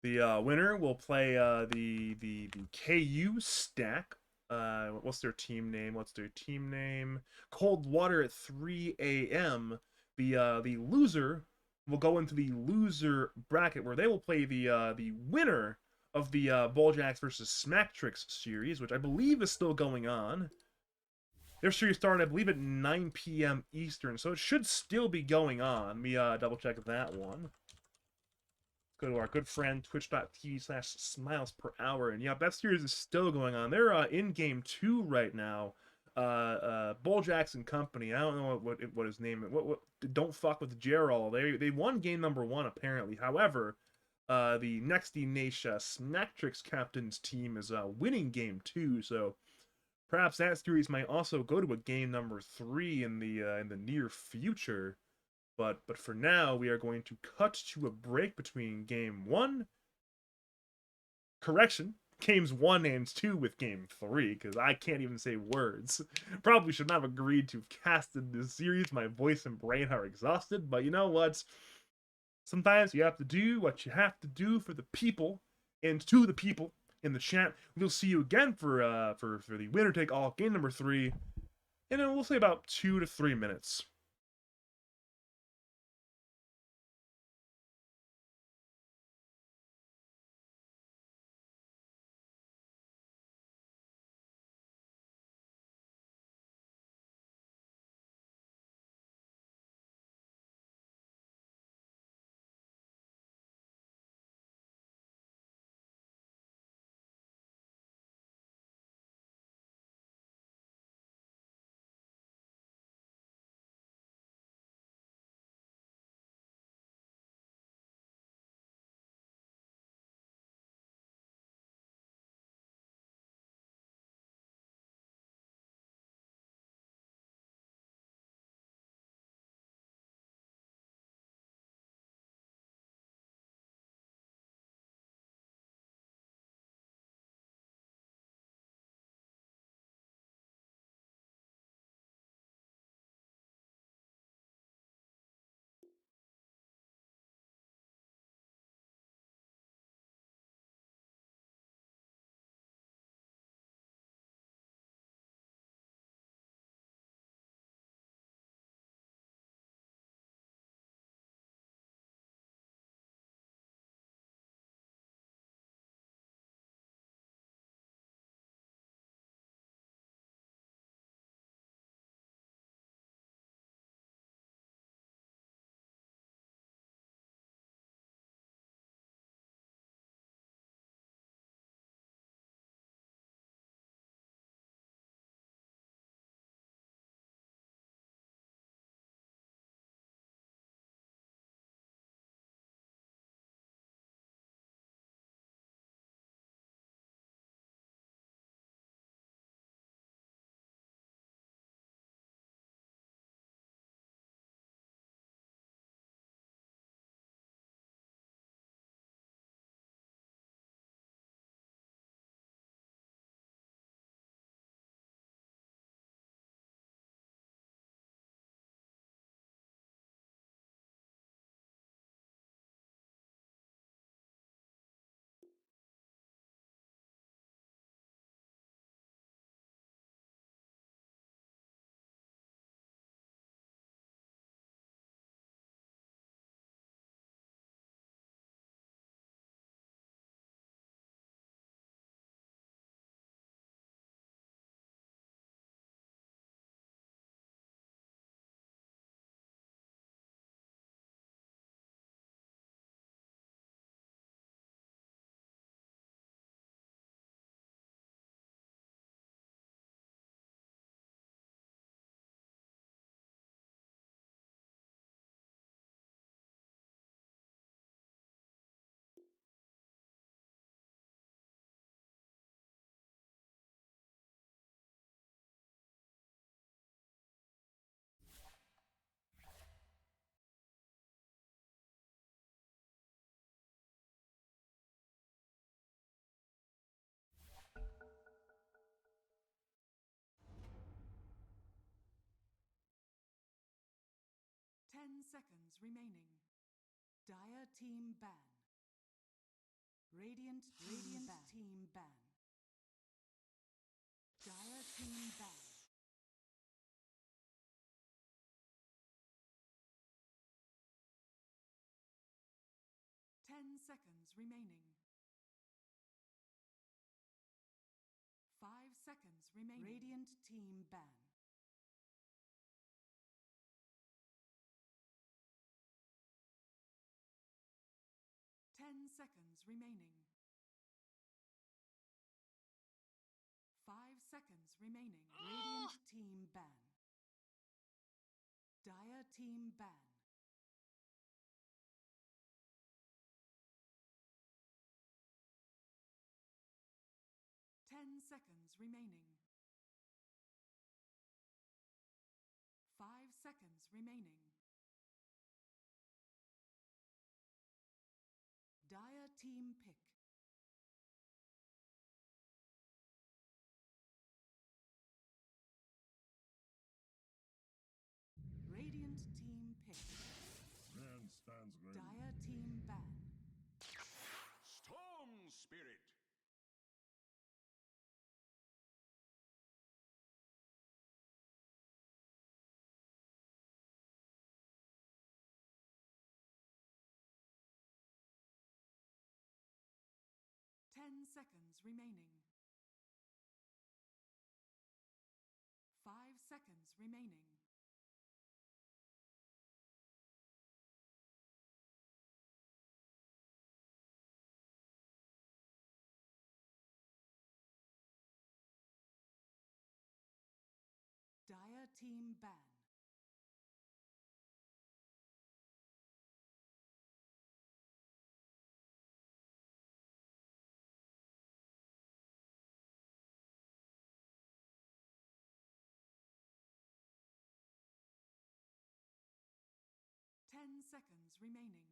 The winner will play the KU stack. What's their team name? Cold Water at 3 a.m. The loser will go into the loser bracket where they will play the winner of the Voljax versus Smacktrix series, which I believe is still going on. Their series started, I believe, at 9 p.m. Eastern, so it should still be going on. Let me double check that one. Go to our good friend, twitch.tv/smilesperhour, and yeah, that series is still going on. They're in game 2 right now. Bull Jackson Company. I don't know what his name is. What don't fuck with Gerald. They won game number 1 apparently. However, the Nexty Nation Smacktrix captain's team is winning game 2, so perhaps that series might also go to a game number 3 in the near future. But for now, we are going to cut to a break between game 1. Correction, games 1 and 2 with game 3, because I can't even say words. Probably should not have agreed to have casted this series. My voice and brain are exhausted, but you know what? Sometimes you have to do what you have to do for the people, and to the people in the chat. We'll see you again for the winner take all game number 3 in we'll say about 2 to 3 minutes. 10 seconds remaining. Dire team ban. Radiant team ban. Dire team ban. 10 seconds remaining. 5 seconds remaining. Radiant team ban. Ten seconds remaining. 5 seconds remaining. Radiant team ban. Dire team ban. 10 seconds remaining. 5 seconds remaining. Dire team pick. Radiant team pick. Man stands ready. Dire team ban. Storm Spirit. 10 seconds remaining. 5 seconds remaining. Dire team ban. Ten seconds remaining.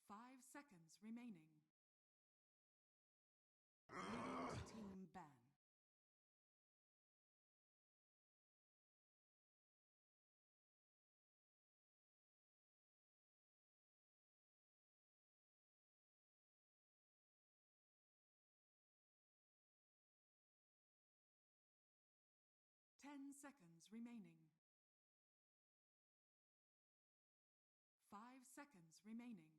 5 seconds remaining. Radiant team ban. Ten seconds remaining. 5 seconds remaining.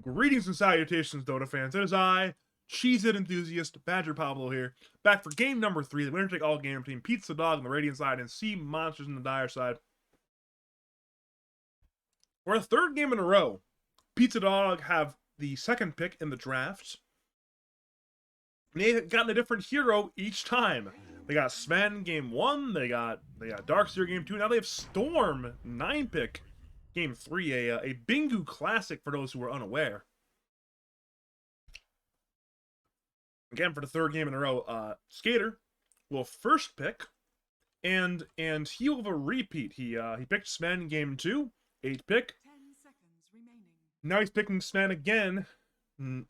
Greetings and salutations, Dota fans. It is I, Cheez-It enthusiast, Badger Pablo here, back for game number 3, the winner take all game between Pizzadog on the Radiant side and Sea Monsters on the Dire side. For a third game in a row, Pizzadog have the second pick in the draft. They've gotten a different hero each time. They got Sven game 1, they got Darkseer game 2, now they have Storm 9 pick game 3, a Bingu classic for those who are unaware. Again, for the third game in a row, Skater will first pick, and he will have a repeat. He picked Sven game 2, 8th pick. 10 seconds remaining. Now he's picking Sven again in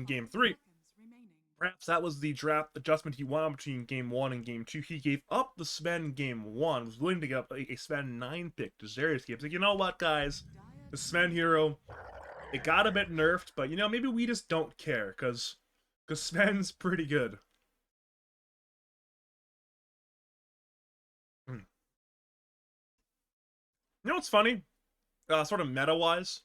game 3. Seconds remaining. Perhaps that was the draft adjustment he wanted between game 1 and game 2. He gave up the Sven game 1, was willing to give up a Sven 9 pick to Zarius game. He's like, you know what, guys? The Sven hero, it got a bit nerfed, but, you know, maybe we just don't care, because Sven's pretty good. You know what's funny? Sort of meta-wise,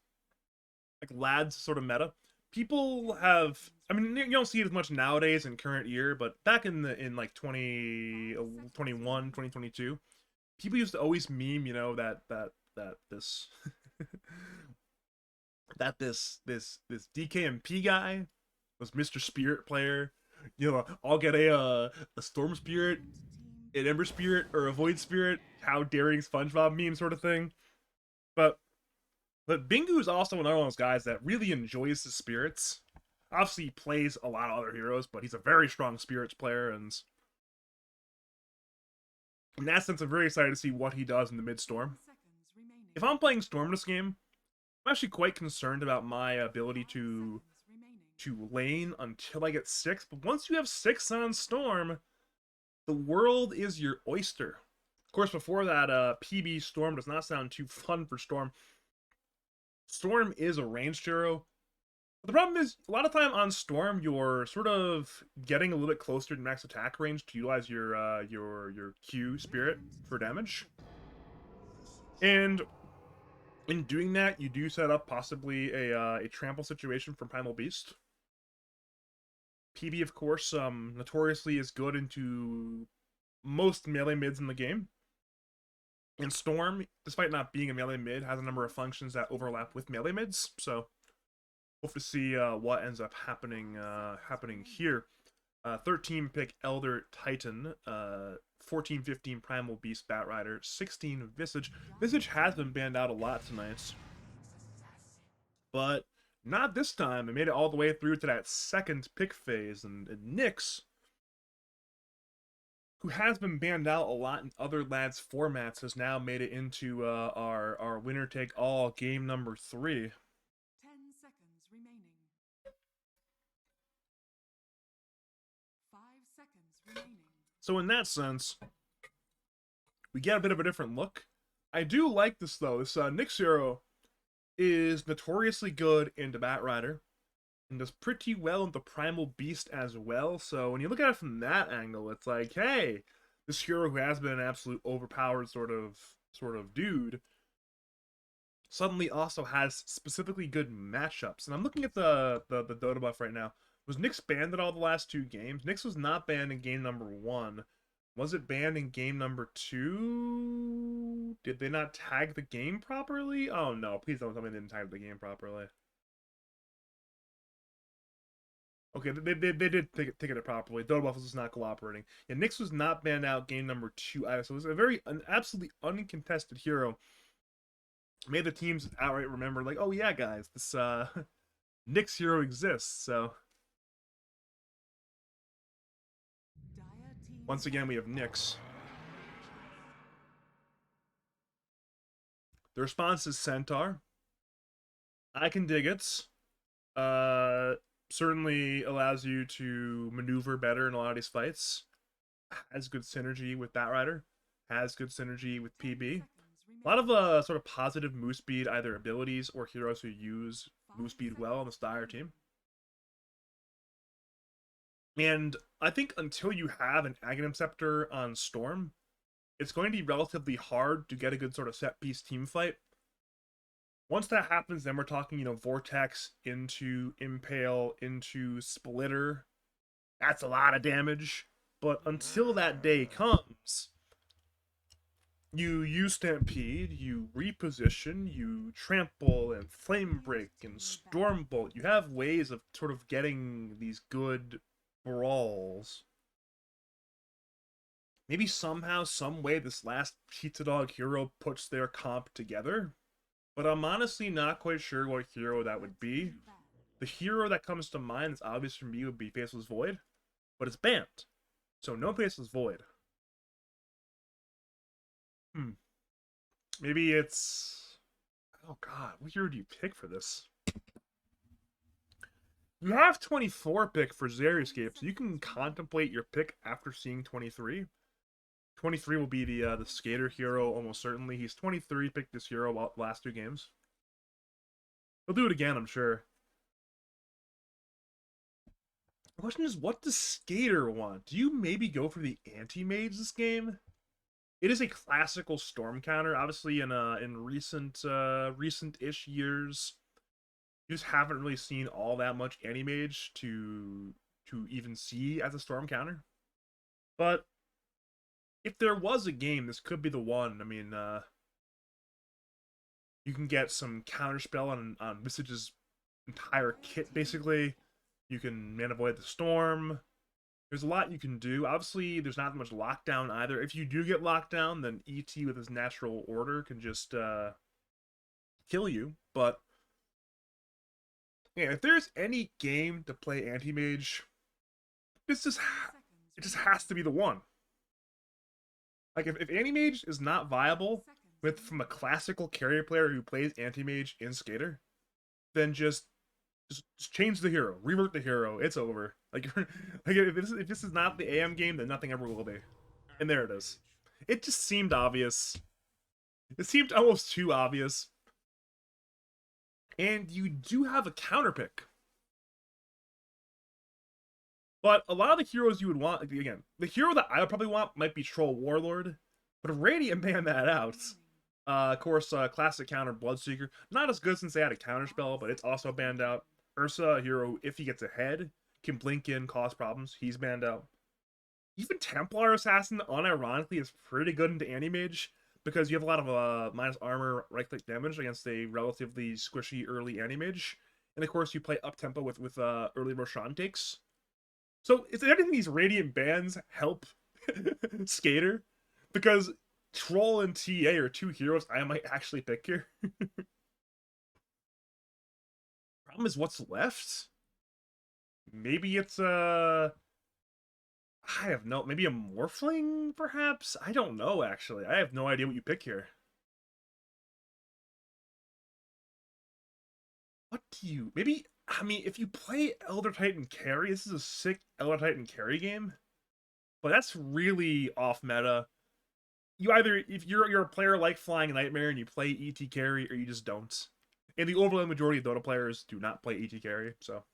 like lads sort of meta. People have, I mean, you don't see it as much nowadays in current year, but back in like 2021, 2022, people used to always meme, you know, that this this DKMP guy was Mr. Spirit player. You know, I'll get a Storm Spirit, an Ember Spirit, or a Void Spirit. How daring SpongeBob meme sort of thing. But Bingu is also another one of those guys that really enjoys his spirits. Obviously, he plays a lot of other heroes, but he's a very strong spirits player, and in that sense, I'm very excited to see what he does in the mid-storm. Seconds remaining. If I'm playing Storm this game, I'm actually quite concerned about my ability 5 to seconds remaining. lane until I get 6. But once you have 6 on Storm, the world is your oyster. Of course, before that, PB Storm does not sound too fun for Storm. Storm is a ranged hero. But the problem is, a lot of time on Storm, you're sort of getting a little bit closer to max attack range to utilize your Q Spirit for damage. And in doing that, you do set up possibly a trample situation from Primal Beast. PB, of course, notoriously is good into most melee mids in the game. And Storm, despite not being a melee mid, has a number of functions that overlap with melee mids. So we'll have to see what ends up happening here. 13 pick Elder Titan, 14-15 Primal Beast Batrider, 16 Visage. Visage has been banned out a lot tonight, but not this time. It made it all the way through to that second pick phase, and Nyx, who has been banned out a lot in other lads formats, has now made it into our winner take all game number 3. 10 seconds remaining. 5 seconds remaining. So in that sense, we get a bit of a different look. I do like this though. This Nyx hero is notoriously good into Batrider and does pretty well into Primal Beast as well. So when you look at it from that angle, it's like, hey, this hero who has been an absolute overpowered sort of dude suddenly also has specifically good matchups. And I'm looking at the Dota buff right now. Was Nyx banned at all the last 2 games? Nyx was not banned in game number 1. Was it banned in game number 2? Did they not tag the game properly? Oh no, please don't tell me they didn't tag the game properly. Okay, they did take it properly. Dota buff was not cooperating. Yeah, Nyx was not banned out game number 2 either, so it was an absolutely uncontested hero. Made the teams outright remember, like, oh yeah, guys, this Nyx hero exists, so once again, we have Nyx. The response is Centaur. I can dig it. Certainly allows you to maneuver better in a lot of these fights. Has good synergy with Batrider. Has good synergy with PB. A lot of sort of positive move speed, either abilities or heroes who use move speed well on the Dire team. And I think until you have an Aghanim Scepter on Storm, it's going to be relatively hard to get a good sort of set-piece team fight. Once that happens, then we're talking, Vortex into Impale, into Splitter. That's a lot of damage. But until that day comes, you use Stampede, you reposition, you Trample, and Flame Break, and Stormbolt. You have ways of sort of getting these good brawls. Maybe somehow, some way, this last Pizzadog hero puts their comp together. But I'm honestly not quite sure what hero that would be. The hero that comes to mind that's obvious for me would be Faceless Void. But it's banned. So no Faceless Void. Maybe it's... Oh god, what hero do you pick for this? You have 24 pick for Xerioscape, so you can contemplate your pick after seeing 23. 23 will be the skater hero, almost certainly. He's 23, picked this hero last 2 games. He'll do it again, I'm sure. The question is, what does skater want? Do you maybe go for the anti-mage this game? It is a classical storm counter. Obviously, in recent-ish years, you just haven't really seen all that much anti-mage to even see as a storm counter. But if there was a game, this could be the one. I mean, you can get some counterspell on Visage's entire kit, basically. You can mana void the storm. There's a lot you can do. Obviously, there's not much lockdown either. If you do get locked down, then ET with his natural order can just kill you. But Yeah, if there's any game to play anti-mage, this just it just has to be the one. Like if anti-mage is not viable with from a classical carrier player who plays anti-mage in Skater, then just change the hero, rework the hero. It's over. Like if this is not the AM game, then nothing ever will be. And there it is. It just seemed obvious. It seemed almost too obvious. And you do have a counter pick. But a lot of the heroes you would want, again, the hero that I would probably want might be Troll Warlord. But Radiant banned that out. Of course, classic counter Bloodseeker. Not as good since they had a counter spell, but it's also banned out. Ursa, a hero who, if he gets ahead, can blink in, cause problems. He's banned out. Even Templar Assassin, unironically, is pretty good into Anti-Mage because you have a lot of minus armor, right-click damage against a relatively squishy early Anti-Mage. And of course, you play up-tempo with early Roshan takes. So, is anything these Radiant bans help Skater? Because Troll and TA are two heroes I might actually pick here. Problem is, what's left? Maybe it's I have no, maybe a Morphling, perhaps? I don't know, actually. I have no idea what you pick here. What do you, maybe, I mean, if you play Elder Titan carry, this is a sick Elder Titan carry game. But that's really off meta. You either, if you're a player like Flying Nightmare and you play ET carry, or you just don't. And the overwhelming majority of Dota players do not play ET carry, so.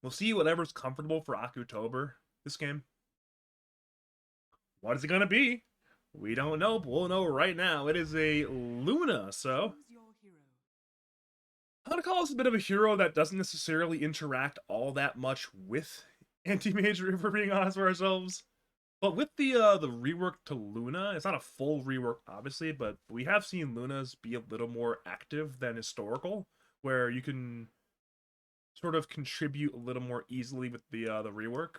We'll see whatever's comfortable for October this game. What is it going to be? We don't know, but we'll know right now. It is a Luna, so. Choose your hero. I'm going to call this a bit of a hero that doesn't necessarily interact all that much with Anti-Mage, if we're being honest with ourselves. But with the rework to Luna, it's not a full rework, obviously, but we have seen Lunas be a little more active than historical, where you can sort of contribute a little more easily with the rework.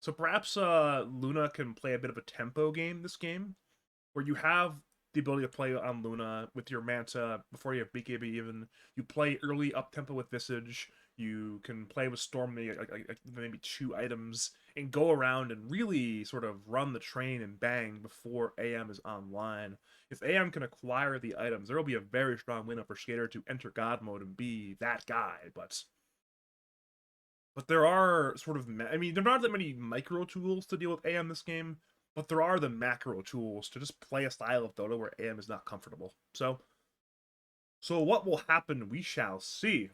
So perhaps Luna can play a bit of a tempo game this game, where you have the ability to play on Luna with your Manta before you have BKB even. You play early up tempo with Visage. You can play with Storm, maybe 2 items, and go around and really sort of run the train and bang before AM is online. If AM can acquire the items, there will be a very strong window for Skater to enter God mode and be that guy. But there are sort of, I mean, there are not that many micro tools to deal with AM this game, but there are the macro tools to just play a style of Dota where AM is not comfortable. So what will happen, we shall see.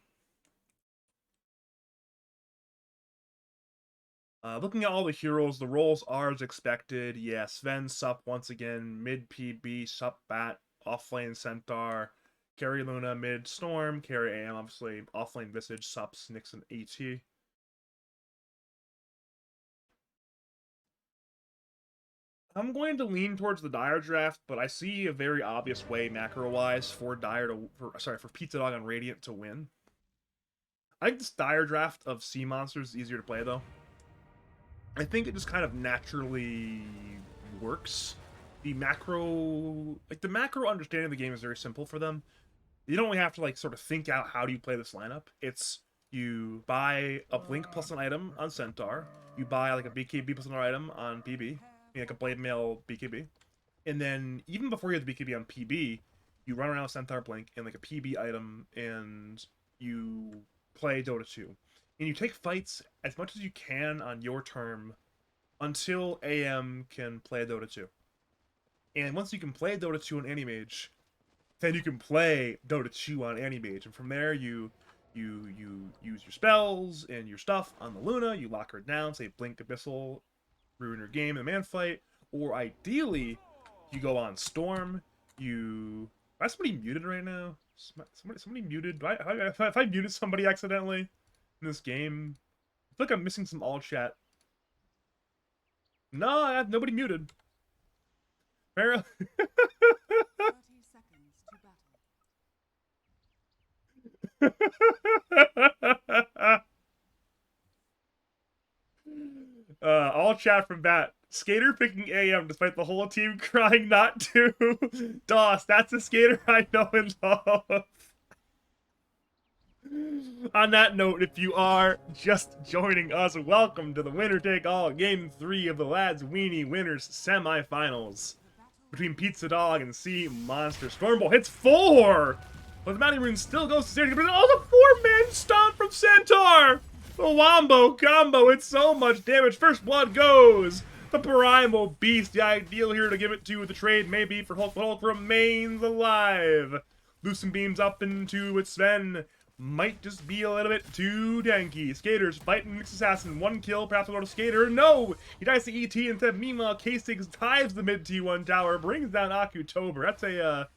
Looking at all the heroes, the roles are as expected. Yeah, Sven, Sup once again, mid PB, Sup Bat, offlane Centaur, carry Luna, mid Storm, carry AM, obviously, offlane Visage, Sup, Nyx, and AT. I'm going to lean towards the Dire draft, but I see a very obvious way macro-wise for for Pizzadog and Radiant to win. I think this Dire draft of Sea Monsters is easier to play, though. I think it just kind of naturally works. The macro understanding of the game is very simple for them. You don't really have to like sort of think out how do you play this lineup. It's you buy a Blink plus an item on Centaur, you buy like a BKB plus another item on PB, like a Blade Mail BKB, and then even before you have the BKB on PB, you run around with Centaur Blink and like a PB item, and you play Dota 2. And you take fights as much as you can on your term until AM can play Dota 2. And once you can play Dota 2 on Anti-Mage, then you can play Dota 2 on Anti-Mage. And from there, you use your spells and your stuff on the Luna, you lock her down, say Blink Abyssal, ruin your game in a man fight, or ideally, you go on Storm, you... Is somebody muted right now? Somebody muted? If I muted somebody accidentally in this game, I feel like I'm missing some all chat. No, I have nobody muted. Farrah. 30 seconds to battle. All chat from Bat. Skater picking AM despite the whole team crying not to. DOS, that's a Skater I know and love. On that note, if you are just joining us, welcome to the winner-take-all Game 3 of the Lads Weenie Winners semifinals between Pizzadog and Sea Monster. Stormbolt hits 4! But the Mounting Rune still goes to Zero. But oh, the 4-man stomp from Centaur! The Wombo combo, it's so much damage. First blood goes. The Primal Beast, the ideal here to give it to the trade may be for Hulk, but Hulk remains alive. Loosen beams up into its Sven. Might just be a little bit too tanky. Skaters fighting Mixed Assassin. 1 kill, perhaps we'll go to Skater. No! He dies to ET instead. Meanwhile, K6 dives the mid T1 tower, brings down Okutober. That's a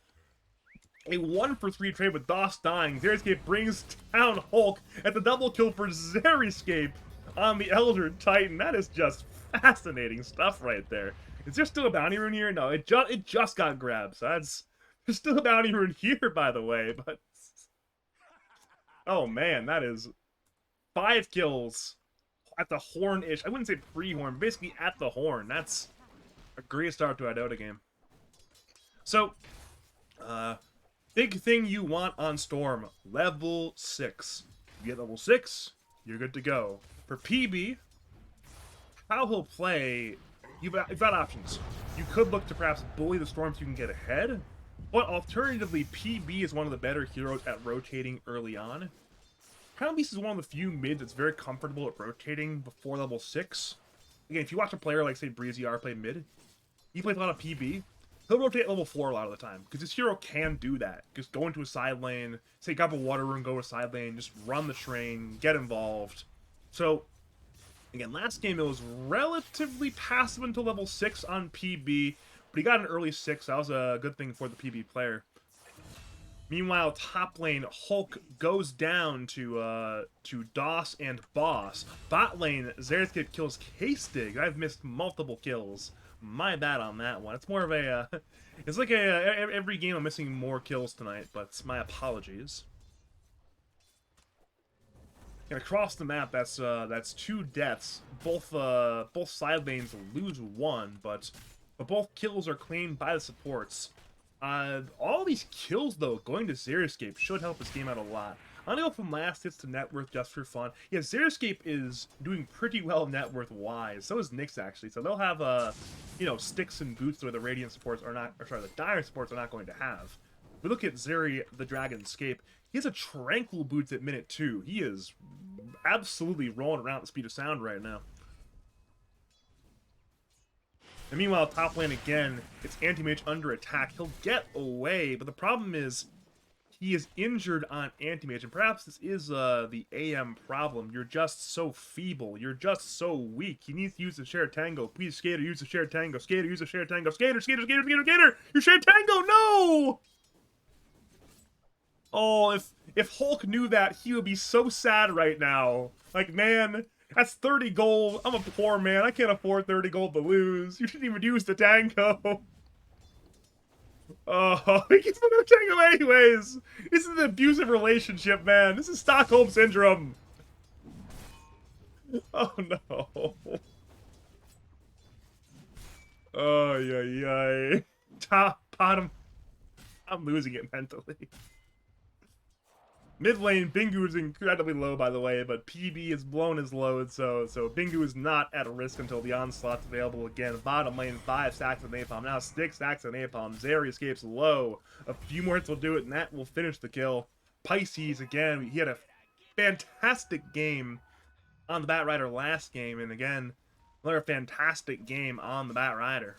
1-for-3 trade with DOS dying. Xeriscape brings down Hulk at the double kill for Xeriscape on the Elder Titan. That is just fascinating stuff right there. Is there still a bounty rune here? No, it just got grabbed. So there's still a bounty rune here, by the way, but oh man, that is 5 kills at the horn-ish. I wouldn't say pre-horn, basically at the horn. That's a great start to a Dota game. So, big thing you want on Storm, level 6. You get level 6, you're good to go. For PB, how he'll play, you've got options. You could look to perhaps bully the Storm so you can get ahead, but alternatively, PB is one of the better heroes at rotating early on. Crown Beast is one of the few mids that's very comfortable at rotating before level 6. Again, if you watch a player like, say, Breezy R play mid, he plays a lot of PB, he'll rotate at level 4 a lot of the time, because this hero can do that. Just go into a side lane, say grab a water rune, go to a side lane, just run the train, get involved. So, again, last game it was relatively passive until level 6 on PB, but he got an early 6, that was a good thing for the PB player. Meanwhile, top lane, Hulk goes down to DOS and Boss. Bot lane, Xeriscape kills K-Stig. I've missed multiple kills. My bad on that one. It's more of a, it's like every game I'm missing more kills tonight, but my apologies. And across the map, that's 2 deaths. Both side lanes lose 1, but both kills are claimed by the supports. All these kills, though, going to Xeriscape should help this game out a lot. I'm gonna go from last hits to net worth just for fun. Yeah, Xeriscape is doing pretty well net worth wise. So is Nyx actually. So they'll have sticks and boots where the Radiant supports are not, or sorry, the Dire supports are not going to have. We look at Zeri the Dragonscape. He has a Tranquil boots at minute 2. He is absolutely rolling around at the speed of sound right now. And meanwhile, top lane again, it's Anti-Mage under attack. He'll get away, but the problem is he is injured on Anti-Mage, and perhaps this is the AM problem. You're just so feeble. You're just so weak. He needs to use the shared tango. Please, Skater, use the shared tango. Skater, use the shared tango. Skater, Skater, Skater, Skater, Skater! Your shared tango! No! Oh, if Hulk knew that, he would be so sad right now. Like, man, that's 30 gold. I'm a poor man. I can't afford 30 gold to lose. You shouldn't even use the tango. Oh, he gets the tango anyways. This is an abusive relationship, man. This is Stockholm Syndrome. Oh, no. Oh, yeah. Top, bottom. I'm losing it mentally. Mid lane, Bingu is incredibly low, by the way, but PB is blown his load, so Bingu is not at risk until the onslaught's available again. Bottom lane, 5 stacks of napalm, now 6 stacks of napalm. Zeri escapes low. A few more hits will do it, and that will finish the kill. Pisces, again, he had a fantastic game on the Batrider last game, and again, another fantastic game on the Batrider.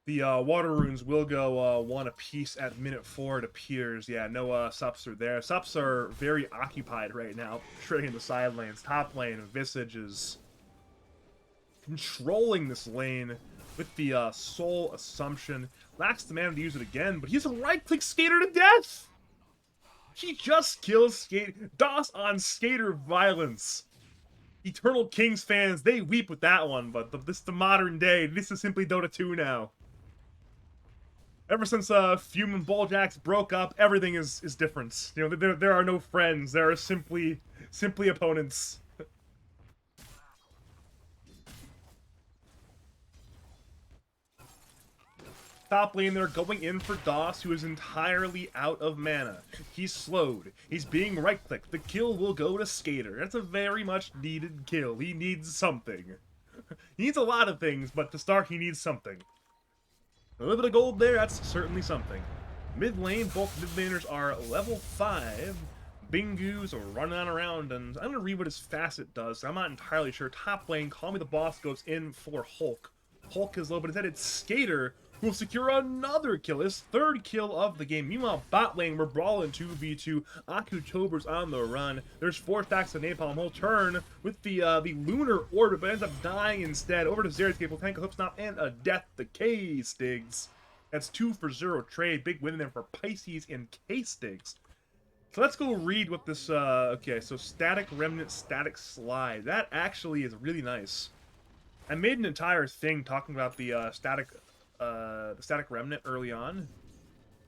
The water runes will go 1 apiece at minute 4, it appears. Yeah, no sups are there. Sups are very occupied right now, trading the side lanes. Top lane, Visage is controlling this lane with the Soul Assumption. Lacks the mana to use it again, but he's a right-click Skater to death! He just kills Skater. DOS on Skater violence. Eternal Kings fans, they weep with that one, but this is the modern day. This is simply Dota 2 now. Ever since Fume and Bulljax broke up, everything is different. You know, there are no friends. There are simply opponents. Top lane, they're going in for Doss, who is entirely out of mana. He's slowed. He's being right-clicked. The kill will go to Skater. That's a very much needed kill. He needs something. He needs a lot of things, but to start, he needs something. A little bit of gold there, that's certainly something. Mid lane, both mid laners are level 5. Bingu's running on around, and I'm going to read what his facet does. I'm not entirely sure. Top lane, Call Me the Boss goes in for Hulk. Hulk is low, but instead it's Skater, who will secure another kill, his 3rd kill of the game. Meanwhile, bot lane, we're brawling 2v2. Akutober's on the run. There's 4 stacks of Napalm. He'll turn with the Lunar Orbit, but ends up dying instead. Over to Xera's will tank a Hook Snap and a Death Decay Stigs. That's 2 for 0 trade. Big win there for Pisces and K-Stigs. So let's go read what this, okay, so Static Remnant, Static Slide. That actually is really nice. I made an entire thing talking about the Static Remnant early on.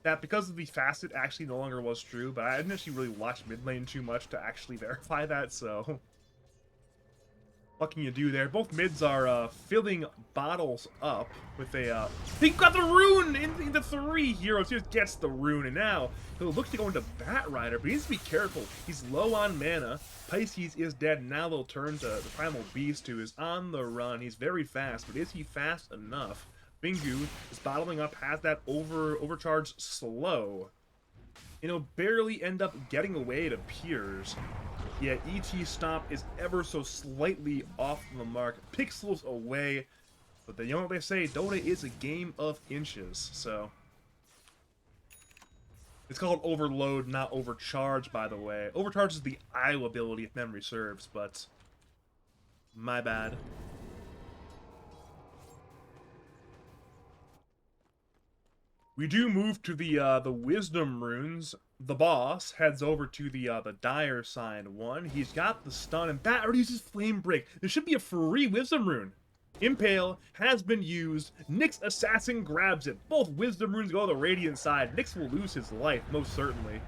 That because of the facet actually no longer was true, but I didn't actually really watch mid lane too much to actually verify that, so... What can you do there? Both mids are filling bottles up with a... He got the rune in the 3 heroes. He just gets the rune, and now he'll look to go into Bat Rider, but he needs to be careful. He's low on mana. Pisces is dead. Now they'll turn to the Primal Beast, who is on the run. He's very fast, but is he fast enough? Bingu is bottling up, has that overcharge slow. And he'll barely end up getting away, it appears. Yeah, ET stop is ever so slightly off the mark. Pixels away. But you know what they say, Dota is a game of inches, so... It's called Overload, not Overcharge, by the way. Overcharge is the IO ability, if memory serves, but... My bad. We do move to the Wisdom runes. The boss heads over to the Dire side one. He's got the stun, and that already uses Flame Break. There should be a free Wisdom rune. Impale has been used. Nyx Assassin grabs it. Both Wisdom runes go to the Radiant side. Nyx will lose his life, most certainly.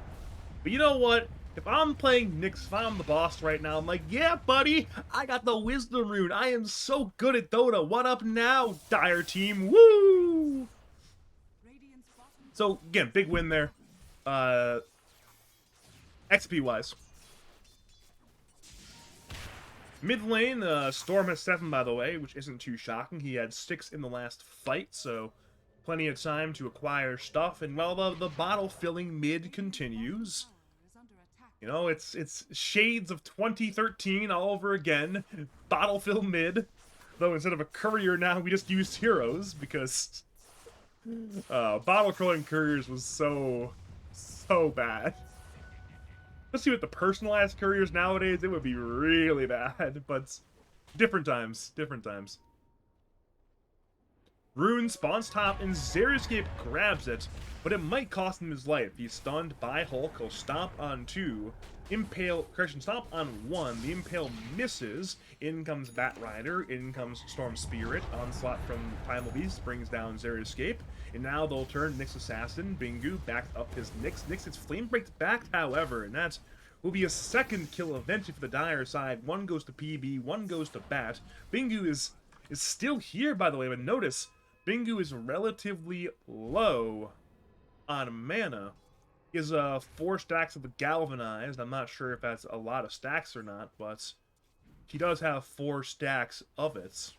But you know what? If I'm playing Nyx, if I'm the boss right now, I'm like, yeah, buddy, I got the Wisdom rune. I am so good at Dota. What up now, Dire team? Woo! So, again, big win there. XP-wise. Mid lane, Storm has 7, by the way, which isn't too shocking. He had 6 in the last fight, so plenty of time to acquire stuff. And while the bottle-filling mid continues, you know, it's shades of 2013 all over again. Bottle-fill mid. Though instead of a courier now, we just used heroes, because... bottle crawling couriers was so bad. Let's see what the personalized couriers nowadays, it would be really bad, but different times. Rune spawns top and Xera's grabs it, but it might cost him his life. He's stunned by Hulk, he'll stomp on 2. Stomp on 1. The Impale misses. In comes Bat Rider. In comes Storm Spirit. Onslaught from Primal Beast brings down Xera's. And now they'll turn Nyx Assassin. Bingu backs up his Nyx. Nyx is Flame Breaked back, however, and that will be a 2nd kill eventually for the Dire side. 1 goes to PB, 1 goes to Bat. Bingu is still here, by the way, but notice, Bingu is relatively low on mana. He has 4 stacks of the Galvanized. I'm not sure if that's a lot of stacks or not, but he does have 4 stacks of it.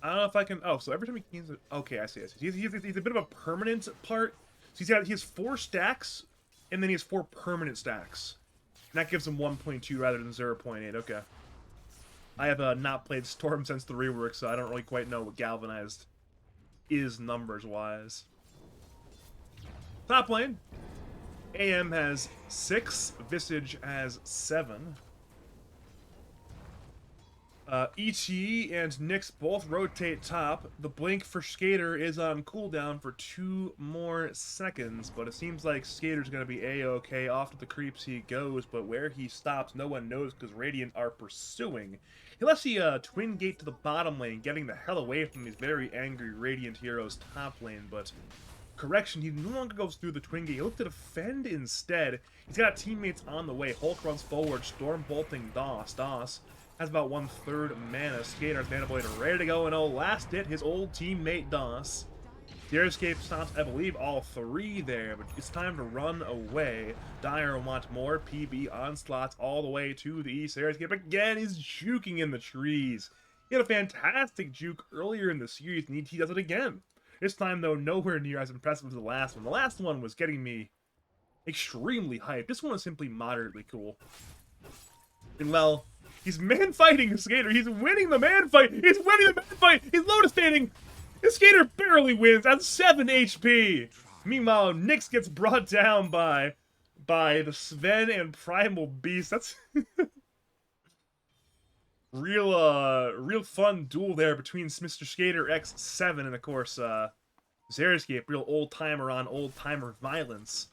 I don't know if I can... Oh, so every time he gains it... Okay, I see. He's a bit of a permanent part. So he has 4 stacks, and then he has 4 permanent stacks. And that gives him 1.2 rather than 0.8. Okay. I have not played Storm since the rework, so I don't really quite know what Galvanized is numbers-wise. Top lane. AM has 6. Visage has 7. ET and Nyx both rotate top. The blink for Skater is on cooldown for 2 more seconds, but it seems like Skater's going to be A-okay. Off to the creeps he goes, but where he stops, no one knows because Radiant are pursuing. He'll actually twin gate to the bottom lane, getting the hell away from these very angry Radiant heroes top lane, but Correction, he no longer goes through the twin gate. He looks to defend instead. He's got teammates on the way. Hulk runs forward, storm bolting DOS. DOS has about 1/3 mana. Skater's mana blade ready to go, and oh, last hit his old teammate DOS. The Escape stops, I believe, all 3 there, but it's time to run away. Dire want more PB onslaughts all the way to the east. Escape again is juking in the trees. He had a fantastic juke earlier in the series, and he does it again. This time, though, nowhere near as impressive as the last one. The last one was getting me extremely hyped. This one is simply moderately cool. And, well, he's man-fighting Skater. He's winning the man-fight. He's winning the man-fight. He's lotus-standing. The Skater barely wins at 7 HP. Meanwhile, Nyx gets brought down by the Sven and Primal Beast. That's real fun duel there between Mr. Skater X7 and, of course, Xeriscape, real old-timer on old-timer violence.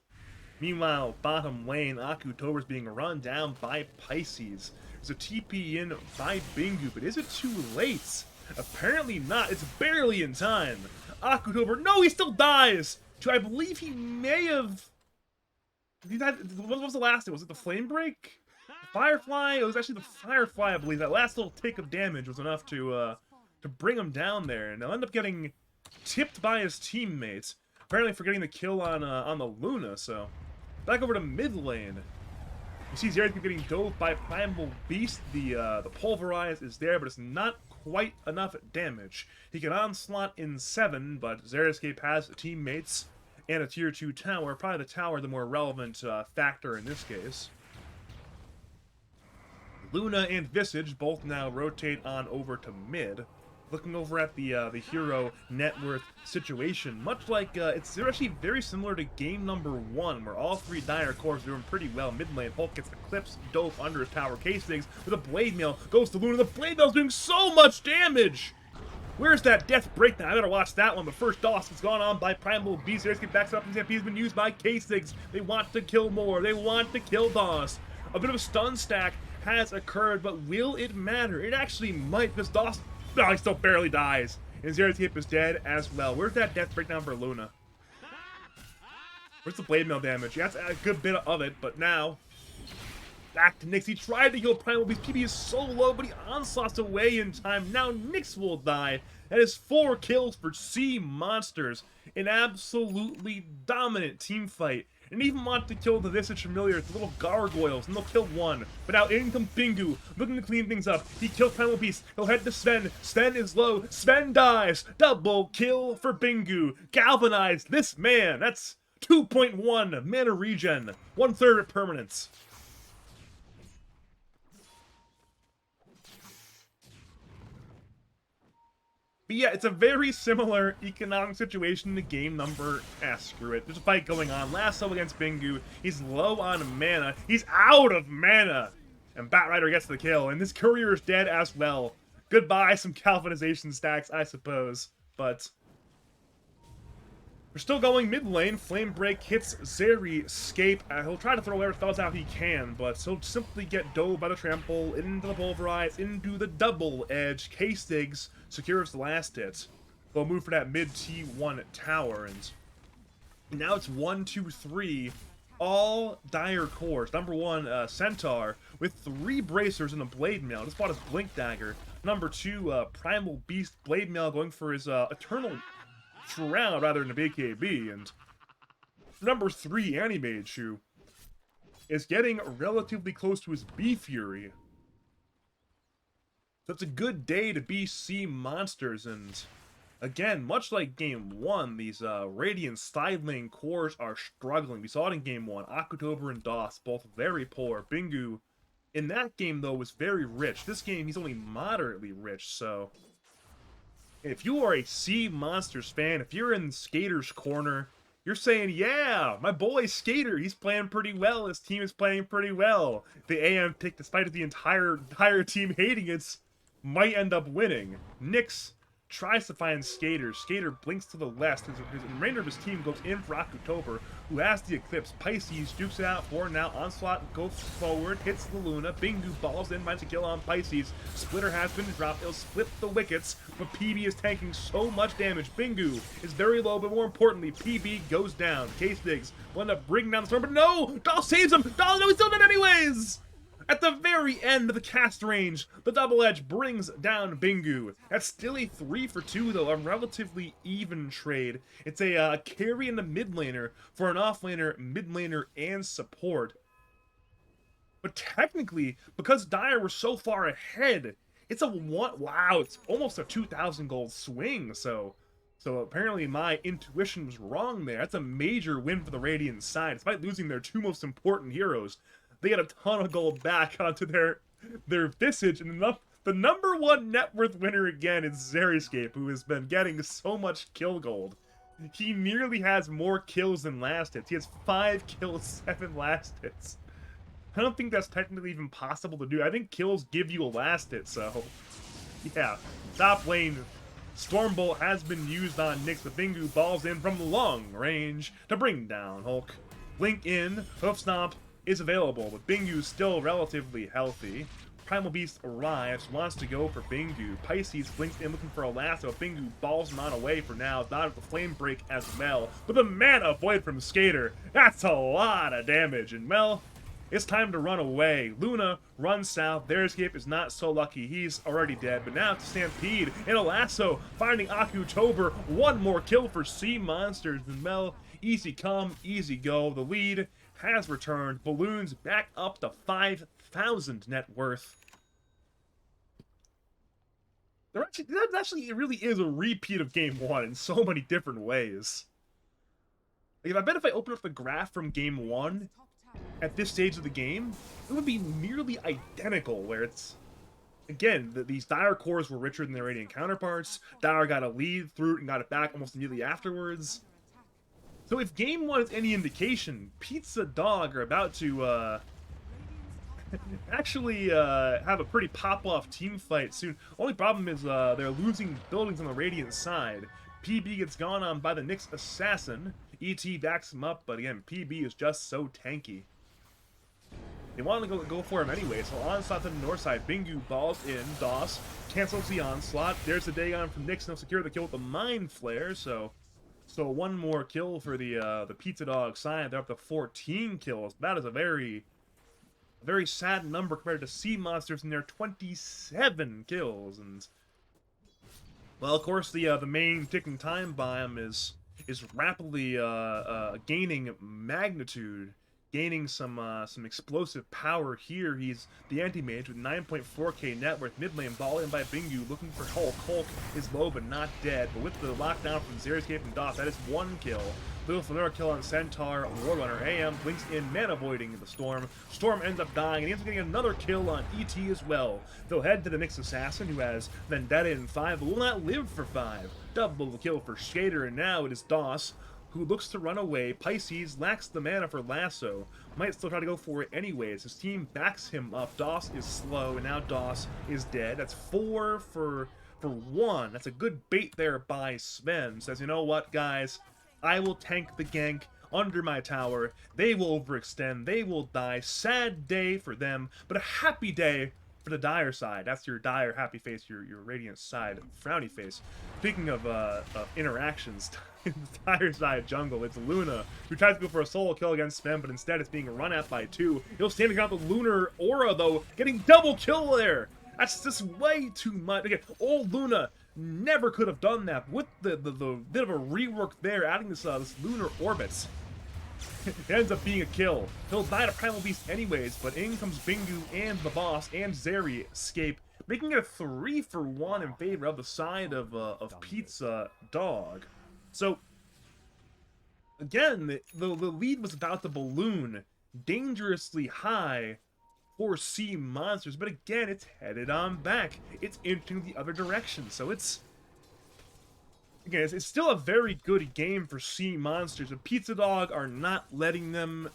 Meanwhile, bottom lane, Akutober's being run down by Pisces. There's a TP in by Bingu, but is it too late? Apparently not. It's barely in time. Akutober, no, he still dies! I believe he may have... What was the last one? Was it the Flame Break? Firefly? It was actually the Firefly, I believe. That last little tick of damage was enough to bring him down there. And they'll end up getting tipped by his teammates. Apparently for getting the kill on the Luna, so... Back over to mid lane. You see Xeriscape getting dove by Primal Beast. The Pulverize is there, but it's not quite enough damage. He can onslaught in 7, but Xeriscape has teammates and a tier 2 tower. Probably the tower the more relevant factor in this case. Luna and Visage both now rotate on over to mid. Looking over at the hero net worth situation, much like they're actually very similar to game number 1, where all 3 Dire cores are doing pretty well. Mid lane, Hulk gets the clips, dope under his tower. K-Sigs with a blade mail goes to Luna. The blade mail's doing so much damage. Where's that death breakdown? I better watch that one. But first, DOS has gone on by Primal Beast. Xeriscape backs up, and ZP has been used by K-Sigs. They want to kill more. They want to kill DOS. A bit of a stun stack has occurred, but will it matter? It actually might, because DOS. No, he still barely dies. And Xeriscape is dead as well. Where's that death breakdown for Luna? Where's the blade mail damage? That's a good bit of it, but now... Back to Nyx. He tried to heal Primal Beast. PB is so low, but he onslaughts away in time. Now Nyx will die. That is 4 kills for Sea Monsters. An absolutely dominant team fight. And even want to kill the Visage Familiar, the little gargoyles, and they'll kill 1. But now in comes Bingu, looking to clean things up. He kills Primal Beast. He'll head to Sven. Sven is low. Sven dies. Double kill for Bingu. Galvanize this man. That's 2.1 mana regen. 1/3 permanence. But yeah, it's a very similar economic situation to game number... screw it. There's a fight going on. Lasso against Bingu. He's low on mana. He's out of mana! And Batrider gets the kill. And this courier is dead as well. Goodbye, some galvanization stacks, I suppose. But... we're still going mid lane. Flame Break hits Xeriscape. He'll try to throw whatever spells out he can, but he'll simply get dove by the trample, into the Pulverize, into the double edge. K-Stigs secures the last hit. They'll move for that mid T1 tower, and now it's 1, 2, 3. All Dire cores. Number 1, Centaur, with 3 bracers and a blade mail. Just bought his Blink Dagger. Number 2, Primal Beast, blade mail, going for his Eternal Shroud rather than a BKB. And number 3, Animage, who is getting relatively close to his B-Fury. So it's a good day to be Sea Monsters, and again, much like game 1, these Radiant side lane cores are struggling. We saw it in game 1. Akutober and DOS, both very poor. Bingu, in that game, though, was very rich. This game, he's only moderately rich, so... if you are a Sea Monsters fan, if you're in Skater's corner, you're saying, yeah, my boy Skater, he's playing pretty well. His team is playing pretty well. The AM pick, despite the entire team hating it, might end up winning. Nyx tries to find Skater. Skater blinks to the left. The remainder of his team goes in for October, who has the Eclipse. Pisces jukes it out for now. Onslaught goes forward, hits the Luna. Bingu balls in, finds a kill on Pisces. Splitter has been dropped. It'll split the wickets, but PB is tanking so much damage. Bingu is very low, but more importantly, PB goes down. K-Stigs will end up bringing down the storm, but no! Doll saves him! Doll, no, he's still dead anyways! At the very end of the cast range, the double edge brings down Bingu. That's still a 3 for 2, though, a relatively even trade. It's a carry in the mid laner for an off laner, mid laner, and support. But technically, because Dire were so far ahead, it's a it's almost a 2,000 gold swing, so apparently my intuition was wrong there. That's a major win for the Radiant side, despite losing their two most important heroes. They get a ton of gold back onto their Visage, and the number one net worth winner again is Xeriscape, who has been getting so much kill gold. He nearly has more kills than last hits. He has 5 kills, 7 last hits. I don't think that's technically even possible to do. I think kills give you a last hit, so yeah. Top lane, Stormbolt has been used on Nyx, but Bingu balls in from long range to bring down Hulk. Blink in, Hoof Stomp is available, but Bingu's still relatively healthy. Primal Beast arrives, wants to go for Bingu. Pisces blinks in looking for a lasso. Bingu balls him on away for now. Not with the Flame Break as well. But the Mana Void from Skater, that's a lot of damage. And well, it's time to run away. Luna runs south. Their escape is not so lucky. He's already dead. But now it's Stampede and a lasso finding October. One more kill for Sea Monsters. And well, easy come, easy go. The lead has returned. Balloons back up to 5,000 net worth. It really is a repeat of Game 1 in so many different ways. Like, I bet if I open up the graph from Game 1 at this stage of the game, it would be nearly identical, where it's, again, these Dire cores were richer than their Radiant counterparts. Dire got a lead through it and got it back almost immediately afterwards. So if Game 1 is any indication, Pizzadog are about to actually have a pretty pop-off team fight soon. Only problem is they're losing buildings on the Radiant side. PB gets gone on by the Nyx Assassin. ET backs him up, but again, PB is just so tanky. They want to go for him anyway, so onslaught to the north side. Bingu balls in. DOS cancels the onslaught. There's the Dagon from Nyx, and they'll secure the kill with the Mind Flare, so one more kill for the Pizzadog side. They're up to 14 kills. That is a very sad number compared to Sea Monsters and their 27 kills. And well, of course, the main ticking time bomb is rapidly gaining magnitude, gaining some explosive power here. He's the anti-mage with 9.4k net worth. Mid lane ball in by Bingu, looking for Hulk. Hulk is low but not dead, but with the lockdown from Xeriscape and DOS, that is 1 kill. Little for another kill on Centaur. Warrunner AM blinks in, mana voiding the Storm. Storm ends up dying, and he ends up getting another kill on ET as well. They'll head to the Nyx Assassin, who has Vendetta in 5, but will not live for 5. Double the kill for Skater, and now it is DOS, who looks to run away. Pisces lacks the mana for Lasso. Might still try to go for it anyways. His team backs him up. DOS is slow, and now DOS is dead. That's 4 for 1. That's a good bait there by Sven. Says, you know what, guys? I will tank the gank under my tower. They will overextend. They will die. Sad day for them, but a happy day for the Dire side. That's your Dire happy face, your Radiant side frowny face. Speaking of interactions, in the Dire side jungle, it's Luna, who tries to go for a solo kill against Sven, but instead it's being run at by 2. He'll stand against the Lunar Aura, though, getting double kill there. That's just way too much. Again, old Luna never could have done that. With the bit of a rework there, adding this Lunar Orbits, it ends up being a kill. He'll die to Primal Beast anyways, but in comes Bingu and the boss and Xeriscape, making it a 3 for 1 in favor of the side of Pizzadog. So, again, the lead was about the balloon dangerously high for Sea Monsters, but again, it's headed on back. It's inching the other direction, so it's still a very good game for Sea Monsters, but Pizzadog are not letting them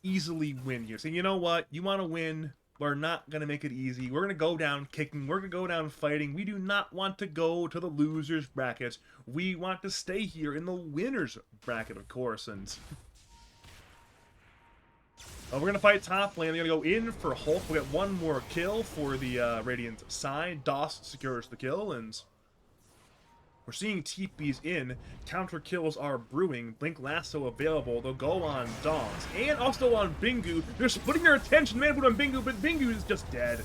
easily win here. So you know what? You want to win? we're not going to make it easy. We're going to go down kicking. We're going to go down fighting. We do not want to go to the loser's bracket. We want to stay here in the winner's bracket, of course. And we're going to fight top lane. They're going to go in for Hulk. We'll get one more kill for the Radiant side. DOS secures the kill, and we're seeing TPs in. Counter kills are brewing. Blink Lasso available. They'll go on DOS. And also on Bingu. They're splitting their attention. Man, put on Bingu, but Bingu is just dead.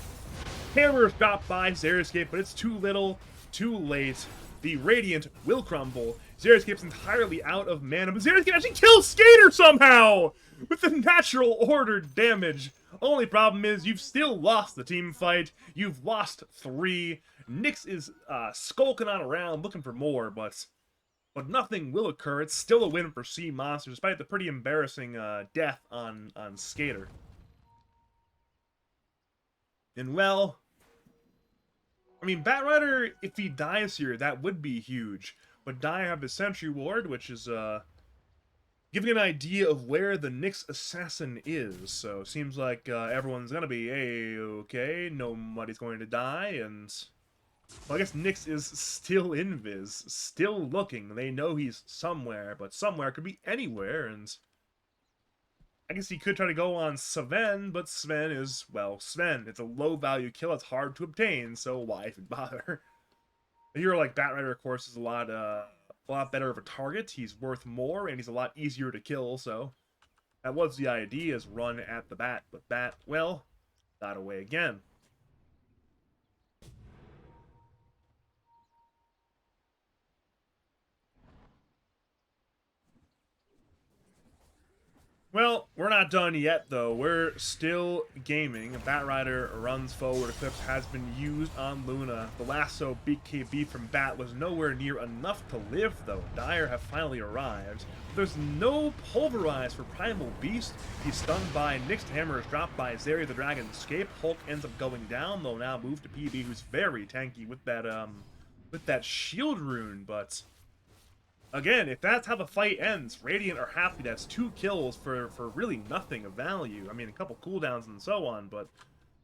Hammer's dropped by Xeriscape, but it's too little, too late. The Radiant will crumble. Xeriscape's entirely out of mana, but Xeriscape actually kills Skater somehow! With the natural order damage. Only problem is you've still lost the team fight. You've lost 3. Nyx is skulking on around looking for more, but nothing will occur. It's still a win for Sea Monster, despite the pretty embarrassing death on Skater. And well, I mean, Batrider, if he dies here, that would be huge. But Dire have the Sentry Ward, which is giving an idea of where the Nyx Assassin is. So it seems like everyone's gonna be A-okay, nobody's going to die, and well, I guess Nyx is still invis, still looking. They know he's somewhere, but somewhere could be anywhere, and I guess he could try to go on Sven, but Sven is, well, Sven. It's a low-value kill. It's hard to obtain, so why even bother? A hero like Batrider, of course, is a lot better of a target. He's worth more, and he's a lot easier to kill, so that was the idea, is run at the Bat. But Bat, well, got away again. Well, we're not done yet, though. We're still gaming. Batrider runs forward. Eclipse has been used on Luna. The lasso BKB from Bat was nowhere near enough to live, though. Dire have finally arrived. There's no Pulverize for Primal Beast. He's stunned by Nyx. Hammer is dropped by Zeri the Dragon Escape. Hulk ends up going down. They'll now move to PB, who's very tanky with that shield rune, but again, if that's how the fight ends, Radiant are happy. That's 2 kills for really nothing of value. I mean, a couple cooldowns and so on, but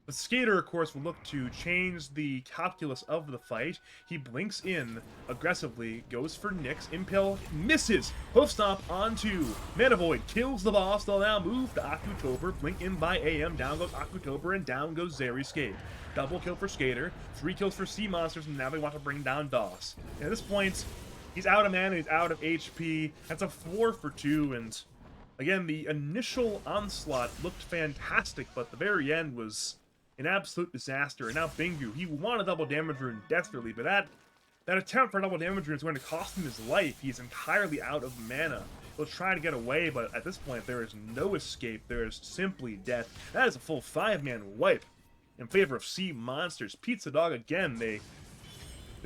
the Skater, of course, will look to change the calculus of the fight. He blinks in aggressively, goes for Nyx. Impel misses. Hoof Stomp onto Mana Void, kills the boss. They'll now move to Okutober. Blink in by AM. Down goes Okutober, and down goes Xeriscape. Double kill for Skater. 3 kills for Sea Monsters, and now they want to bring down DOS. And at this point, he's out of mana, he's out of HP. That's a 4 for 2, and again, the initial onslaught looked fantastic, but the very end was an absolute disaster. And now Bingu, he won a double damage rune desperately, but that attempt for a double damage rune is going to cost him his life. He's entirely out of mana. He'll try to get away, but at this point, there is no escape. There is simply death. That is a full 5-man wipe in favor of Sea Monsters. Pizzadog, again, they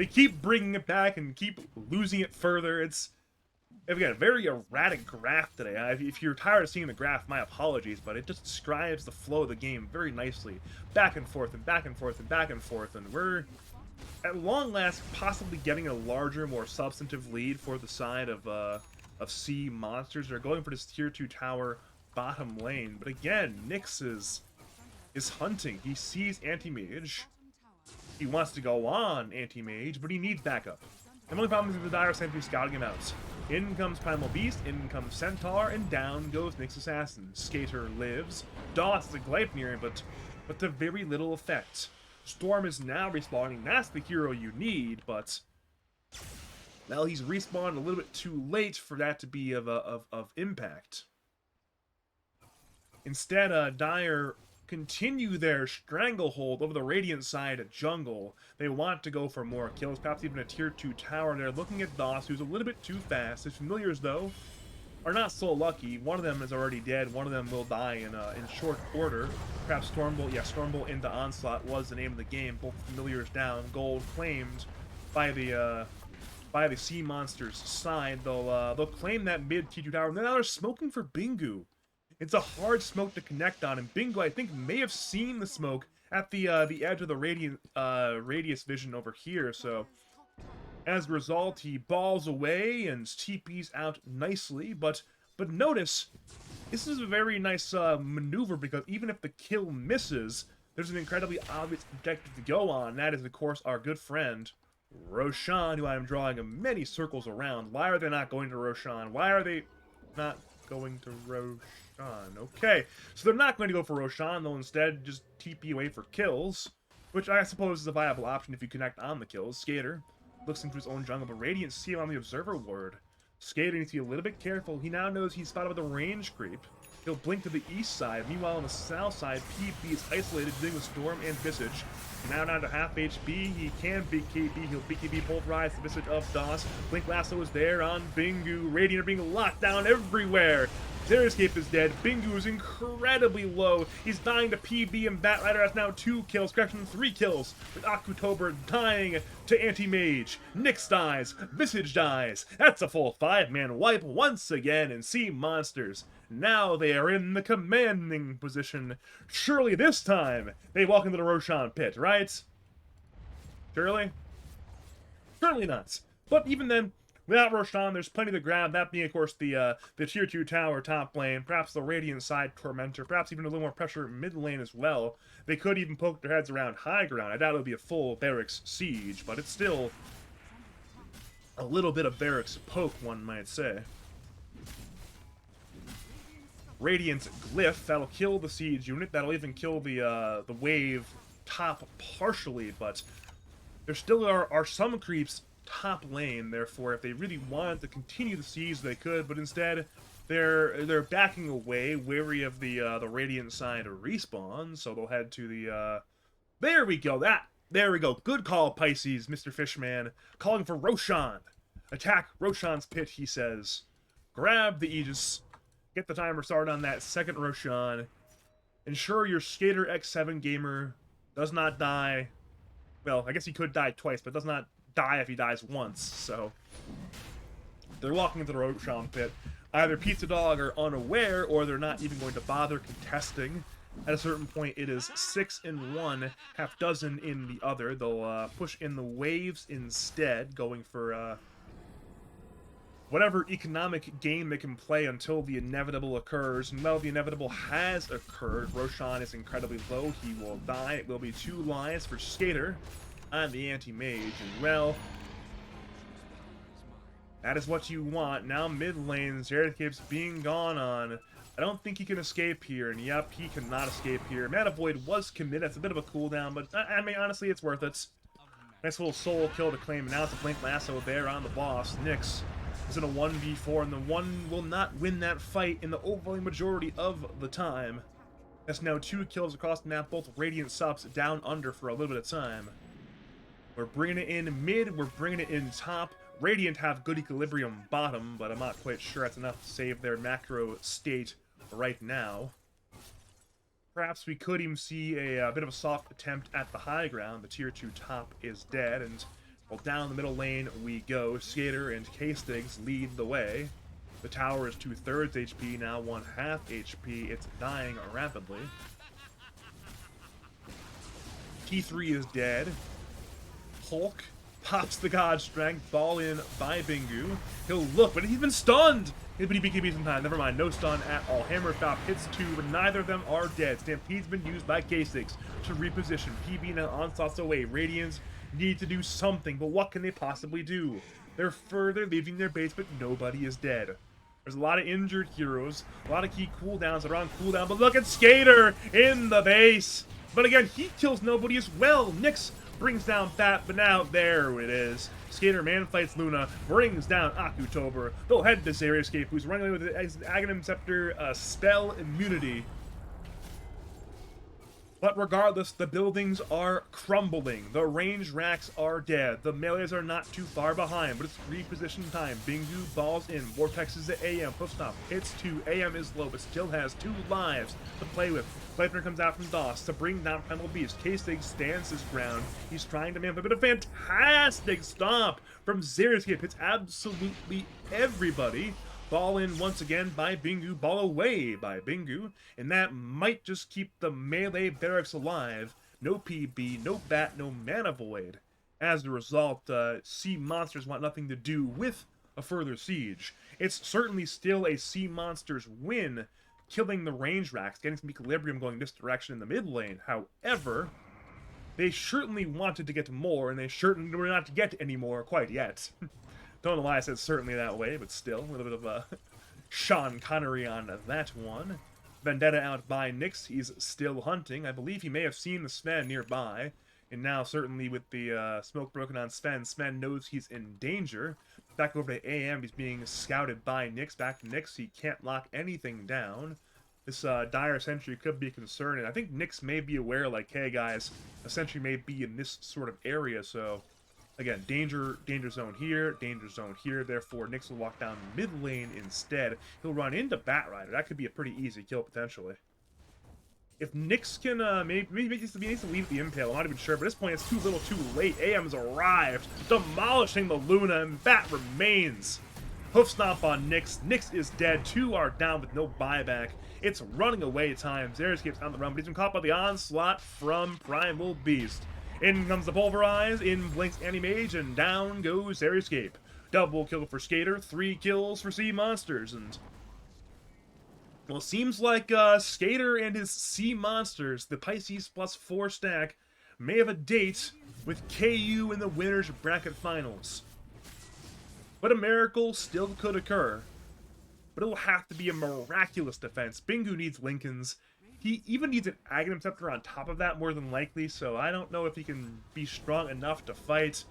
keep bringing it back and keep losing it further. It's, again, a very erratic graph today. If you're tired of seeing the graph, my apologies, but it just describes the flow of the game very nicely. Back and forth and back and forth and back and forth, and we're, at long last, possibly getting a larger, more substantive lead for the side of Sea Monsters. They're going for this tier 2 tower bottom lane, but again, Nyx is hunting. He sees Anti-Mage. He wants to go on Anti-Mage, but he needs backup. The only problem is the Dire Sentry scouting him out. In comes Primal Beast, in comes Centaur, and down goes Nyx Assassin. Skater lives. DOS is a Gleipnir, but to very little effect. Storm is now respawning. That's the hero you need, but well, he's respawned a little bit too late for that to be of impact. Instead, Dire continue their stranglehold over the Radiant side at jungle. They want to go for more kills, perhaps even a tier 2 tower. They're looking at DOS, who's a little bit too fast. His familiars, though, are not so lucky. One of them is already dead. One of them will die in short order. Perhaps Stormbolt. Yeah, Stormbolt into Onslaught was the name of the game. Both familiars down. Gold claimed by the Sea Monsters side. They'll claim that mid tier 2 tower. And now they're smoking for Bingu. It's a hard smoke to connect on, and Bingu, I think, may have seen the smoke at the edge of the radius vision over here, so as a result, he balls away and TP's out nicely, but notice, this is a very nice maneuver, because even if the kill misses, there's an incredibly obvious objective to go on, and that is, of course, our good friend, Roshan, who I am drawing many circles around. Why are they not going to Roshan? Why are they not going to Roshan? Okay, so they're not going to go for Roshan, they'll instead just TP away for kills, which I suppose is a viable option if you connect on the kills. Skater looks into his own jungle, but Radiant see him on the observer ward. Skater needs to be a little bit careful. He now knows he's spotted with a range creep. He'll blink to the east side. Meanwhile, on the south side, PB is isolated, dealing with Storm and Visage. Now down to half HP. He can beat KB. He'll beat KB both rise the Visage of DOS. Blink Lasso is there on Bingu. Radiant are being locked down everywhere. Xeriscape is dead. Bingu is incredibly low. He's dying to PB, and Batrider has now 2 kills. Correction, 3 kills. With Akutober dying to Anti-Mage. Nyx dies. Visage dies. That's a full 5-man wipe once again. And Sea Monsters, now they are in the commanding position. Surely this time they walk into the Roshan pit, right? Surely? Surely not. But even then, without Roshan, there's plenty to grab, that being, of course, the tier 2 tower top lane, perhaps the Radiant side Tormentor, perhaps even a little more pressure mid lane as well. They could even poke their heads around high ground. I doubt it would be a full Barracks siege, but it's still a little bit of Barracks poke, one might say. Radiant's Glyph, that'll kill the siege unit, that'll even kill the wave top partially, but there still are some creeps top lane. Therefore, if they really wanted to continue the siege, they could, but instead they're backing away, wary of the Radiant side respawn, so they'll head to the there we go. There we go. Good call, Pisces, Mr. Fishman, calling for Roshan. Attack Roshan's pit, he says. Grab the Aegis. Get the timer started on that second Roshan. Ensure your Skater X7 gamer does not die. Well, I guess he could die twice, but does not die if he dies once, so they're walking into the Roshan pit. Either Pizzadog are unaware, or they're not even going to bother contesting. At a certain point, it is 6 in one, half dozen in the other. They'll push in the waves instead, going for whatever economic game they can play until the inevitable occurs. And while the inevitable has occurred, Roshan is incredibly low. He will die. It will be 2 lives for Skater on the Anti-Mage. And, well, that is what you want. Now mid lane, Xeriscape's being gone on. I don't think he can escape here. And, yep, he cannot escape here. Mana Void was committed. That's a bit of a cooldown, but, I mean, honestly, it's worth it. Nice little soul kill to claim. And now it's a Blink Lasso there on the boss. Nyx is in a 1v4, and the one will not win that fight in the overwhelming majority of the time. That's now 2 kills across the map, both Radiant subs down under for a little bit of time. We're bringing it in mid, we're bringing it in top. Radiant have good equilibrium bottom, but I'm not quite sure that's enough to save their macro state right now. Perhaps we could even see a bit of a soft attempt at the high ground. The tier 2 top is dead, and well, down the middle lane we go. Skater and K-Stigs lead the way. The tower is 2/3 HP, now 1/2 HP. It's dying rapidly. T3 is dead. Hulk pops the God Strength, ball in by Bingu. He'll look, but he's been stunned! But he BKB some time. Never mind, no stun at all. Hammer Chop hits 2, but neither of them are dead. Stampede's been used by K6 to reposition. PB now onslaughts away. Radiance need to do something, but what can they possibly do? They're further leaving their base, but nobody is dead. There's a lot of injured heroes, a lot of key cooldowns that are on cooldown, but look at Skater in the base! But again, he kills nobody as well. Nyx brings down Fat, but now there it is. Skater man fights Luna, brings down Akutober. They'll head to Xeriscape, who's running away with his Aghanim Scepter spell immunity. But regardless, the buildings are crumbling. The range racks are dead. The melees are not too far behind, but it's reposition time. Bingu balls in. Vortex is at AM. Push stop. Hits 2. AM is low, but still has 2 lives to play with. Sleipnir comes out from DOS to bring down Primal Beast. K-Stig stands his ground. He's trying to man up, but a fantastic stomp from Xeriscape. Hits absolutely everybody. Ball in once again by Bingu, ball away by Bingu, and that might just keep the melee barracks alive. No PB, no Bat, no Mana Void. As a result, Sea Monsters want nothing to do with a further siege. It's certainly still a Sea Monsters win killing the range racks, getting some equilibrium going this direction in the mid lane. However, they certainly wanted to get more, and they certainly were not to get any more quite yet. Don't know why I said certainly that way, but still, a little bit of a Sean Connery on that one. Vendetta out by Nyx, he's still hunting. I believe he may have seen the Sven nearby. And now, certainly with the smoke broken on Sven, Sven knows he's in danger. Back over to AM, he's being scouted by Nyx. Back to Nyx, he can't lock anything down. This dire sentry could be a concern, and I think Nyx may be aware, like, hey guys, a sentry may be in this sort of area, so... Again, danger zone here, therefore Nyx will walk down mid lane instead. He'll run into Batrider. That could be a pretty easy kill, potentially. If Nyx can, maybe he needs to leave the Impale, I'm not even sure, but at this point it's too little too late. AM's arrived, demolishing the Luna, and Bat remains. Hoof stomp on Nyx. Nyx is dead. 2 are down with no buyback. It's running away time. Xeriscape's on the run, but he's been caught by the onslaught from Primal Beast. In comes the Pulverize, in blinks Anti-Mage, and down goes Xeriscape. Double kill for Skater, 3 kills for Sea Monsters, and... Well, it seems like Skater and his Sea Monsters, the Pisces +4 stack, may have a date with KU in the Winners Bracket Finals. But a miracle still could occur. But it will have to be a miraculous defense. Bingu needs Lincolns. He even needs an Aghanim Scepter on top of that, more than likely, so I don't know if he can be strong enough to fight.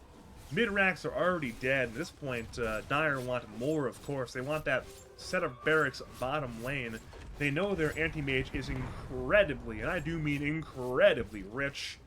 Mid-racks are already dead. At this point, Dire want more, of course. They want that set of barracks bottom lane. They know their anti-mage is incredibly, and I do mean incredibly, rich.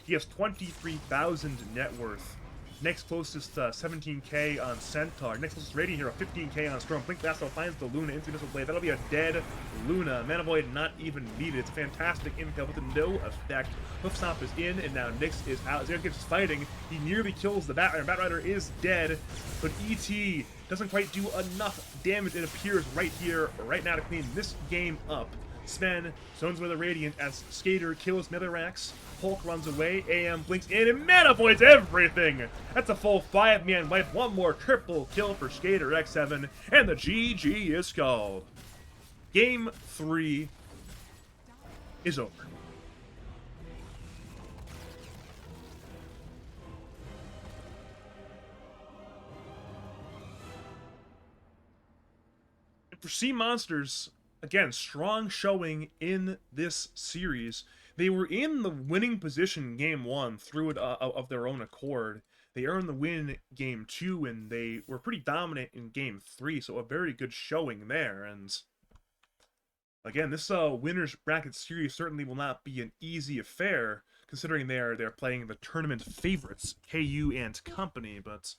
He has 23,000 net worth. Next closest 17k on Centaur. Next closest Radiant Hero 15k on Storm. Blink Blast finds the Luna into Missile Blade. That'll be a dead Luna. Mana Void not even needed. It's a fantastic impale with no effect. Hoof Stomp is in, and now Nyx is out. Xeriscape is fighting. He nearly kills the Batrider. Batrider is dead, but ET doesn't quite do enough damage, it appears, right here, right now, to clean this game up. Sven zones with a Radiant as Skater kills Netherrax. Hulk runs away, AM blinks in, and Mana Voids everything! That's a full 5-man wipe, one more triple kill for Skater X7, and the GG is called. Game 3 is over. For Sea Monsters, again, strong showing in this series. They were in the winning position game 1 through it of their own accord. They earned the win game 2, and they were pretty dominant in game 3, so a very good showing there. And again, this winners bracket series certainly will not be an easy affair, considering they're playing the tournament favorites, KU and company, but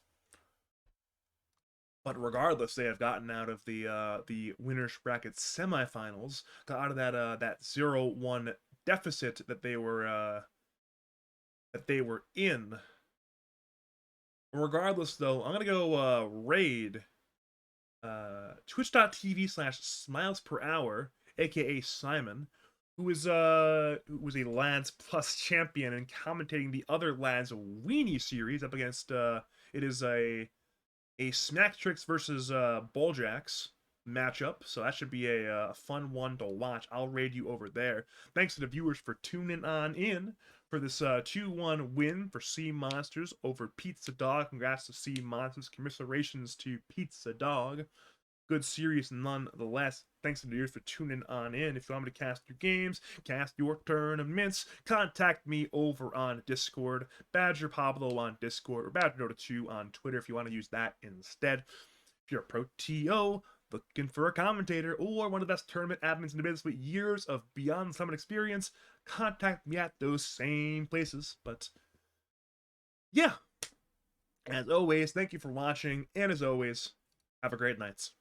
regardless, they have gotten out of the winners bracket semifinals, got out of that 0-1 deficit that they were in. Regardless, though, I'm gonna go raid twitch.tv/smilesperhour, aka Simon, who was a Lads Plus champion and commentating the other Lads Weenie series up against it is a Smack Tricks versus Balljacks matchup, so that should be a fun one to watch. I'll raid you over there. Thanks to the viewers for tuning on in for this 2-1 win for Sea Monsters over Pizzadog. Congrats to Sea Monsters. Commiserations to Pizzadog. Good series nonetheless. Thanks to the viewers for tuning on in. If you want me to cast your games, cast your tournaments, contact me over on Discord. Badger Pablo on Discord, or BadgerDota2 on Twitter if you want to use that instead. If you're a pro TO, looking for a commentator, or one of the best tournament admins in the business with years of Beyond Summit experience, contact me at those same places. But yeah, as always, thank you for watching, and as always, have a great night.